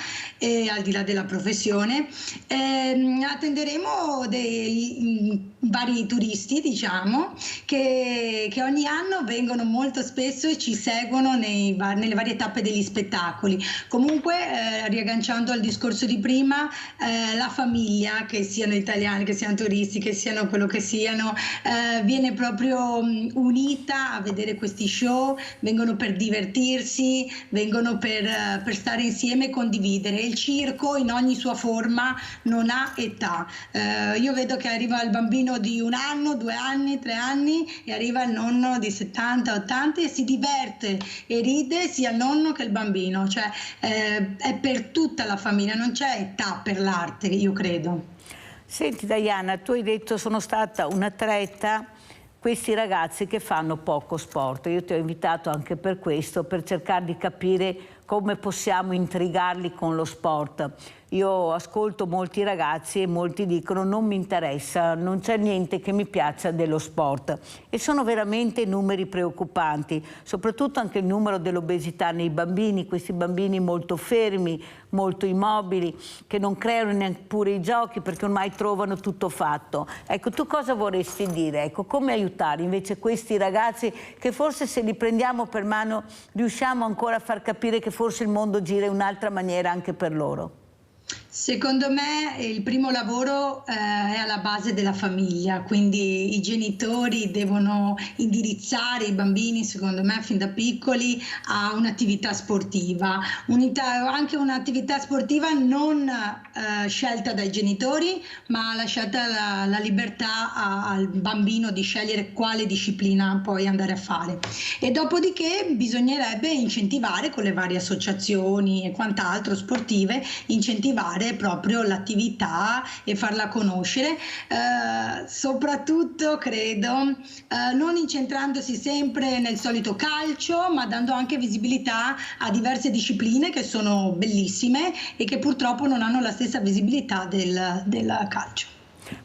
al di là della professione, attenderemo dei vari turisti, diciamo, che ogni anno vengono molto spesso e ci seguono nelle varie tappe degli spettacoli. Comunque, riagganciando al discorso di prima, la famiglia, che siano italiani, che siano turisti, che siano quello che siano, viene proprio unita a vedere questi show, vengono per divertirsi, vengono per stare insieme e condividere. Il circo in ogni sua forma non ha età. Io vedo che arriva il bambino di 1 anno, 2 anni, 3 anni e arriva il nonno di 70, 80 e si diverte e ride sia il nonno che il bambino, cioè è per tutta la famiglia, non c'è età per l'arte, io credo. Senti Diana, tu hai detto sono stata un'atleta, questi ragazzi che fanno poco sport. Io ti ho invitato anche per questo, per cercare di capire come possiamo intrigarli con lo sport. Io ascolto molti ragazzi e molti dicono non mi interessa, non c'è niente che mi piaccia dello sport. E sono veramente numeri preoccupanti, soprattutto anche il numero dell'obesità nei bambini, questi bambini molto fermi, molto immobili, che non creano neppure i giochi perché ormai trovano tutto fatto. Ecco, tu cosa vorresti dire? Ecco, come aiutare invece questi ragazzi che forse se li prendiamo per mano riusciamo ancora a far capire che forse il mondo gira in un'altra maniera anche per loro? Secondo me il primo lavoro è alla base della famiglia, quindi i genitori devono indirizzare i bambini, secondo me, fin da piccoli a un'attività sportiva, anche un'attività sportiva non scelta dai genitori, ma lasciata la libertà al bambino di scegliere quale disciplina poi andare a fare. E dopodiché bisognerebbe incentivare con le varie associazioni e quant'altro sportive, incentivare proprio l'attività e farla conoscere, soprattutto credo non incentrandosi sempre nel solito calcio, ma dando anche visibilità a diverse discipline che sono bellissime e che purtroppo non hanno la stessa visibilità del calcio.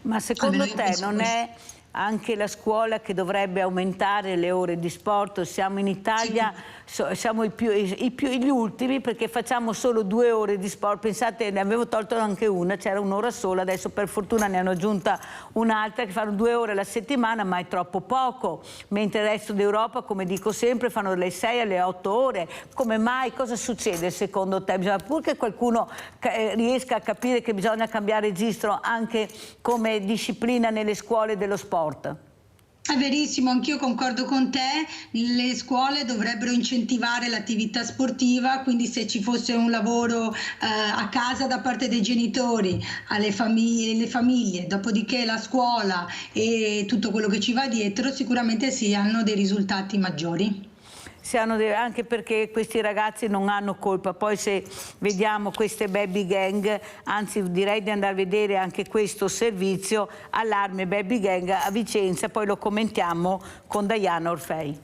Ma secondo te non è anche la scuola che dovrebbe aumentare le ore di sport? Siamo in Italia, siamo gli ultimi perché facciamo solo 2 ore di sport. Pensate, ne avevo tolto anche una, c'era un'ora sola, adesso per fortuna ne hanno aggiunta un'altra che fanno 2 ore alla settimana, ma è troppo poco, mentre il resto d'Europa, come dico sempre, fanno dalle 6 alle 8 ore. Come mai? Cosa succede secondo te? Bisogna pur che qualcuno riesca a capire che bisogna cambiare registro anche come disciplina nelle scuole dello sport. È verissimo, anch'io concordo con te, le scuole dovrebbero incentivare l'attività sportiva, quindi se ci fosse un lavoro a casa da parte dei genitori, alle famiglie, le famiglie, dopodiché la scuola e tutto quello che ci va dietro, sicuramente si hanno dei risultati maggiori. Anche perché questi ragazzi non hanno colpa. Poi se vediamo queste baby gang, anzi direi di andare a vedere anche questo servizio, Allarme Baby Gang a Vicenza, poi lo commentiamo con Diana Orfei.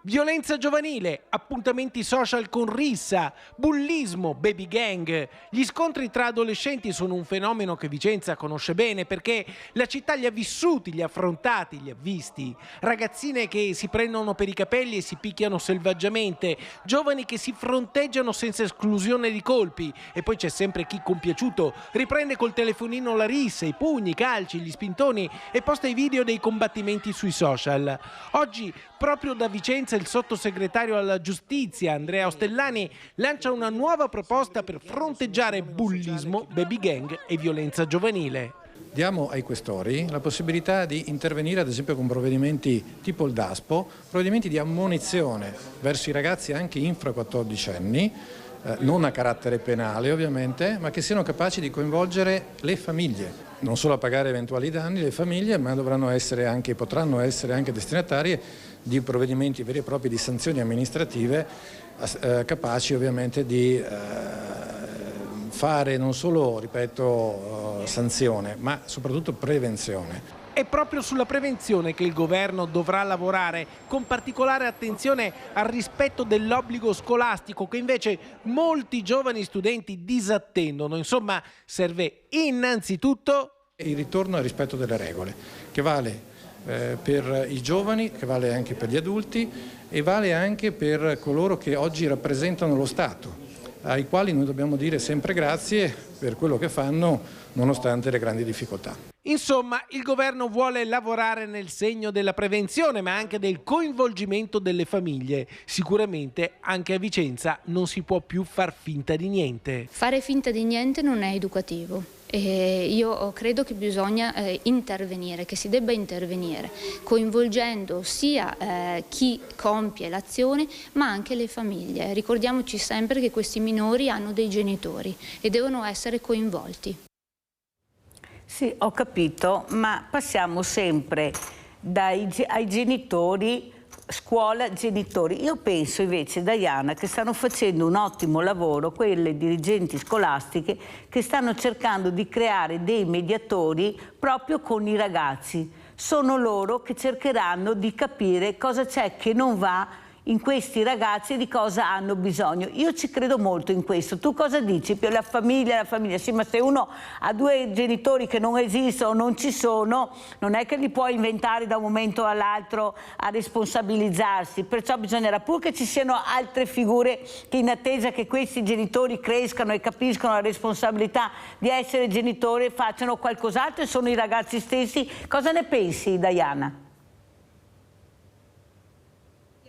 Violenza giovanile, appuntamenti social con rissa, bullismo, baby gang. Gli scontri tra adolescenti sono un fenomeno che Vicenza conosce bene perché la città li ha vissuti, li ha affrontati, li ha visti. Ragazzine che si prendono per i capelli e si picchiano selvaggiamente, giovani che si fronteggiano senza esclusione di colpi e poi c'è sempre chi compiaciuto riprende col telefonino la rissa, i pugni, i calci, gli spintoni e posta i video dei combattimenti sui social. Oggi proprio da Vicenza il sottosegretario alla giustizia Andrea Ostellani lancia una nuova proposta per fronteggiare bullismo, baby gang e violenza giovanile. Diamo ai questori la possibilità di intervenire ad esempio con provvedimenti tipo il DASPO, provvedimenti di ammonizione verso i ragazzi anche infra 14 anni, non a carattere penale ovviamente, ma che siano capaci di coinvolgere le famiglie. Non solo a pagare eventuali danni le famiglie, ma potranno essere anche destinatarie di provvedimenti veri e propri di sanzioni amministrative capaci ovviamente di fare non solo, ripeto, sanzione, ma soprattutto prevenzione. È proprio sulla prevenzione che il governo dovrà lavorare, con particolare attenzione al rispetto dell'obbligo scolastico che invece molti giovani studenti disattendono. Insomma, serve innanzitutto il ritorno al rispetto delle regole, che vale per i giovani, che vale anche per gli adulti e vale anche per coloro che oggi rappresentano lo Stato, ai quali noi dobbiamo dire sempre grazie per quello che fanno nonostante le grandi difficoltà. Insomma, il governo vuole lavorare nel segno della prevenzione, ma anche del coinvolgimento delle famiglie. Sicuramente anche a Vicenza non si può più far finta di niente. Fare finta di niente non è educativo. Io credo che bisogna intervenire, che si debba intervenire, coinvolgendo sia chi compie l'azione, ma anche le famiglie. Ricordiamoci sempre che questi minori hanno dei genitori e devono essere coinvolti. Sì, ho capito, ma passiamo sempre ai genitori, scuola, genitori. Io penso invece, Diana, che stanno facendo un ottimo lavoro quelle dirigenti scolastiche che stanno cercando di creare dei mediatori proprio con i ragazzi. Sono loro che cercheranno di capire cosa c'è che non va in questi ragazzi e di cosa hanno bisogno. Io ci credo molto in questo. Tu cosa dici? Per la famiglia, sì, ma se uno ha due genitori che non esistono, non ci sono, non è che li può inventare da un momento all'altro a responsabilizzarsi. Perciò bisognerà pure che ci siano altre figure che, in attesa che questi genitori crescano e capiscano la responsabilità di essere genitori, facciano qualcos'altro e sono i ragazzi stessi. Cosa ne pensi, Diana?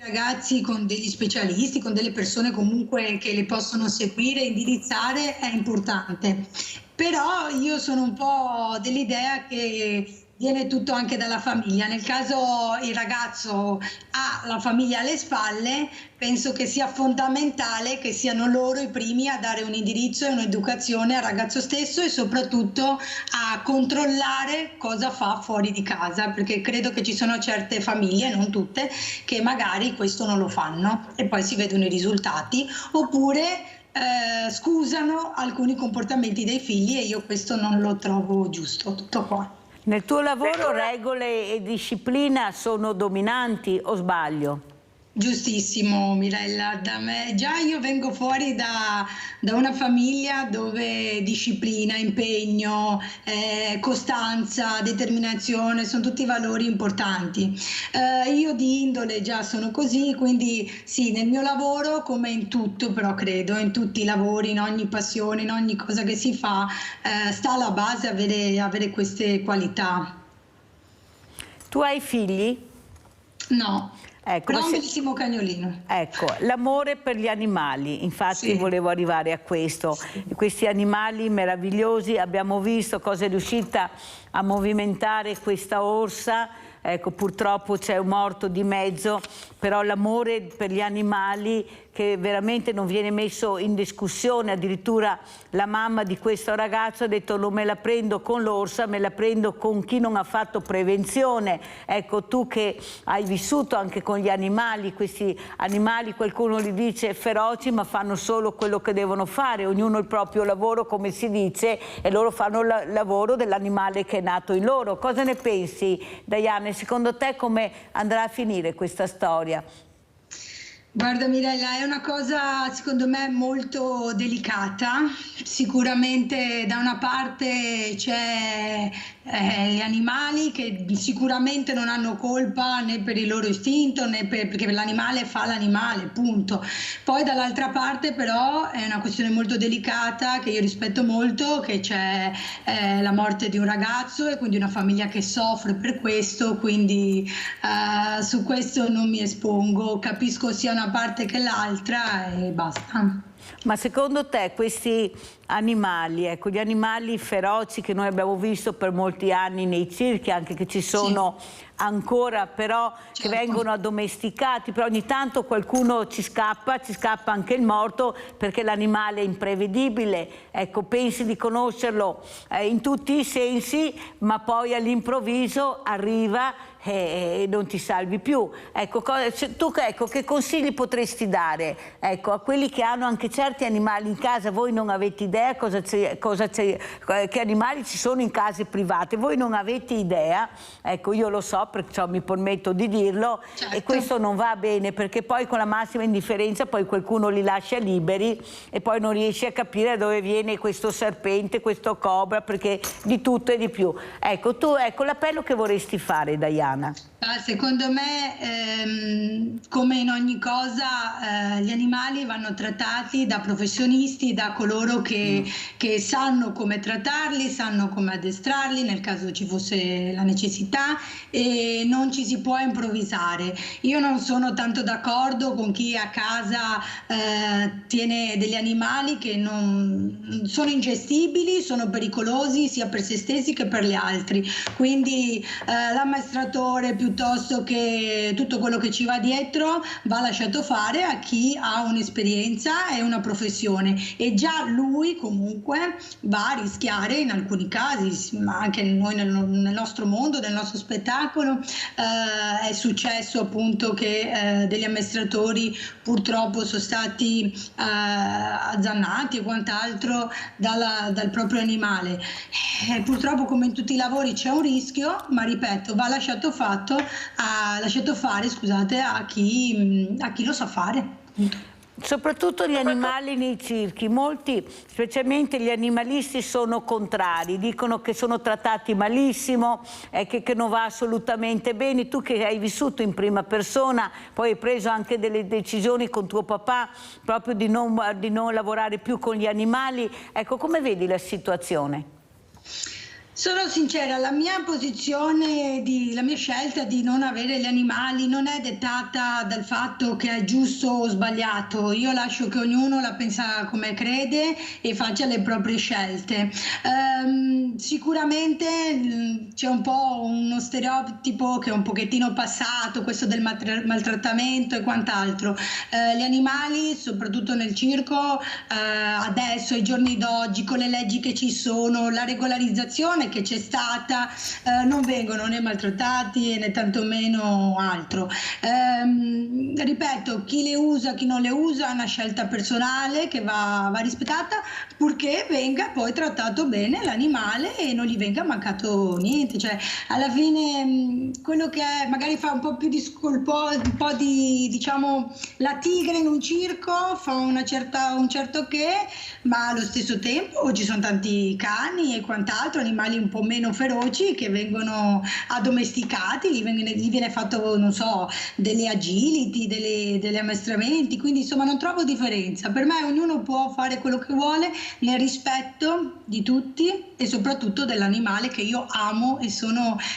Ragazzi con degli specialisti, con delle persone comunque che le possono seguire, indirizzare è importante, però io sono un po' dell'idea che viene tutto anche dalla famiglia. Nel caso il ragazzo ha la famiglia alle spalle, penso che sia fondamentale che siano loro i primi a dare un indirizzo e un'educazione al ragazzo stesso e soprattutto a controllare cosa fa fuori di casa, perché credo che ci sono certe famiglie, non tutte, che magari questo non lo fanno e poi si vedono i risultati, oppure scusano alcuni comportamenti dei figli e io questo non lo trovo giusto. Tutto qua. Nel tuo lavoro regole e disciplina sono dominanti o sbaglio? Giustissimo Mirella, da me già io vengo fuori da una famiglia dove disciplina, impegno, costanza, determinazione sono tutti valori importanti. Io di indole già sono così, quindi sì, nel mio lavoro come in tutto, però credo in tutti i lavori, in ogni passione, in ogni cosa che si fa, sta alla base avere queste qualità. Tu hai figli? No. Ecco, però un bellissimo cagnolino. Ecco, l'amore per gli animali, infatti volevo arrivare a questo. Sì. Questi animali meravigliosi, abbiamo visto cosa è riuscita a movimentare questa orsa. Ecco, purtroppo c'è un morto di mezzo, però l'amore per gli animali che veramente non viene messo in discussione. Addirittura la mamma di questo ragazzo ha detto: non me la prendo con l'orsa, me la prendo con chi non ha fatto prevenzione. Ecco, tu che hai vissuto anche con gli animali, questi animali qualcuno li dice feroci, ma fanno solo quello che devono fare, ognuno il proprio lavoro, come si dice, e loro fanno il lavoro dell'animale che è nato in loro. Cosa ne pensi, Diana? Secondo te come andrà a finire questa storia? Guarda Mirella, è una cosa secondo me molto delicata. Sicuramente da una parte c'è gli animali che sicuramente non hanno colpa né per il loro istinto né perché l'animale fa l'animale, punto. Poi dall'altra parte però è una questione molto delicata che io rispetto molto, che c'è la morte di un ragazzo e quindi una famiglia che soffre per questo, quindi su questo non mi espongo, capisco sia una parte che l'altra e basta. Ma secondo te questi animali, ecco, gli animali feroci che noi abbiamo visto per molti anni nei circhi, anche che ci sono ancora, però che vengono addomesticati, però ogni tanto qualcuno ci scappa anche il morto perché l'animale è imprevedibile, ecco, pensi di conoscerlo in tutti i sensi, ma poi all'improvviso arriva e non ti salvi più. Ecco, tu che consigli potresti dare, ecco, a quelli che hanno anche certi animali in casa? Voi non avete idea che animali ci sono in case private, voi non avete idea, ecco, io lo so perché mi permetto di dirlo, e questo non va bene perché poi con la massima indifferenza poi qualcuno li lascia liberi e poi non riesci a capire da dove viene questo serpente, questo cobra, perché di tutto e di più. Ecco, tu, ecco l'appello che vorresti fare, Diana. Secondo me, come in ogni cosa, gli animali vanno trattati da professionisti, da coloro che sanno come trattarli, sanno come addestrarli nel caso ci fosse la necessità, e non ci si può improvvisare. Io non sono tanto d'accordo con chi a casa tiene degli animali che non sono ingestibili, sono pericolosi sia per se stessi che per gli altri, quindi l'ammaestratore piuttosto che tutto quello che ci va dietro va lasciato fare a chi ha un'esperienza e una professione, e già lui comunque va a rischiare in alcuni casi, ma anche noi nel nostro mondo, nel nostro spettacolo è successo appunto che degli ammaestratori purtroppo sono stati azzannati e quant'altro dal proprio animale. Purtroppo come in tutti i lavori c'è un rischio, ma ripeto, va lasciato fare a chi lo sa fare. Soprattutto gli animali nei circhi, molti, specialmente gli animalisti, sono contrari, dicono che sono trattati malissimo, che non va assolutamente bene. Tu che hai vissuto in prima persona, poi hai preso anche delle decisioni con tuo papà proprio di non lavorare più con gli animali, ecco, come vedi la situazione? Sono sincera, la mia posizione, la mia scelta di non avere gli animali non è dettata dal fatto che è giusto o sbagliato. Io lascio che ognuno la pensa come crede e faccia le proprie scelte. Sicuramente c'è un po' uno stereotipo che è un pochettino passato, questo del maltrattamento e quant'altro. Gli animali, soprattutto nel circo, adesso, ai giorni d'oggi, con le leggi che ci sono, la regolarizzazione che c'è stata, non vengono né maltrattati né tantomeno altro. Ripeto, chi le usa, chi non le usa è una scelta personale che va rispettata, purché venga poi trattato bene l'animale e non gli venga mancato niente. Cioè, alla fine quello che è, magari fa un po' più un po' di diciamo la tigre in un circo fa un certo che, ma allo stesso tempo ci sono tanti cani e quant'altro, animali un po' meno feroci che vengono addomesticati, gli viene fatto, non so, delle agility, degli ammestramenti, quindi insomma non trovo differenza. Per me ognuno può fare quello che vuole nel rispetto di tutti e soprattutto dell'animale che io amo, e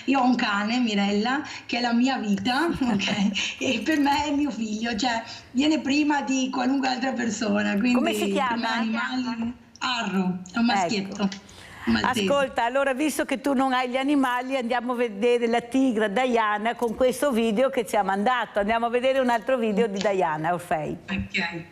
io ho un cane, Mirella, che è la mia vita, ok? E per me è mio figlio, cioè viene prima di qualunque altra persona. Quindi, come si chiama? Arro, è un maschietto. Ecco. Ascolta, allora visto che tu non hai gli animali, andiamo a vedere la tigre Diana con questo video che ci ha mandato. Andiamo a vedere un altro video di Diana Orfei. Ok.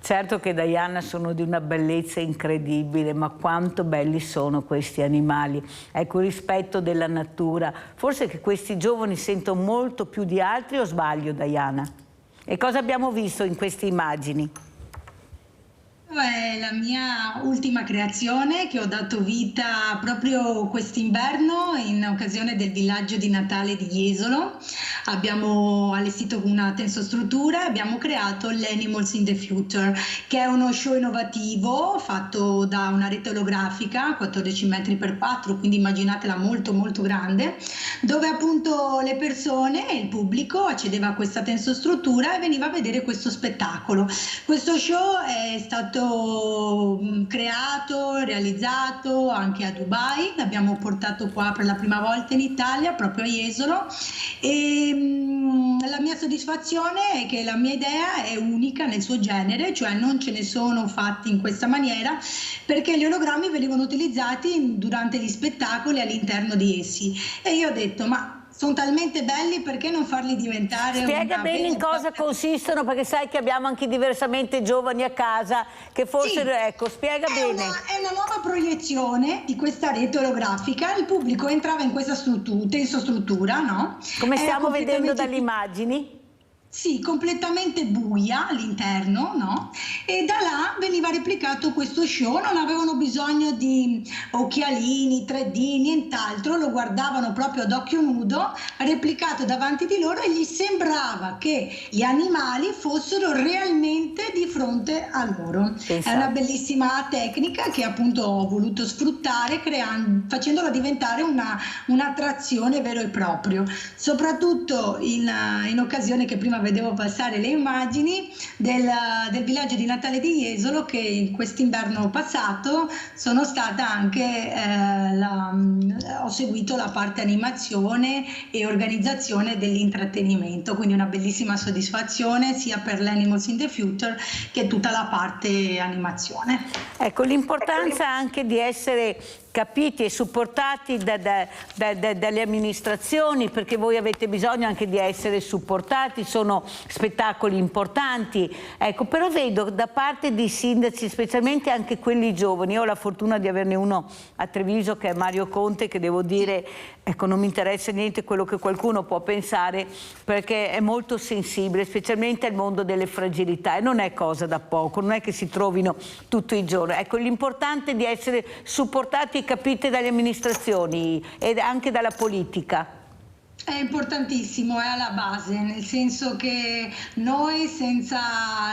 Certo che Diana sono di una bellezza incredibile, ma quanto belli sono questi animali. Ecco, il rispetto della natura. Forse che questi giovani sentono molto più di altri, o sbaglio, Diana? E cosa abbiamo visto in queste immagini? È la mia ultima creazione che ho dato vita proprio quest'inverno in occasione del villaggio di Natale di Jesolo. Abbiamo allestito una tensostruttura e abbiamo creato l'Animals in the Future, che è uno show innovativo fatto da una rete olografica 14 metri per 4, quindi immaginatela molto molto grande, dove appunto le persone e il pubblico accedeva a questa tensostruttura e veniva a vedere questo spettacolo. Questo show è stato creato, realizzato anche a Dubai, l'abbiamo portato qua per la prima volta in Italia, proprio a Jesolo, e la mia soddisfazione è che la mia idea è unica nel suo genere, cioè non ce ne sono fatti in questa maniera, perché gli ologrammi venivano utilizzati durante gli spettacoli all'interno di essi, e io ho detto, ma sono talmente belli, perché non farli diventare Spiega bene in cosa consistono, perché sai che abbiamo anche diversamente giovani a casa che forse, sì, ecco, spiega bene. È una nuova proiezione di questa rete olografica, il pubblico entrava in questa tensostruttura, no? Come stiamo vedendo dalle immagini? Sì, completamente buia all'interno, no? E da là veniva replicato questo show, non avevano bisogno di occhialini, 3D, nient'altro, lo guardavano proprio ad occhio nudo, replicato davanti di loro, e gli sembrava che gli animali fossero realmente di fronte a loro. Esatto. È una bellissima tecnica che appunto ho voluto sfruttare, facendola diventare un'attrazione vero e proprio, soprattutto in occasione che prima vedevo passare le immagini del villaggio di Natale di Jesolo, che in quest'inverno passato sono stata anche, ho seguito la parte animazione e organizzazione dell'intrattenimento, quindi una bellissima soddisfazione sia per l'Animals in the Future che tutta la parte animazione. Ecco, l'importanza anche di essere capiti e supportati dalle amministrazioni, perché voi avete bisogno anche di essere supportati, sono spettacoli importanti, ecco, però vedo da parte di sindaci, specialmente anche quelli giovani, io ho la fortuna di averne uno a Treviso che è Mario Conte, che devo dire, ecco, non mi interessa niente quello che qualcuno può pensare, perché è molto sensibile, specialmente al mondo delle fragilità, e non è cosa da poco, non è che si trovino tutti i giorni. Ecco, l'importante è di essere supportati e capite dalle amministrazioni e anche dalla politica. È importantissimo, è alla base, nel senso che noi senza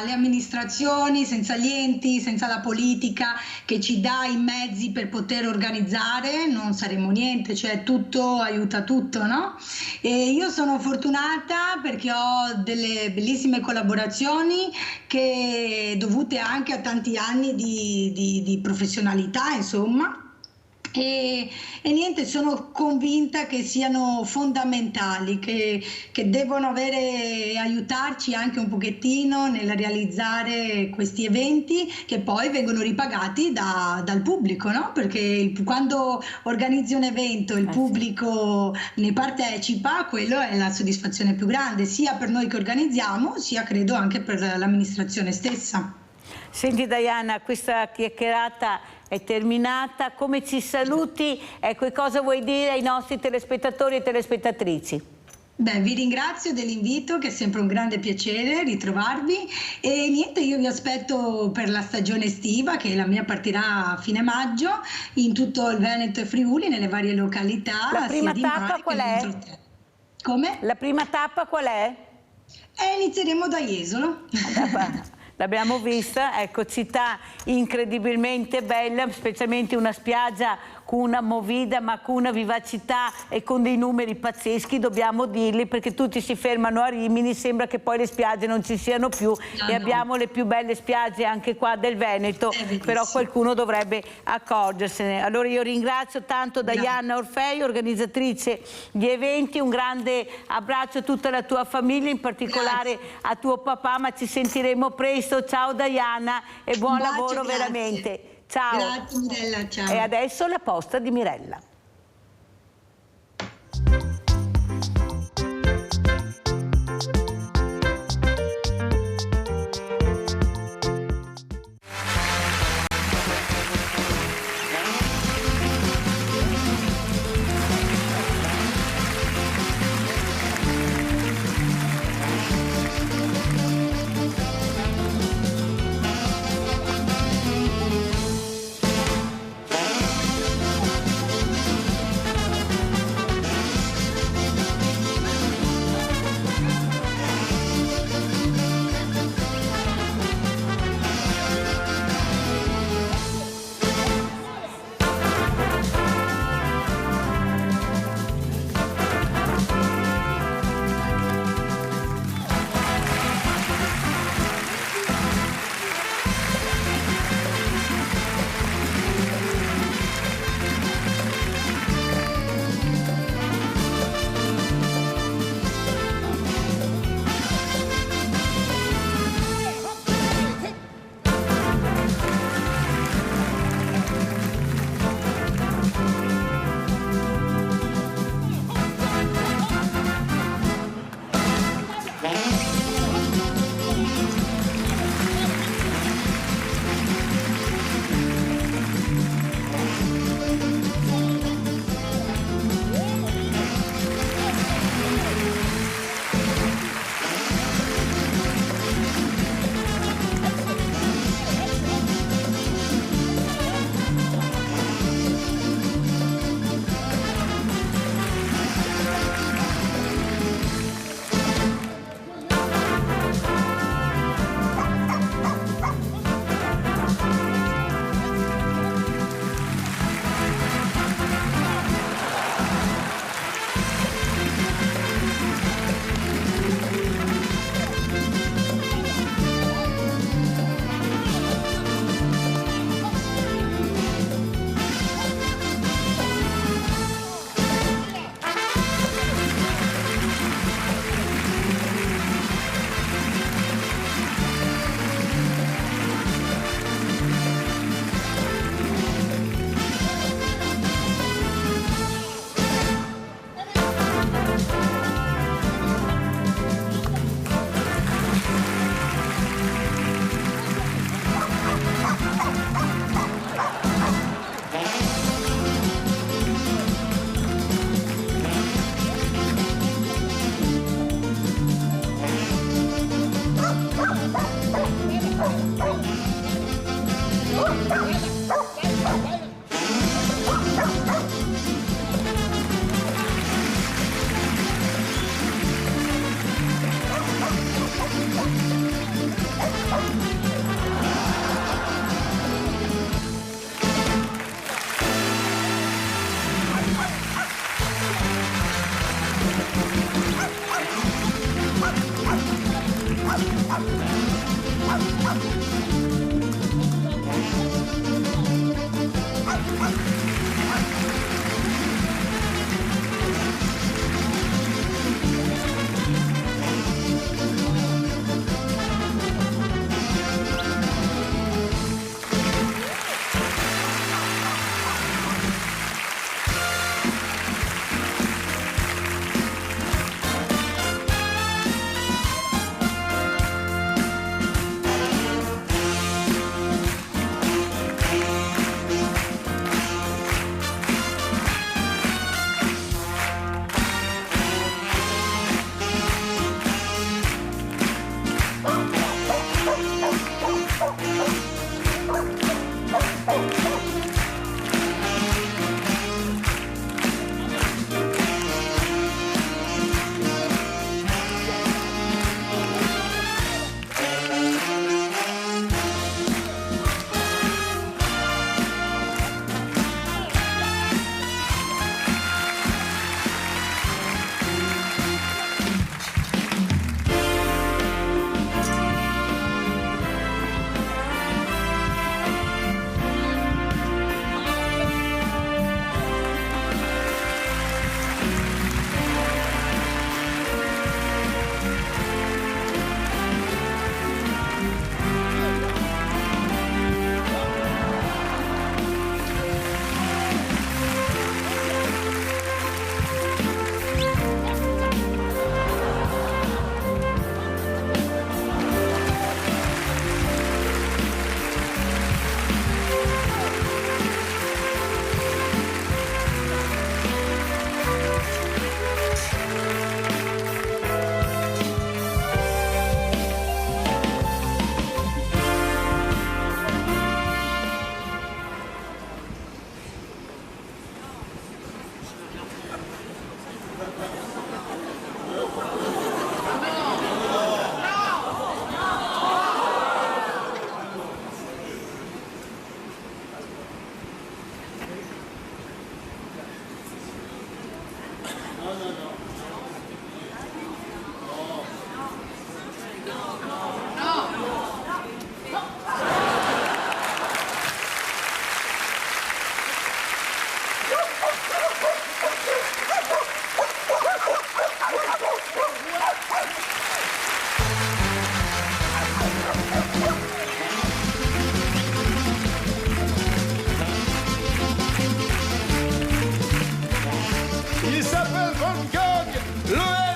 le amministrazioni, senza gli enti, senza la politica che ci dà i mezzi per poter organizzare non saremo niente, cioè tutto aiuta tutto, no? E io sono fortunata perché ho delle bellissime collaborazioni che dovute anche a tanti anni di professionalità, insomma. E niente, sono convinta che siano fondamentali, che devono aiutarci anche un pochettino nel realizzare questi eventi, che poi vengono ripagati dal pubblico, no? Perché quando organizzi un evento e il pubblico ne partecipa, quello è la soddisfazione più grande, sia per noi che organizziamo, sia credo anche per l'amministrazione stessa. Senti Diana, questa chiacchierata è terminata, come ci saluti? Ecco, e cosa vuoi dire ai nostri telespettatori e telespettatrici? Beh, vi ringrazio dell'invito, che è sempre un grande piacere ritrovarvi, e niente, io vi aspetto per la stagione estiva, che la mia partirà a fine maggio in tutto il Veneto e Friuli, nelle varie località. La prima tappa qual è? Come? La prima tappa qual è? Inizieremo da Jesolo. L'abbiamo vista, ecco, città incredibilmente bella, specialmente una spiaggia con una movida ma con una vivacità e con dei numeri pazzeschi, dobbiamo dirli, perché tutti si fermano a Rimini, sembra che poi le spiagge non ci siano più, e abbiamo le più belle spiagge anche qua del Veneto, però qualcuno dovrebbe accorgersene. Allora io ringrazio tanto Diana Orfei, organizzatrice di eventi, un grande abbraccio a tutta la tua famiglia, in particolare a tuo papà, ma ci sentiremo presto. Ciao Diana e buon lavoro veramente. Ciao. Grazie Mirella, ciao. E adesso la posta di Mirella. Il s'appelle Van Gogh, le